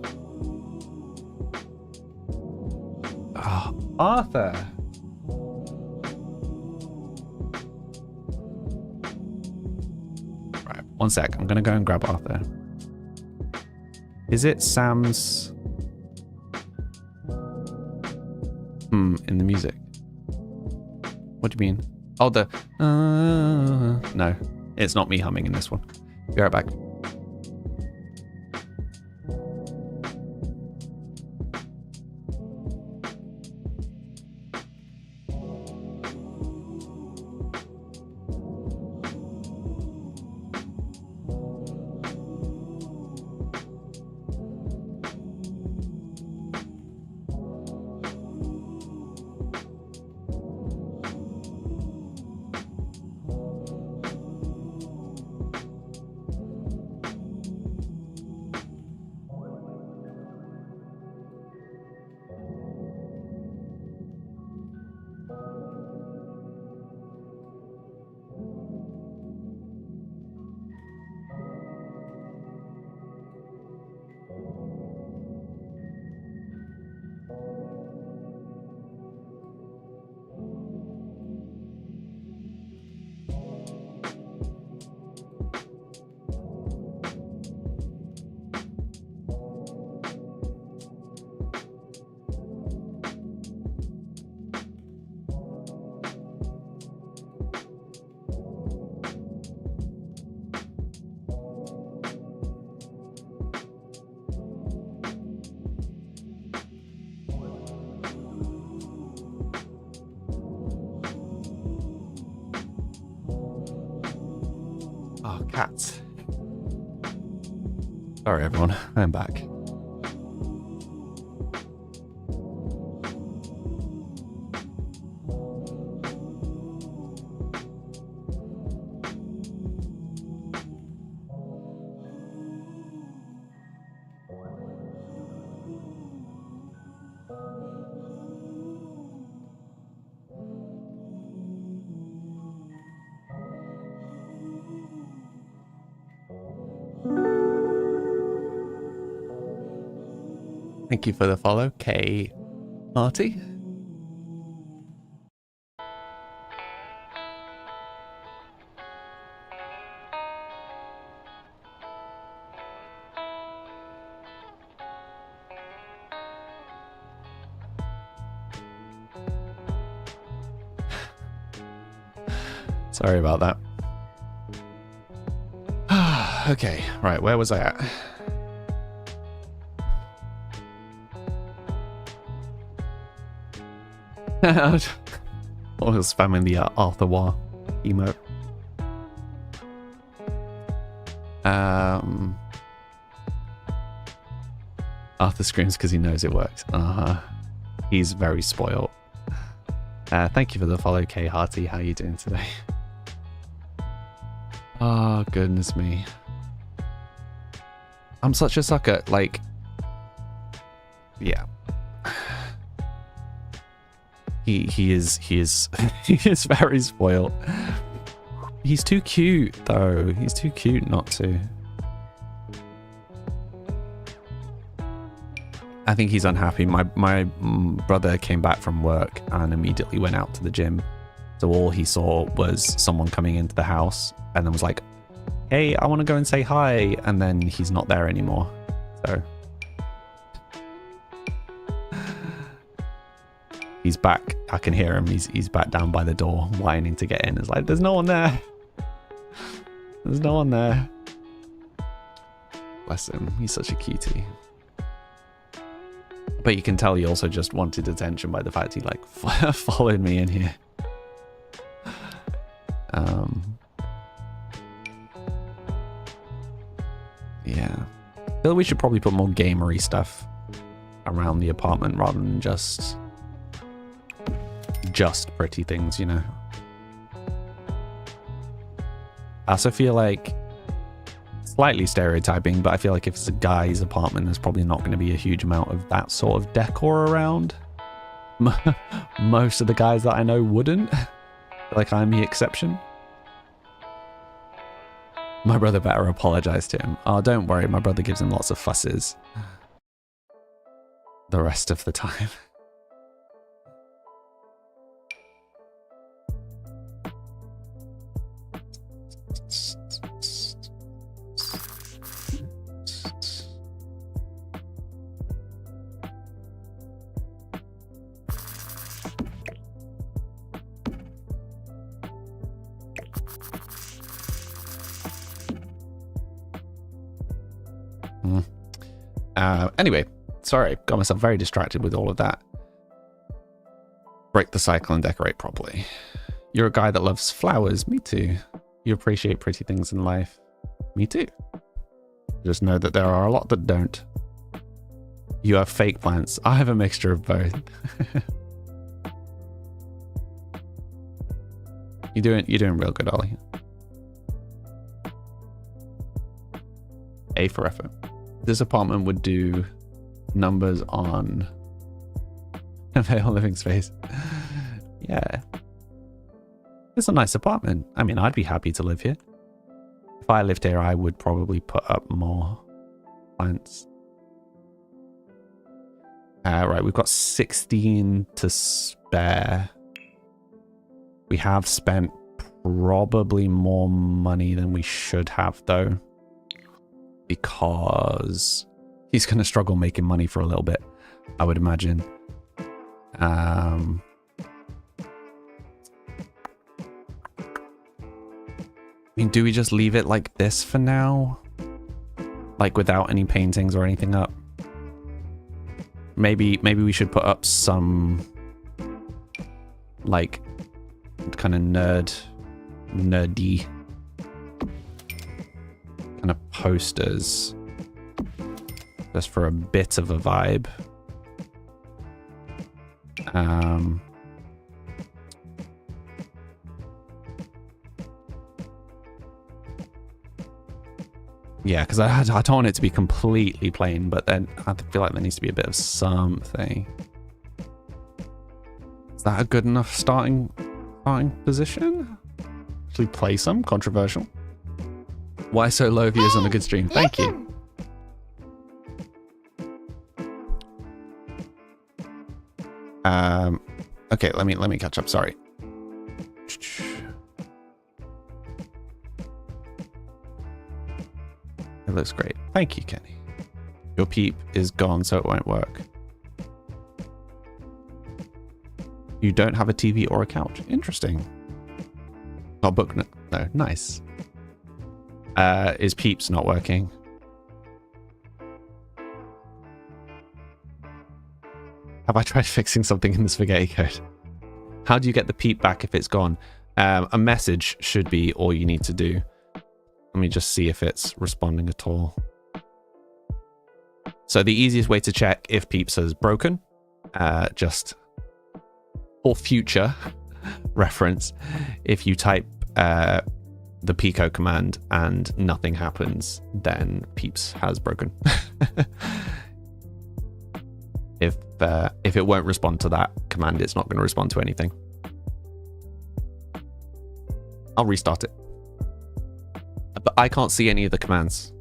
Speaker 2: Oh, Arthur. Right, one sec. I'm gonna go and grab Arthur. Is it Sam's? In the music. What do you mean? Oh, the... no, it's not me humming in this one. Be right back. Cats. Sorry, everyone. I'm back. Thank you for the follow, K. Marty. Sorry about that. Okay, right, where was I at? I was spamming the Arthur War emote. Arthur screams because he knows it works. He's very spoiled. Thank you for the follow, K Hearty. How are you doing today? Oh, goodness me. I'm such a sucker. Like, yeah. He is he is very spoiled. He's too cute though. He's too cute not to. I think he's unhappy. My brother came back from work and immediately went out to the gym. So all he saw was someone coming into the house and then was like, "Hey, I want to go and say hi," and then he's not there anymore. So he's back. I can hear him. He's back down by the door, whining to get in. It's like, there's no one there. There's no one there. Bless him. He's such a cutie. But you can tell he also just wanted attention by the fact he like followed me in here. Yeah. I feel we should probably put more gamery stuff around the apartment rather than just pretty things, you know. I also feel like, slightly stereotyping, but I feel like if it's a guy's apartment, there's probably not going to be a huge amount of that sort of decor around. Most of the guys that I know wouldn't. Like, I'm the exception. My brother better apologize to him. Oh, don't worry, my brother gives him lots of fusses the rest of the time. Anyway, sorry, got myself very distracted with all of that. Break the cycle and decorate properly. You're a guy that loves flowers. Me too. You appreciate pretty things in life. Me too. Just know that there are a lot that don't. You have fake plants. I have a mixture of both. You're doing real good, Ollie. A for effort. This apartment would do numbers on available living space. Yeah. It's a nice apartment. I mean, I'd be happy to live here. If I lived here, I would probably put up more plants. Right, we've got 16 to spare. We have spent probably more money than we should have, though. Because he's going to struggle making money for a little bit, I would imagine. I mean, do we just leave it like this for now? Like without any paintings or anything up? Maybe we should put up some like kind of nerdy kind of posters just for a bit of a vibe. Yeah, because I don't want it to be completely plain, but then I feel like there needs to be a bit of something. Is that a good enough starting position? Actually play some controversial. Why so low views on a good stream? Thank you. Okay, let me catch up. Sorry. It looks great. Thank you, Kenny. Your peep is gone, so it won't work. You don't have a TV or a couch. Interesting. Not book. No, nice. Is Peeps not working? Have I tried fixing something in the spaghetti code? How do you get the peep back if it's gone? A message should be all you need to do. Let me just see if it's responding at all. So the easiest way to check if Peeps has broken, just for future reference, if you type the pico command and nothing happens, then Peeps has broken. If it won't respond to that command, it's not going to respond to anything. I'll restart it. But I can't see any of the commands,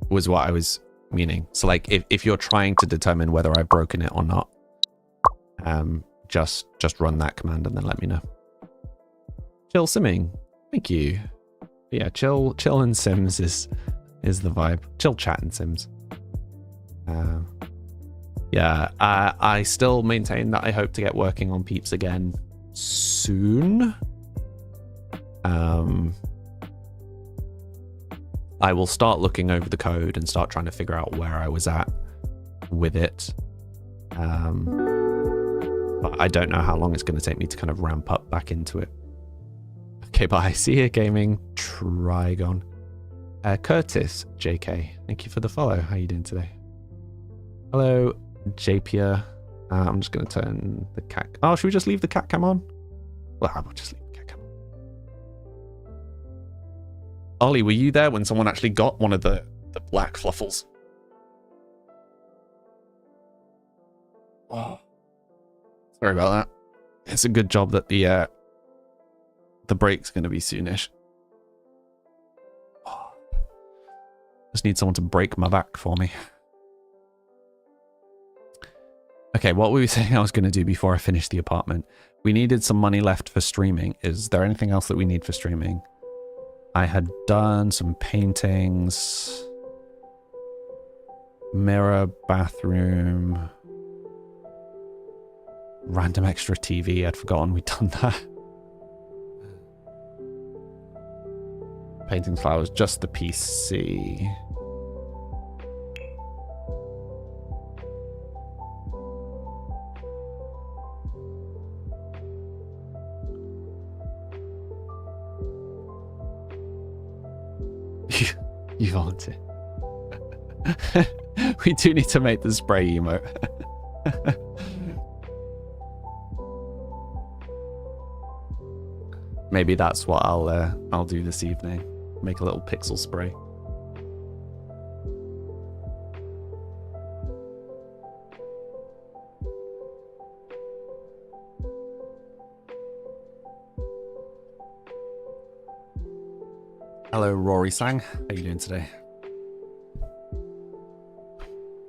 Speaker 2: was what I was meaning. So like if you're trying to determine whether I've broken it or not, just run that command and then let me know. Chill simming. Thank you. Yeah, chill and Sims is the vibe. Chill chat and Sims. Yeah, I still maintain that I hope to get working on Peeps again soon. I will start looking over the code and start trying to figure out where I was at with it. But I don't know how long it's going to take me to kind of ramp up back into it. Okay, bye. See you, gaming. Trigon. Curtis, JK. Thank you for the follow. How are you doing today? Hello, Japier. I'm just going to turn the cat... Oh, should we just leave the cat cam on? Well, I will just leave the cat cam on. Ollie, were you there when someone actually got one of the black fluffles? Oh. Sorry about that. It's a good job that the break's going to be soonish. Oh. Just need someone to break my back for me. Okay, what were we saying I was going to do before I finished the apartment? We needed some money left for streaming. Is there anything else that we need for streaming? I had done some paintings. Mirror, bathroom. Random extra TV. I'd forgotten we'd done that. Painting flowers, just the PC. You volunteer. We do need to make the spray emote. Maybe that's what I'll do this evening. Make a little pixel spray. Hello, Rory Sang. How are you doing today?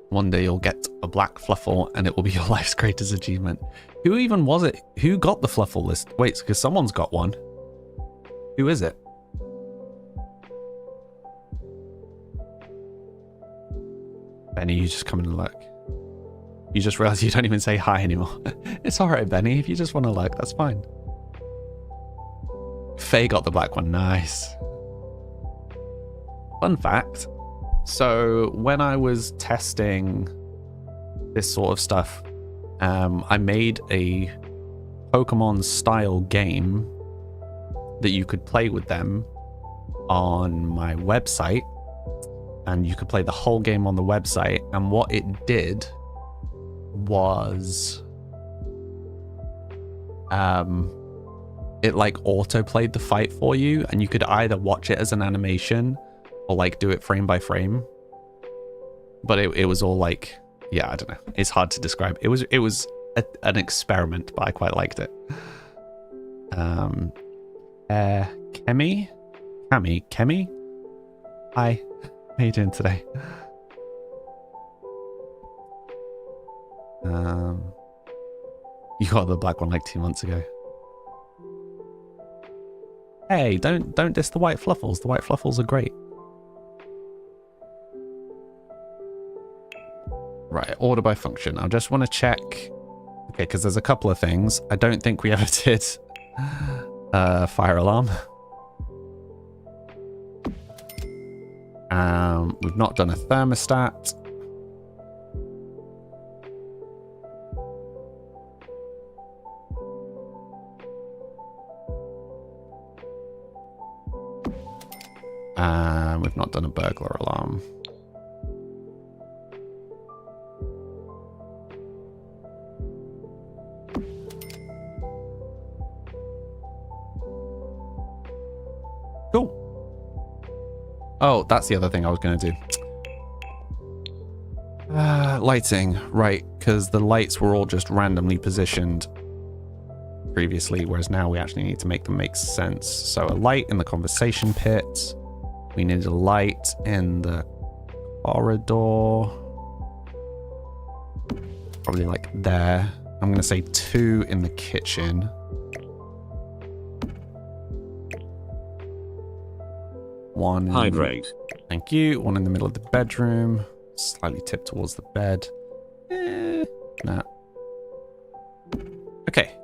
Speaker 2: One day you'll get a black fluffle and it will be your life's greatest achievement. Who even was it? Who got the fluffle list? Wait, because someone's got one. Who is it? Benny, you just come in and look. You just realize you don't even say hi anymore. It's alright, Benny. If you just want to look, that's fine. Faye got the black one. Nice. Fun fact. So when I was testing this sort of stuff, I made a Pokemon style game that you could play with them on my website, and you could play the whole game on the website. And what it did was it like auto played the fight for you, and you could either watch it as an animation or like do it frame by frame. But it was all like, yeah, I don't know, it's hard to describe. It was an experiment, but I quite liked it. Kemi, hi, how you doing today? You got the black one like 2 months ago. Hey, don't diss the white fluffles. The white fluffles are great. Right, order by function. I just want to check. Okay, because there's a couple of things. I don't think we ever did fire alarm. We've not done a thermostat. We've not done a burglar alarm. Cool. Oh, that's the other thing I was going to do. Lighting, right, because the lights were all just randomly positioned previously, whereas now we actually need to make them make sense. So a light in the conversation pit. We need a light in the corridor. Probably like there. I'm going to say 2 in the kitchen. One.
Speaker 3: Hydrate.
Speaker 2: Thank you. 1 in the middle of the bedroom. Slightly tipped towards the bed. Nah. Okay.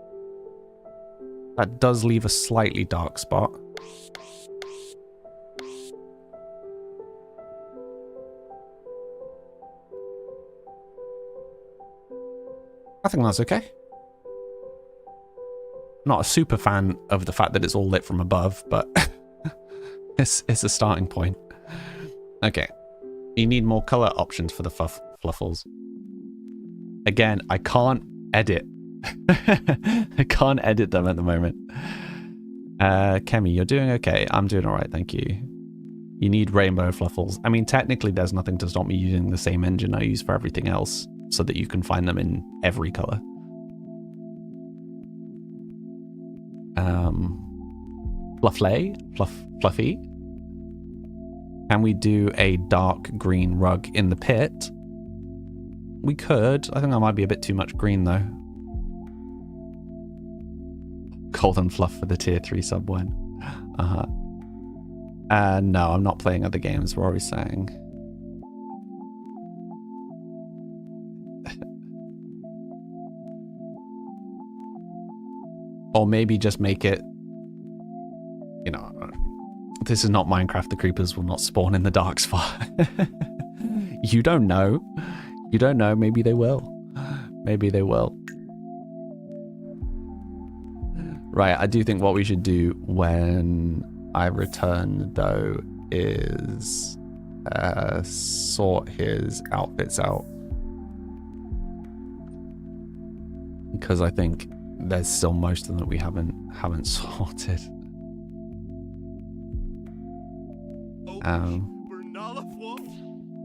Speaker 2: That does leave a slightly dark spot. I think that's okay. Not a super fan of the fact that it's all lit from above, but it's a starting point. Okay. You need more color options for the fluffles. Again, I can't edit. I can't edit them at the moment. Kemi, you're doing okay. I'm doing all right, thank you. You need rainbow fluffles. I mean, technically, there's nothing to stop me using the same engine I use for everything else, so that you can find them in every color. Fluffy. Can we do a dark green rug in the pit? We could. I think that might be a bit too much green though. Golden fluff for the tier 3 sub one. No, I'm not playing other games, Rory's saying. Or maybe just make it, you know, this is not Minecraft. The creepers will not spawn in the dark spot. You don't know. You don't know. Maybe they will. Maybe they will. Right, I do think what we should do when I return, though, is sort his outfits out. Because I think there's still most of them that we haven't sorted.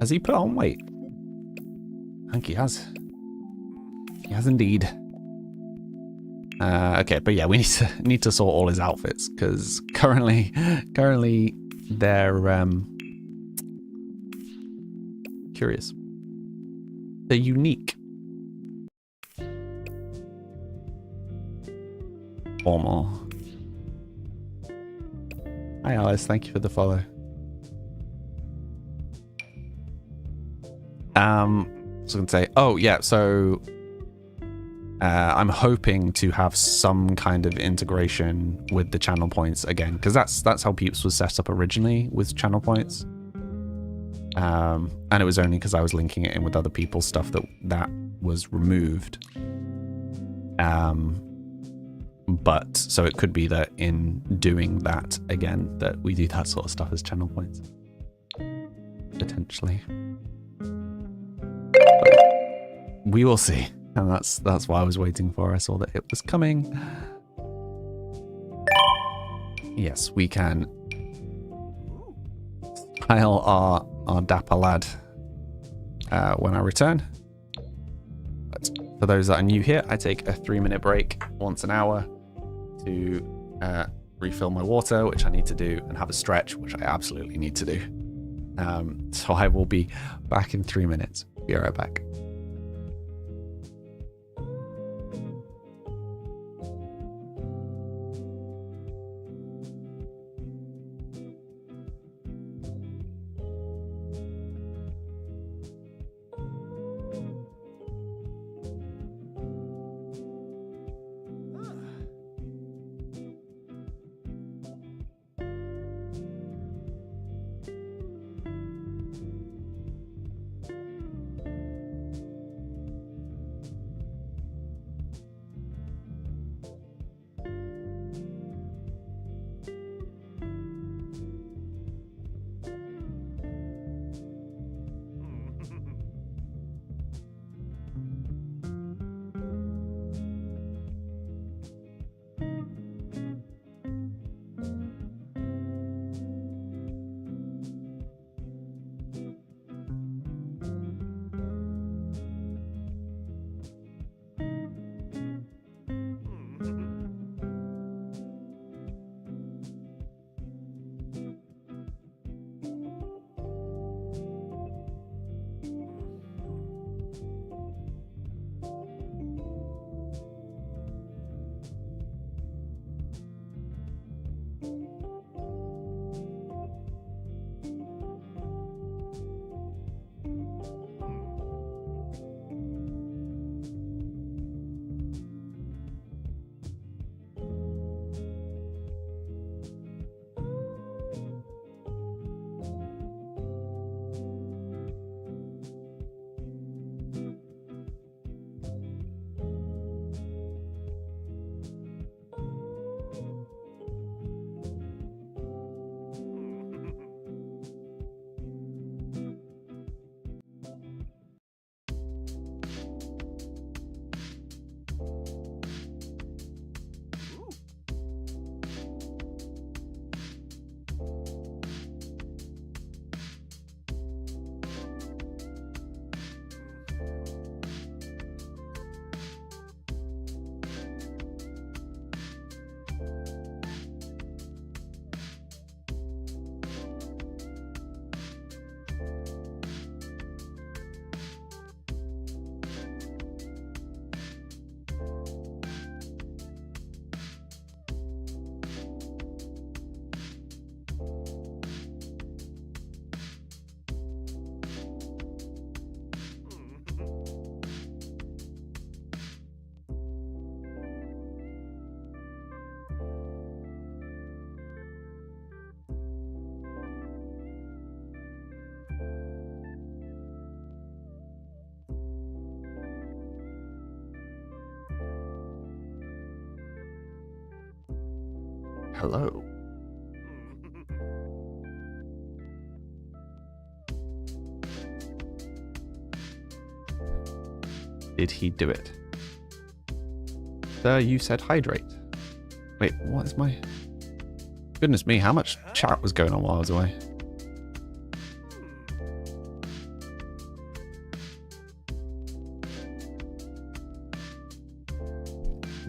Speaker 2: Has he put on weight? I think he has. He has indeed. Okay, but yeah, we need to sort all his outfits because currently they're curious. They're unique. Formal. Hi Alice, thank you for the follow. I was going to say, oh yeah, so I'm hoping to have some kind of integration with the channel points again, because that's how Peeps was set up originally, with channel points. And it was only because I was linking it in with other people's stuff that was removed. But so it could be that in doing that again, that we do that sort of stuff as channel points. Potentially. But we will see. And that's why I was waiting for. I saw that it was coming. Yes, we can style our dapper lad when I return. But for those that are new here, I take a 3-minute break once an hour to refill my water, which I need to do, and have a stretch, which I absolutely need to do. So I will be back in 3 minutes. Be right back. Hello. Did he do it? Sir, you said hydrate. Wait, what is my... Goodness me, how much chat was going on while I was away?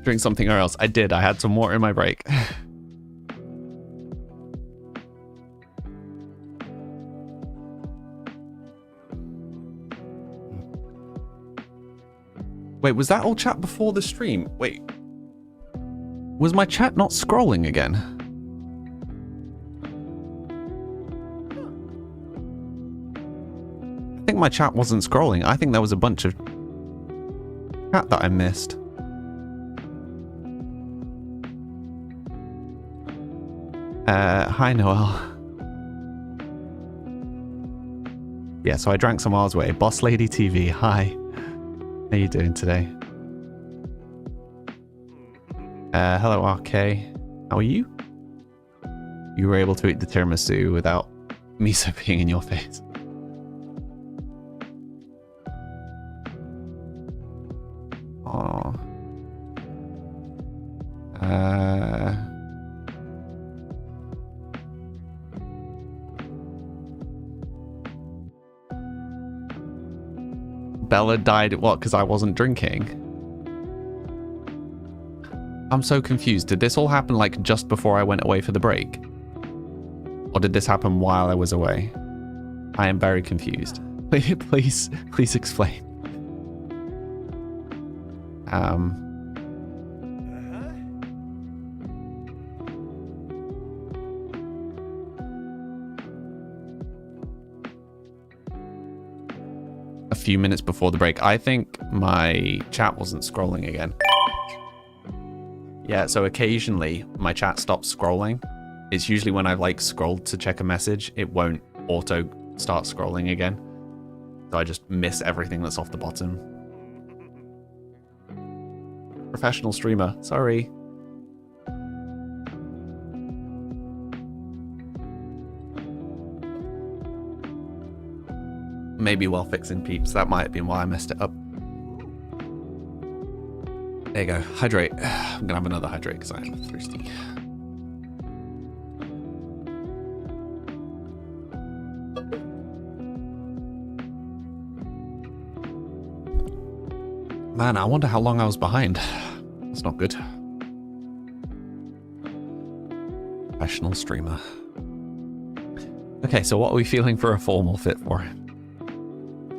Speaker 2: Drink something or else. I did. I had some water in my break. Wait, was that all chat before the stream? Wait. Was my chat not scrolling again? I think my chat wasn't scrolling. I think there was a bunch of chat that I missed. Hi, Noel. Yeah, so I drank some R's Way. Boss Lady TV, hi. How you doing today? Hello, RK. How are you? You were able to eat the tiramisu without miso being in your face. Oh. Bella died, what, because I wasn't drinking? I'm so confused. Did this all happen like just before I went away for the break? Or did this happen while I was away? I am very confused. Please explain. A few minutes before the break. I think my chat wasn't scrolling again. Yeah, so occasionally my chat stops scrolling. It's usually when I've like scrolled to check a message, it won't auto start scrolling again. So I just miss everything that's off the bottom. Professional streamer, sorry. Maybe while fixing peeps, that might have been why I messed it up. There you go, hydrate. I'm gonna have another hydrate because I am thirsty. Man, I wonder how long I was behind. That's not good. Professional streamer. Okay, so what are we feeling for a formal fit for?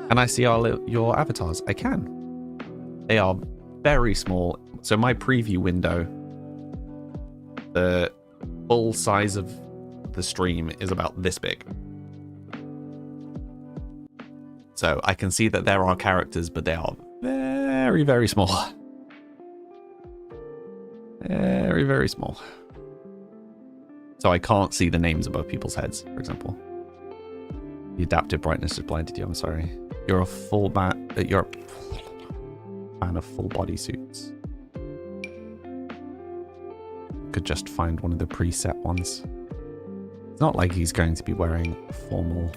Speaker 2: Can I see your avatars? I can. They are very small. So my preview window, the full size of the stream is about this big. So I can see that there are characters, but they are very, very small. Very, very small. So I can't see the names above people's heads, for example. The adaptive brightness has blinded you, I'm sorry. You're a full you're a fan of full body suits. Could just find one of the preset ones. It's not like he's going to be wearing formal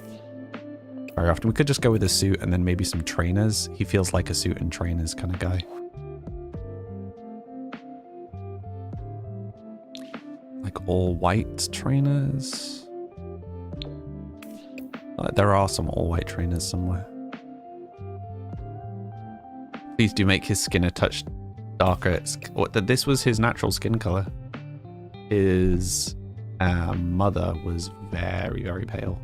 Speaker 2: very often. We could just go with a suit and then maybe some trainers. He feels like a suit and trainers kind of guy. Like all white trainers. There are some all white trainers somewhere. Please do make his skin a touch darker. This was his natural skin color. His mother was very, very pale.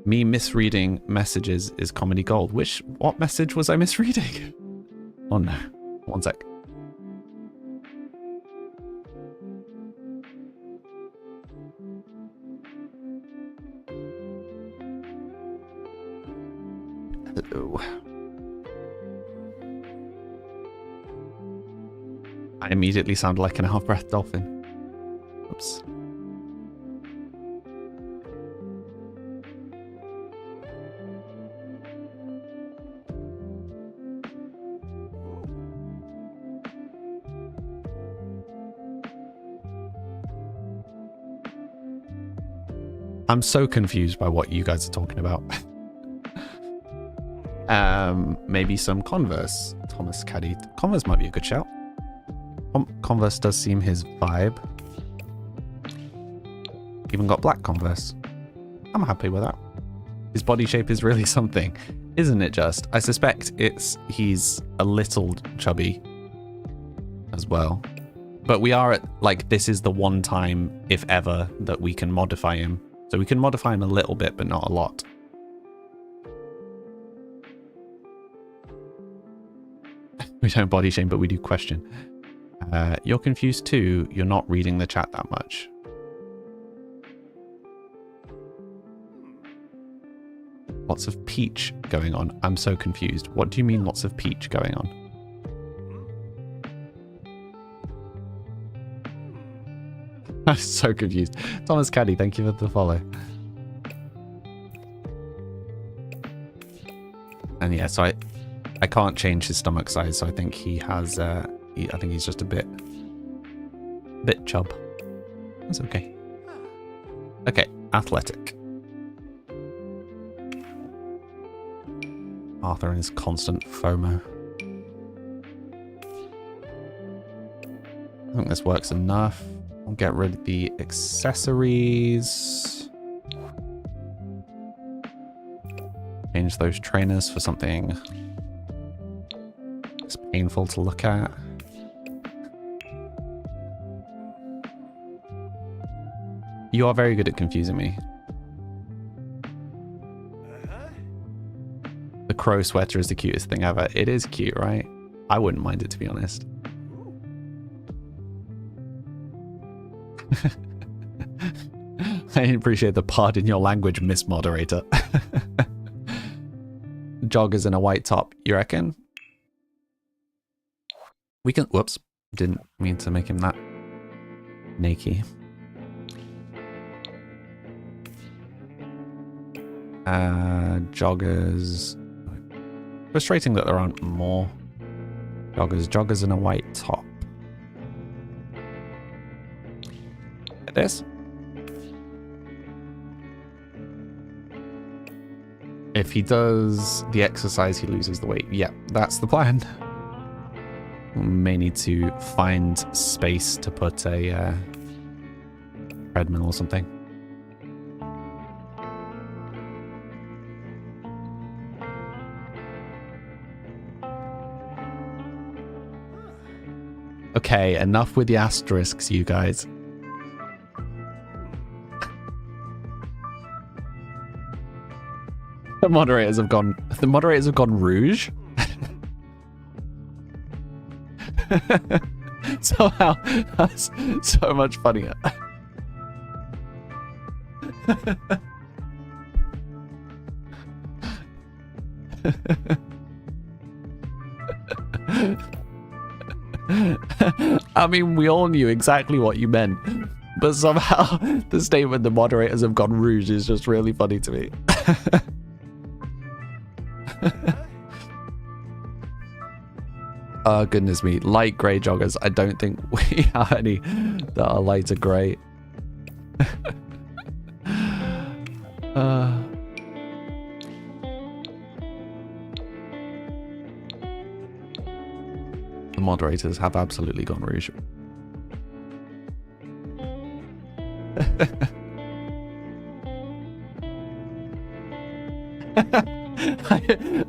Speaker 2: Me misreading messages is comedy gold. What message was I misreading? Oh no. One sec. Hello. I immediately sounded like an half-breath dolphin. Oops. I'm so confused by what you guys are talking about. Maybe some Converse. Thomas Caddy. Converse might be a good shout. Converse does seem his vibe. Even got black Converse. I'm happy with that. His body shape is really something, isn't it just? I suspect he's a little chubby as well. But we are at, like, this is the one time, if ever, that we can modify him. So we can modify him a little bit, but not a lot. We don't body shame, but we do question. You're confused too. You're not reading the chat that much. Lots of peach going on. I'm so confused. What do you mean lots of peach going on? I'm so confused. Thomas Caddy, thank you for the follow. And yeah, so I can't change his stomach size, so I think he has I think he's just a bit chub. That's okay. Okay, athletic. Arthur and his constant FOMO. I think this works enough. I'll get rid of the accessories. Change those trainers for something it's painful to look at. You are very good at confusing me. The crow sweater is the cutest thing ever. It is cute, right? I wouldn't mind it, to be honest. I appreciate the pardon your language, Miss Moderator. Joggers in a white top, you reckon? We can... Whoops. Didn't mean to make him that naked. Joggers. Frustrating that there aren't more joggers. Joggers in a white top. Like this. If he does the exercise, he loses the weight. Yeah, that's the plan. We may need to find space to put a treadmill or something. Okay, enough with the asterisks, you guys. The moderators have gone rouge. Somehow that's so much funnier. I mean, we all knew exactly what you meant, but somehow the statement the moderators have gone rouge is just really funny to me. Oh, goodness me. Light grey joggers. I don't think we have any that are lighter grey. The moderators have absolutely gone rouge.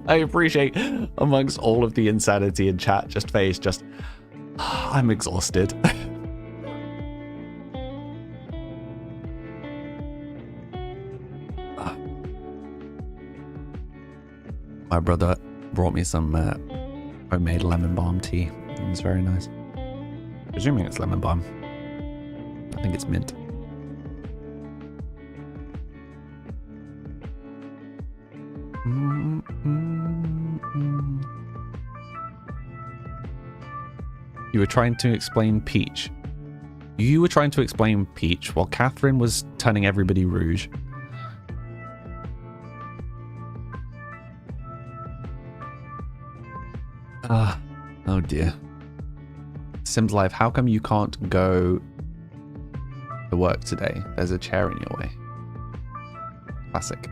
Speaker 2: I appreciate amongst all of the insanity in chat, just face, just I'm exhausted. My brother brought me some homemade lemon balm tea. It was very nice. Presuming it's lemon balm. I think it's mint. You were trying to explain Peach. You were trying to explain Peach while Catherine was turning everybody rouge. Oh dear. Sims Life, how come you can't go to work today? There's a chair in your way. Classic.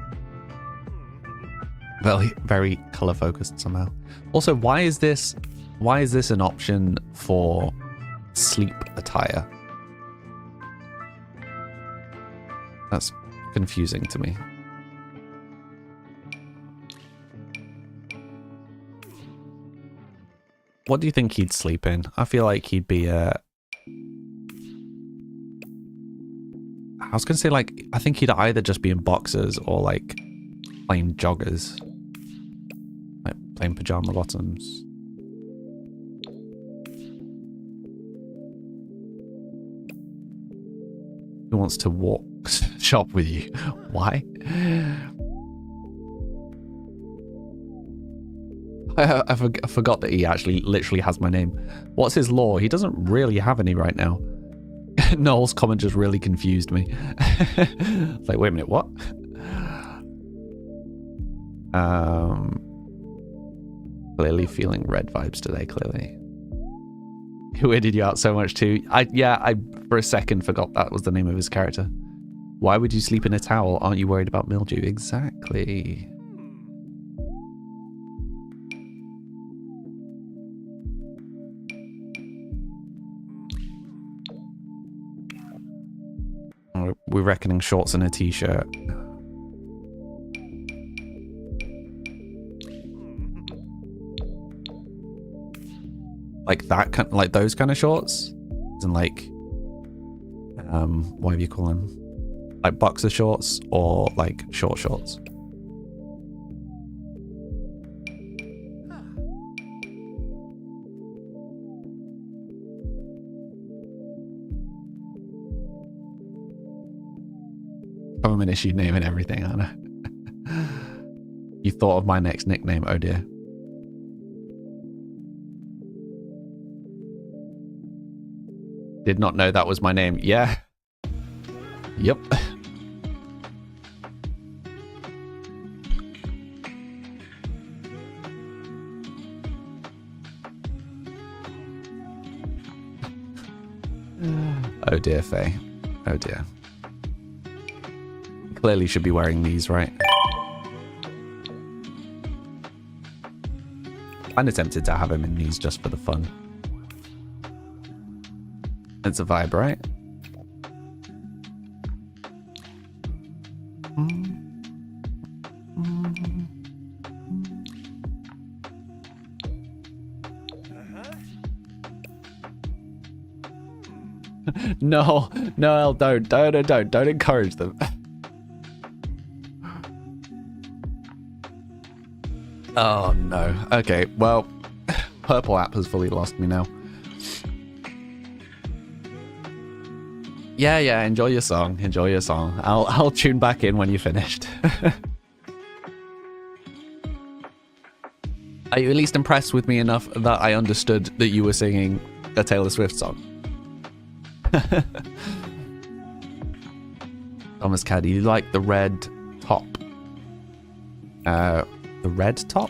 Speaker 2: Very, very color focused somehow. Also, why is this an option for sleep attire? That's confusing to me. What do you think he'd sleep in? I feel like he'd be I was gonna say, like, I think he'd either just be in boxers or like plain joggers. Like plain pajama bottoms. Who wants to walk shop with you? Why? I forgot that he actually literally has my name. What's his law? He doesn't really have any right now. Noel's comment just really confused me. Like, wait a minute, what? Clearly feeling red vibes today, clearly. It weirded you out so much too. I for a second forgot that was the name of his character. Why would you sleep in a towel? Aren't you worried about mildew? Exactly. We're reckoning shorts and a t-shirt. Like that kind, like those kind of shorts, and like, what do you call them? Like boxer shorts or like short shorts? I'm an issue name and everything, Anna. You thought of my next nickname, oh dear. Did not know that was my name. Yeah. Yep. Oh dear, Faye. Oh dear. Clearly should be wearing these, right? Kinda tempted to have him in these just for the fun. It's a vibe, right? No, no, don't encourage them. Oh no. Okay, well, Purple app has fully lost me now. Yeah, enjoy your song. Enjoy your song. I'll tune back in when you're finished. Are you at least impressed with me enough that I understood that you were singing a Taylor Swift song? Thomas Caddy, you like the red top? The red top?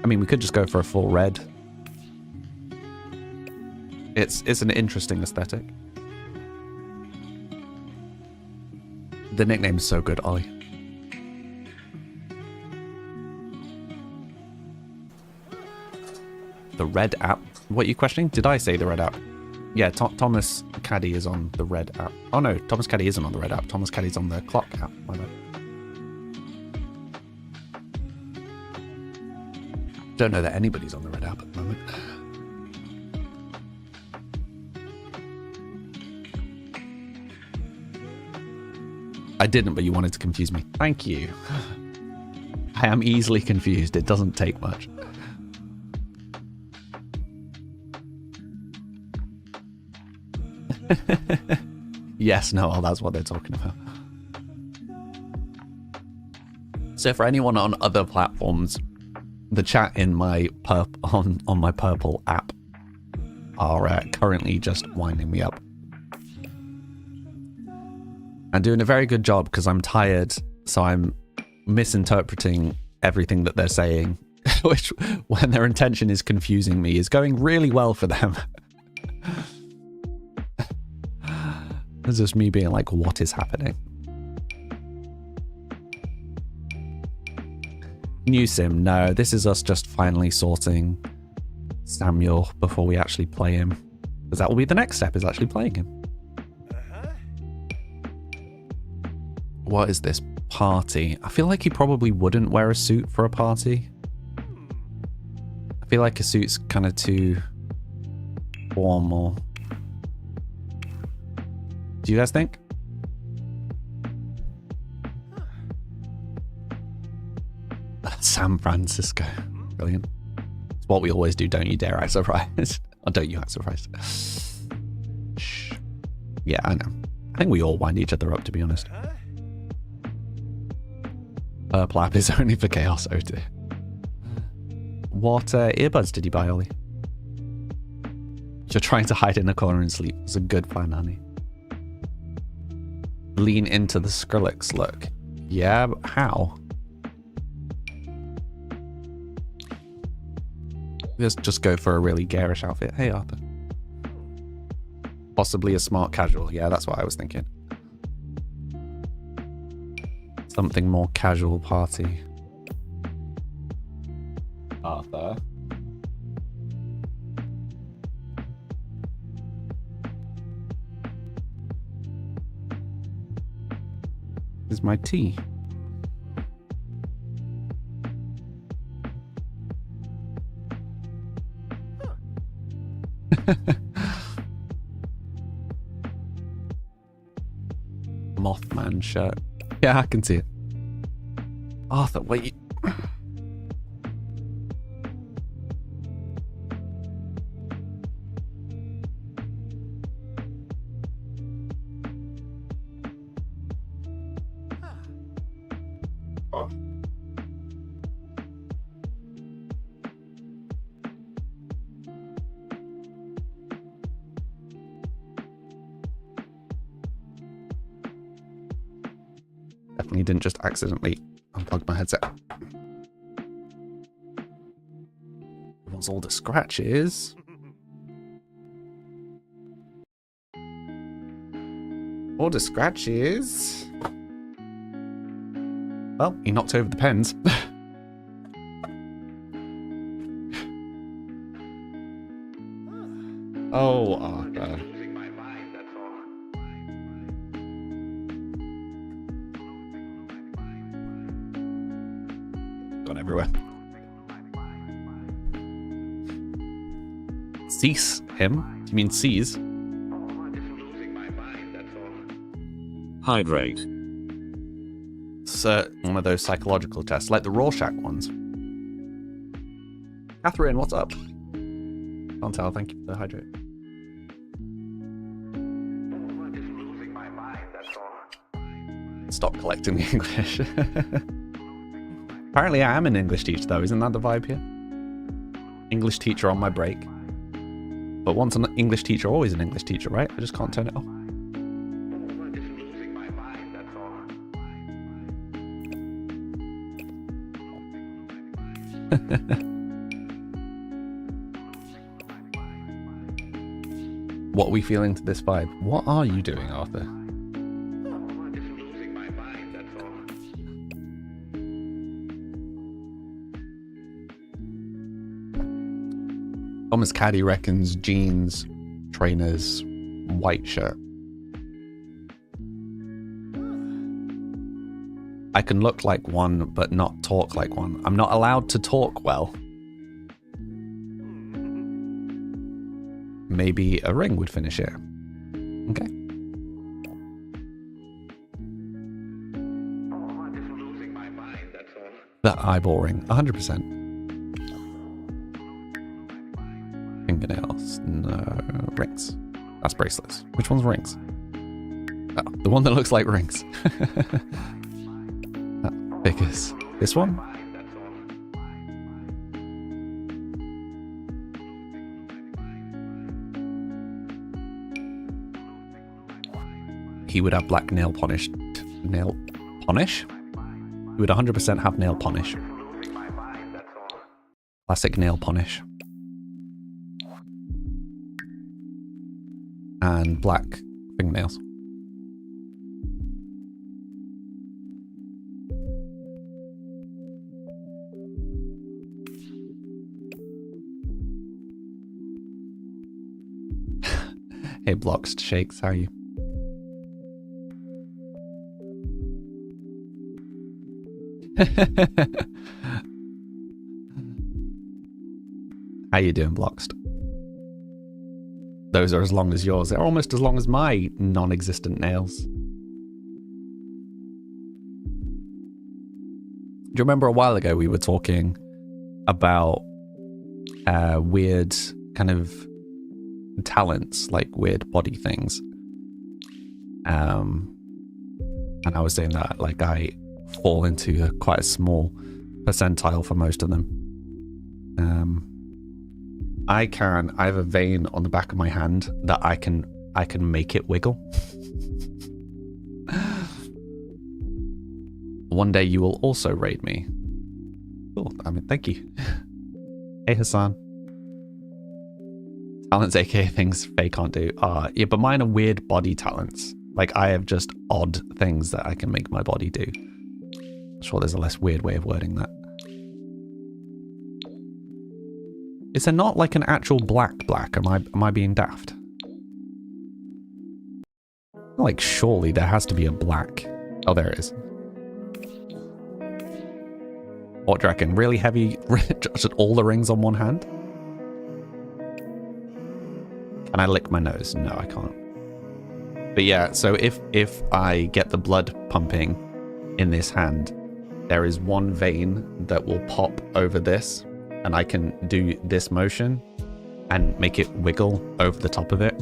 Speaker 2: I mean, we could just go for a full red. It's an interesting aesthetic. The nickname is so good, Ollie. The red app? What are you questioning? Did I say the red app? Yeah, Thomas Caddy is on the red app. Oh no, Thomas Caddy isn't on the red app. Thomas Caddy's on the clock app. My bad. Don't know that anybody's on the red app at the moment. I didn't, but you wanted to confuse me. Thank you. I am easily confused. It doesn't take much. Yes, Noel, that's what they're talking about. So for anyone on other platforms, the chat in my on my Purple app are currently just winding me up. I'm doing a very good job because I'm tired, so I'm misinterpreting everything that they're saying, which, when their intention is confusing me, is going really well for them. It's just me being like, what is happening? New sim, no, this is us just finally sorting Samuel before we actually play him. Because that will be the next step, is actually playing him. What is this? Party. I feel like he probably wouldn't wear a suit for a party. I feel like a suit's kind of too formal. Do you guys think? San Francisco. Brilliant. It's what we always do, don't you dare act surprised. Or don't you act surprised. Shh. Yeah, I know. I think we all wind each other up, to be honest. Purple app is only for chaos, oh dear. What earbuds did you buy, Ollie? You're trying to hide in a corner and sleep. It's a good plan, honey. Lean into the Skrillex look. Yeah, but how? Let's just go for a really garish outfit. Hey, Arthur. Possibly a smart casual. Yeah, that's what I was thinking. Something more casual party. Arthur. This is my tea. Mothman shirt. Yeah, I can see it. Arthur, wait. Definitely didn't just accidentally unplug my headset. What's all the scratches? All the scratches. Well, he knocked over the pens. Oh, Arthur. Gone everywhere. Cease him? Do you mean seize?
Speaker 3: Hydrate.
Speaker 2: It's one of those psychological tests, like the Rorschach ones. Catherine, what's up? Can't tell, thank you for the hydrate. Stop collecting the English. Apparently I am an English teacher though, isn't that the vibe here? English teacher on my break. But once an English teacher, always an English teacher, right? I just can't turn it off. What are we feeling to this vibe? What are you doing, Arthur? Thomas Caddy reckons jeans, trainers, white shirt. I can look like one, but not talk like one. I'm not allowed to talk well. Maybe a ring would finish it. Okay. The eyeball ring, 100%. Fingernails, no. Rings. That's bracelets. Which one's rings? Oh, the one that looks like rings. Figures. This one? He would have black nail polish. Nail polish? He would 100% have nail polish. Classic nail polish. And black fingernails. Hey, Bloxed Shakes, how are you? How you doing, Bloxed? Those are as long as yours. They're almost as long as my non-existent nails. Do you remember a while ago we were talking about weird kind of talents, like weird body things? And I was saying that like I fall into quite a small percentile for most of them. I have a vein on the back of my hand that I can make it wiggle. One day you will also raid me. Cool, I mean, thank you. Hey Hassan. Talents, aka things Faye can't do. Yeah, but mine are weird body talents. Like, I have just odd things that I can make my body do. I'm sure there's a less weird way of wording that. Is there not like an actual black? Am I being daft? Like, surely there has to be a black. Oh, there it is. What do you reckon? Really heavy, just all the rings on one hand? Can I lick my nose? No, I can't. But yeah, so if I get the blood pumping in this hand, there is one vein that will pop over this, and I can do this motion and make it wiggle over the top of it,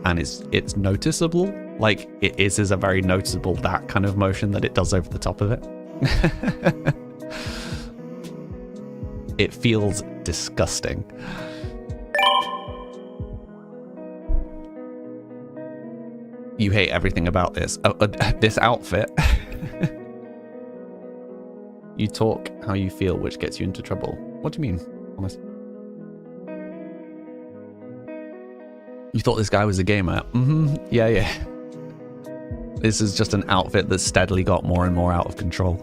Speaker 2: and it's noticeable. Like, it is a very noticeable that kind of motion that it does over the top of it. It feels disgusting. You hate everything about this. This outfit. You talk how you feel, which gets you into trouble. What do you mean? Honest. You thought this guy was a gamer? Yeah. This is just an outfit that steadily got more and more out of control.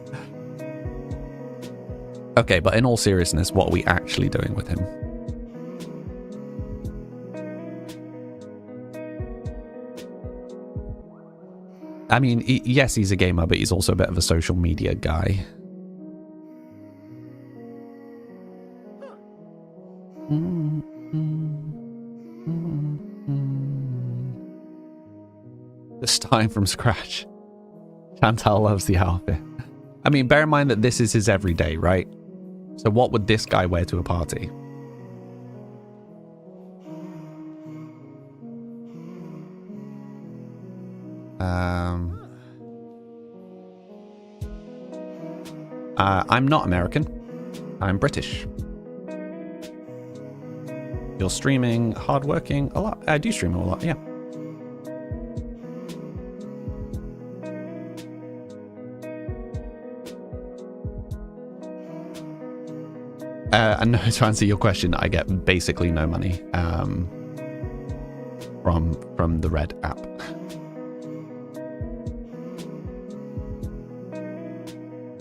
Speaker 2: Okay, but in all seriousness, what are we actually doing with him? I mean, yes, he's a gamer, but he's also a bit of a social media guy. Just starting from scratch. Chantal loves the outfit. I mean, bear in mind that this is his everyday, right? So what would this guy wear to a party? I'm not American. I'm British. You're streaming, hardworking a lot. I do stream a lot, yeah. And no, to answer your question, I get basically no money from the Red app.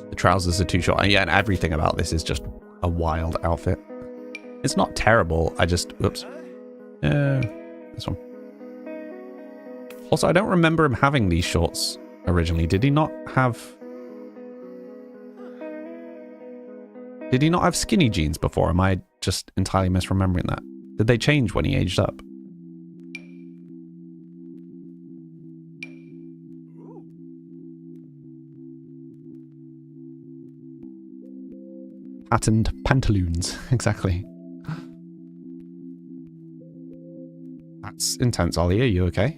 Speaker 2: The trousers are too short. And yeah, and everything about this is just a wild outfit. It's not terrible. I just, whoops. This one. Also, I don't remember him having these shorts originally. Did he not have skinny jeans before? Am I just entirely misremembering that? Did they change when he aged up? Patterned pantaloons, exactly. That's intense, Ollie. Are you okay?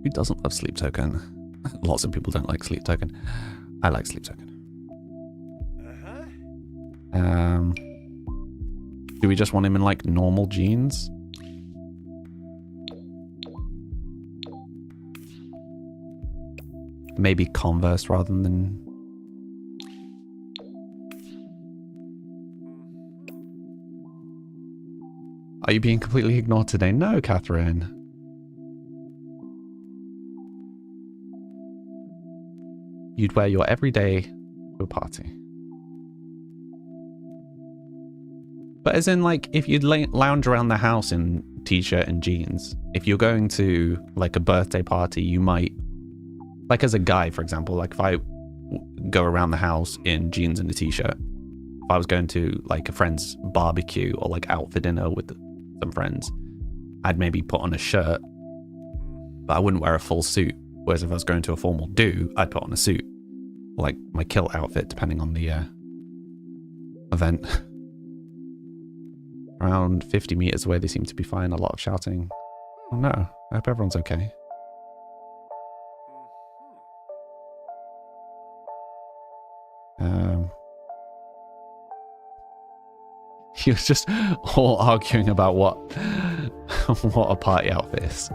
Speaker 2: Who doesn't love Sleep Token? Lots of people don't like Sleep Token. I like Sleep Token. Do we just want him in like normal jeans? Maybe Converse rather than... Are you being completely ignored today? No, Catherine. You'd wear your everyday to a party. But as in, like, if you'd lounge around the house in t-shirt and jeans, if you're going to, like, a birthday party, you might... Like, as a guy, for example, like, if I go around the house in jeans and a t-shirt, if I was going to, like, a friend's barbecue or, like, out for dinner with some friends, I'd maybe put on a shirt, but I wouldn't wear a full suit. Whereas if I was going to a formal do, I'd put on a suit. Like, my kilt outfit, depending on the event. Around 50 meters away, they seem to be fine. A lot of shouting. Oh no, I hope everyone's okay. He was just all arguing about what a party outfit is.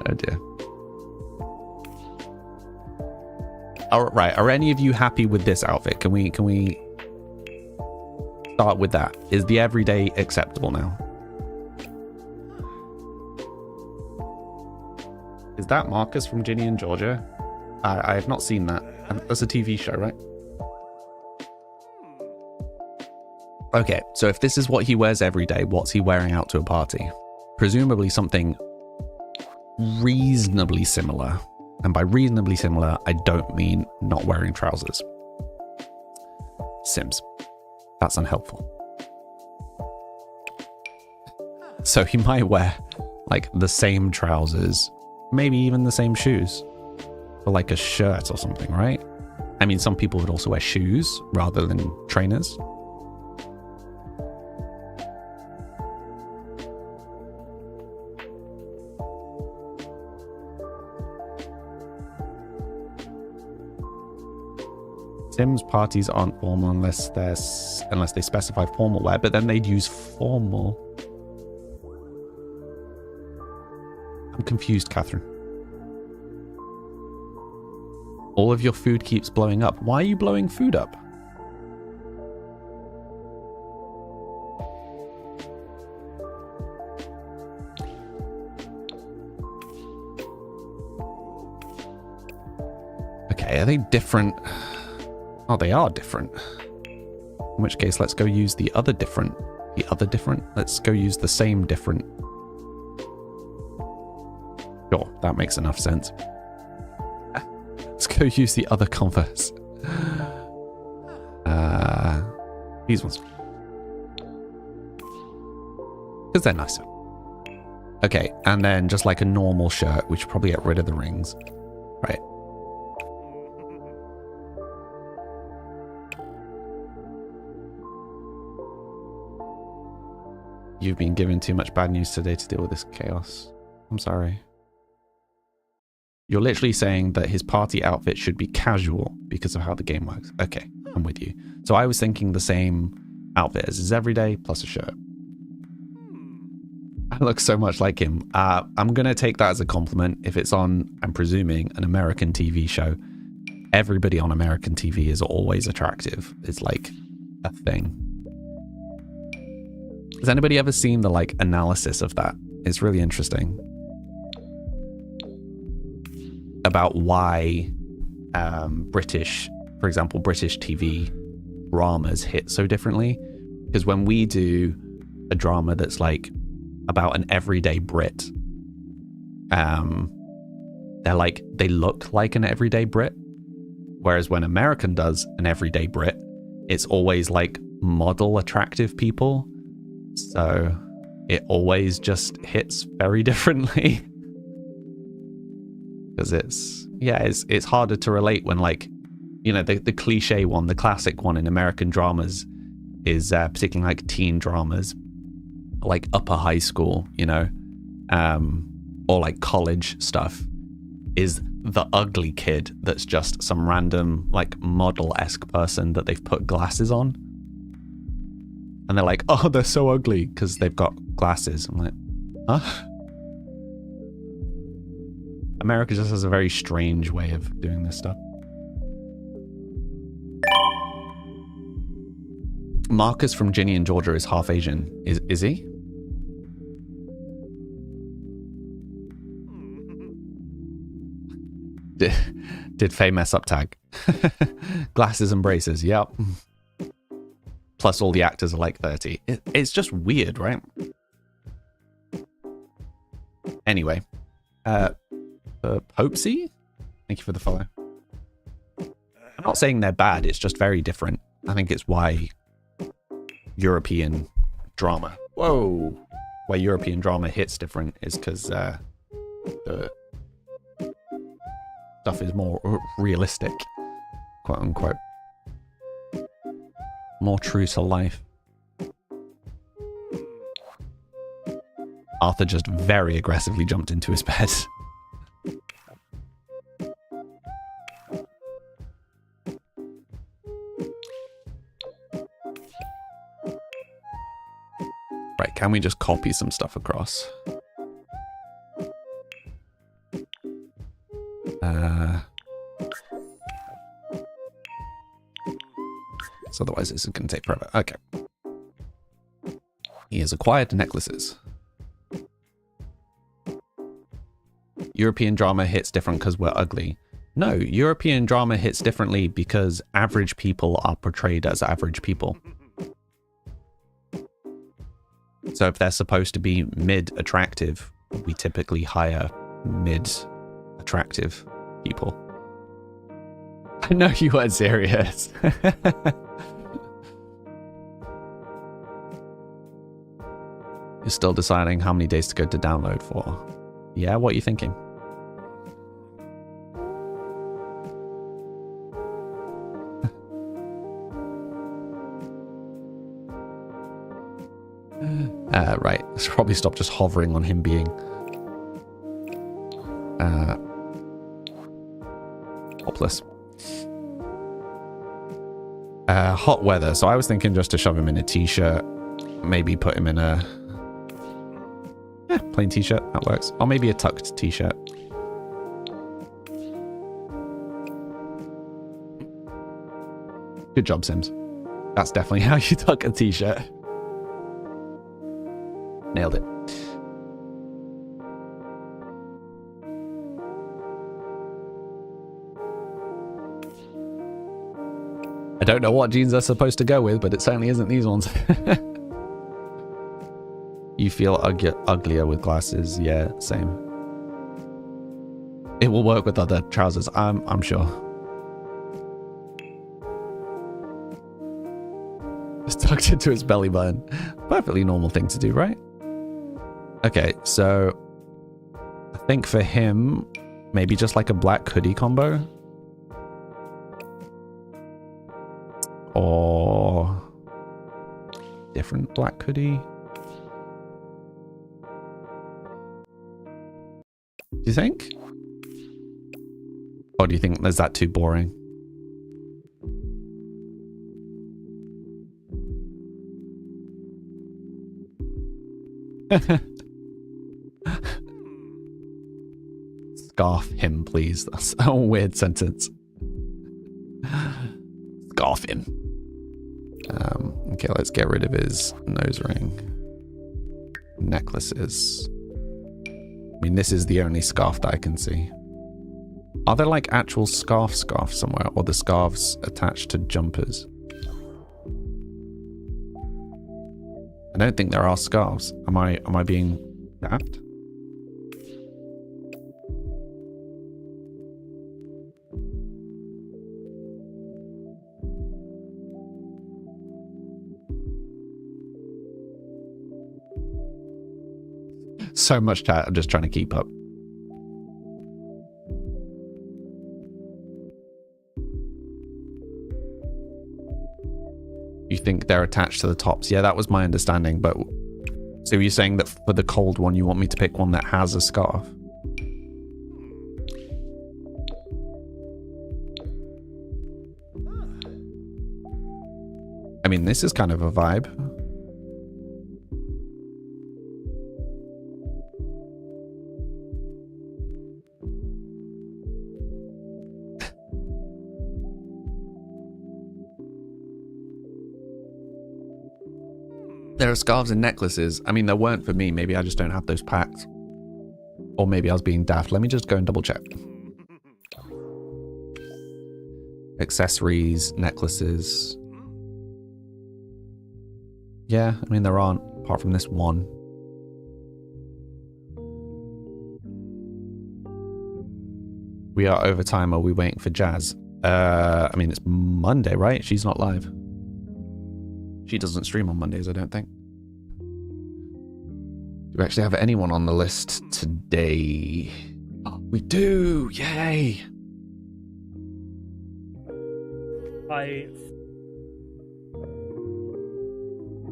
Speaker 2: Oh dear. All right, are any of you happy with this outfit? Can we start with that. Is the everyday acceptable now? Is that Marcus from Ginny and Georgia? I have not seen that. That's a TV show, right? Okay, so if this is what he wears every day, what's he wearing out to a party? Presumably something reasonably similar. And by reasonably similar, I don't mean not wearing trousers. Sims. That's unhelpful. So he might wear like the same trousers, maybe even the same shoes, or like a shirt or something, right? I mean, some people would also wear shoes rather than trainers. Sims parties aren't formal unless they specify formal wear, but then they'd use formal. I'm confused, Catherine. All of your food keeps blowing up. Why are you blowing food up? Okay, are they different? Oh, they are different. In which case, let's go use the other different. The other different? Let's go use the same different. Sure, that makes enough sense. Let's go use the other Converse. These ones. Because they're nicer. Okay, and then just like a normal shirt, we should probably get rid of the rings. Right. You've been given too much bad news today to deal with this chaos. I'm sorry. You're literally saying that his party outfit should be casual because of how the game works. Okay, I'm with you. So I was thinking the same outfit as his everyday plus a shirt. I look so much like him. I'm going to take that as a compliment. If it's on, I'm presuming, an American TV show, everybody on American TV is always attractive. It's like a thing. Has anybody ever seen the like analysis of that? It's really interesting. About why British, for example, British TV dramas hit so differently. Because when we do a drama that's like about an everyday Brit, they look like an everyday Brit. Whereas when American does an everyday Brit, it's always like model attractive people. So it always just hits very differently. Because it's harder to relate when, like, you know, the cliche one, the classic one in American dramas is particularly like teen dramas, like upper high school, you know, or like college stuff, is the ugly kid that's just some random like model-esque person that they've put glasses on. And they're like, oh, they're so ugly because they've got glasses. I'm like, huh? America just has a very strange way of doing this stuff. Marcus from Ginny and Georgia is half Asian. Is he? Did Faye mess up tag? Glasses and braces, yep. Plus all the actors are like 30. It's just weird, right? Anyway. Popesy? Thank you for the follow. I'm not saying they're bad, it's just very different. I think it's why European drama. Whoa! Why European drama hits different is because the stuff is more realistic, quote unquote. More true to life. Arthur just very aggressively jumped into his bed. Right, can we just copy some stuff across? So otherwise this is going to take forever. Okay. He has acquired necklaces. European drama hits different because we're ugly. No, European drama hits differently because average people are portrayed as average people. So if they're supposed to be mid-attractive, we typically hire mid-attractive people. I know you weren't serious. You're still deciding how many days to go to download for. Yeah, what are you thinking? Right, let's probably stop just hovering on him being hopeless. Hot weather, so I was thinking just to shove him in a t-shirt, maybe put him in a plain t-shirt, that works. Or maybe a tucked t-shirt. Good job, Sims. That's definitely how you tuck a t-shirt. Nailed it. I don't know what jeans they're supposed to go with, but it certainly isn't these ones. You feel uglier with glasses. Yeah, same. It will work with other trousers, I'm sure. It's tucked into his belly button. Perfectly normal thing to do, right? Okay, so I think for him, maybe just like a black hoodie combo. Or different black hoodie. Do you think? Or do you think is that too boring? Scarf him, please. That's a weird sentence. Scarf him. Okay, let's get rid of his nose ring. Necklaces. I mean, this is the only scarf that I can see. Are there like actual scarves somewhere, or the scarves attached to jumpers? I don't think there are scarves. Am I being daft? So much chat, I'm just trying to keep up. You think they're attached to the tops? Yeah, that was my understanding, but... So you're saying that for the cold one, you want me to pick one that has a scarf? I mean, this is kind of a vibe. There are scarves and necklaces. I mean, there weren't for me. Maybe I just don't have those packed. Or maybe I was being daft. Let me just go and double check. Accessories, necklaces. Yeah, I mean, there aren't, apart from this one. We are over time. Are we waiting for Jazz? I mean, it's Monday, right? She's not live. She doesn't stream on Mondays, I don't think. Do we actually have anyone on the list today? Oh, we do! Yay!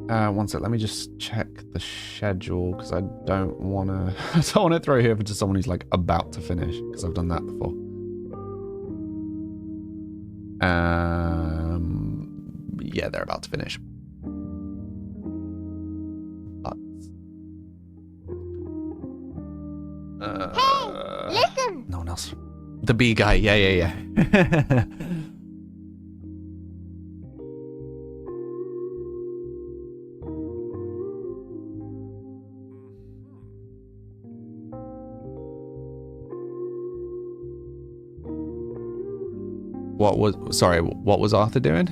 Speaker 2: One sec, let me just check the schedule, because I don't want to... I don't want to throw you over to someone who's, like, about to finish, because I've done that before. Yeah, they're about to finish.
Speaker 3: Hey, listen!
Speaker 2: No one else. The bee guy, yeah. What was Arthur doing?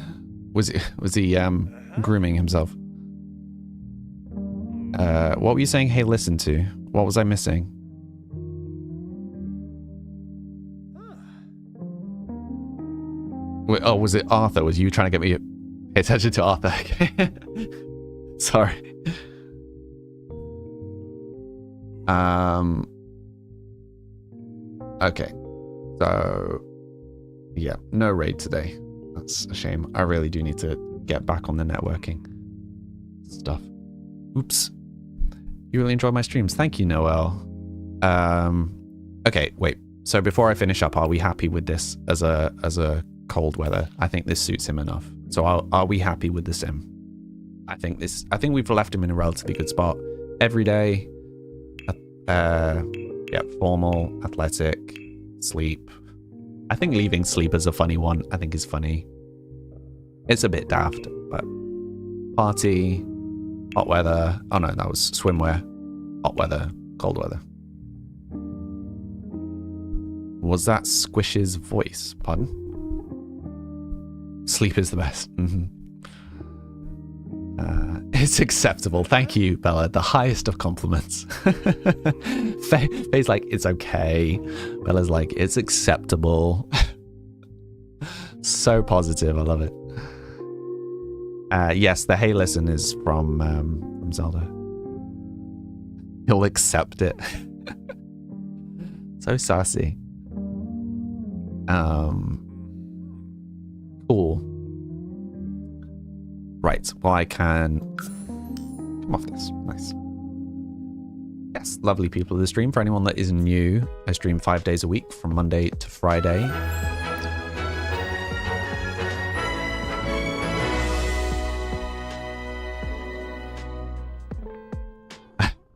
Speaker 2: Was he grooming himself? What were you saying? Hey, listen to. What was I missing? Wait, oh, was it Arthur? Was you trying to get me to pay attention to Arthur? Sorry. Okay. So, yeah, no raid today. That's a shame. I really do need to get back on the networking stuff. Oops. You really enjoy my streams. Thank you, Noel. Okay, wait. So before I finish up, are we happy with this as a cold weather? I think this suits him enough. So are we happy with the sim? I think we've left him in a relatively good spot. Every day, yeah, formal, athletic, sleep. I think leaving sleep as a funny one, I think is funny. It's a bit daft, but party, hot weather. Oh no, that was swimwear. Hot weather, cold weather. Was that Squish's voice? Pardon? Sleep is the best. It's acceptable. Thank you, Bella. The highest of compliments. Faye's like, it's okay. Bella's like, it's acceptable. So positive. I love it. Yes, the hey listen is from Zelda. He'll accept it. So sassy. Cool. Right, well I can come off this. Nice. Yes, lovely people of the stream. For anyone that is new, I stream 5 days a week from Monday to Friday.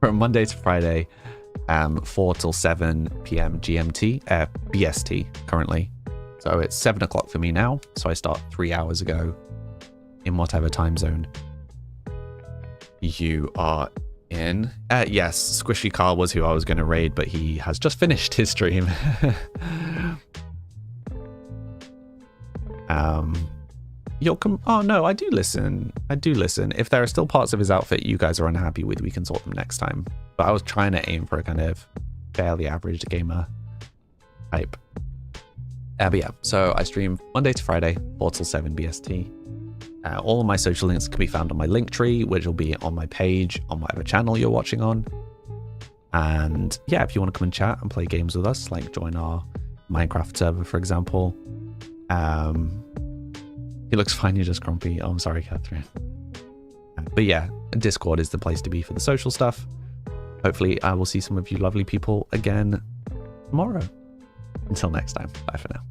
Speaker 2: From Monday to Friday, 4 till 7 p.m. GMT, BST currently. So it's 7 o'clock for me now. So I start 3 hours ago in whatever time zone you are in. Yes, Squishy Carl was who I was going to raid, but he has just finished his stream. You'll come. Oh no, I do listen. If there are still parts of his outfit you guys are unhappy with, we can sort them next time. But I was trying to aim for a kind of fairly average gamer type. But yeah, so I stream Monday to Friday, 4 till 7 BST. All of my social links can be found on my Linktree, which will be on my page on whatever channel you're watching on. And yeah, if you want to come and chat and play games with us, like join our Minecraft server, for example. He looks fine, you're just grumpy. Oh, I'm sorry, Catherine. But yeah, Discord is the place to be for the social stuff. Hopefully I will see some of you lovely people again tomorrow. Until next time, bye for now.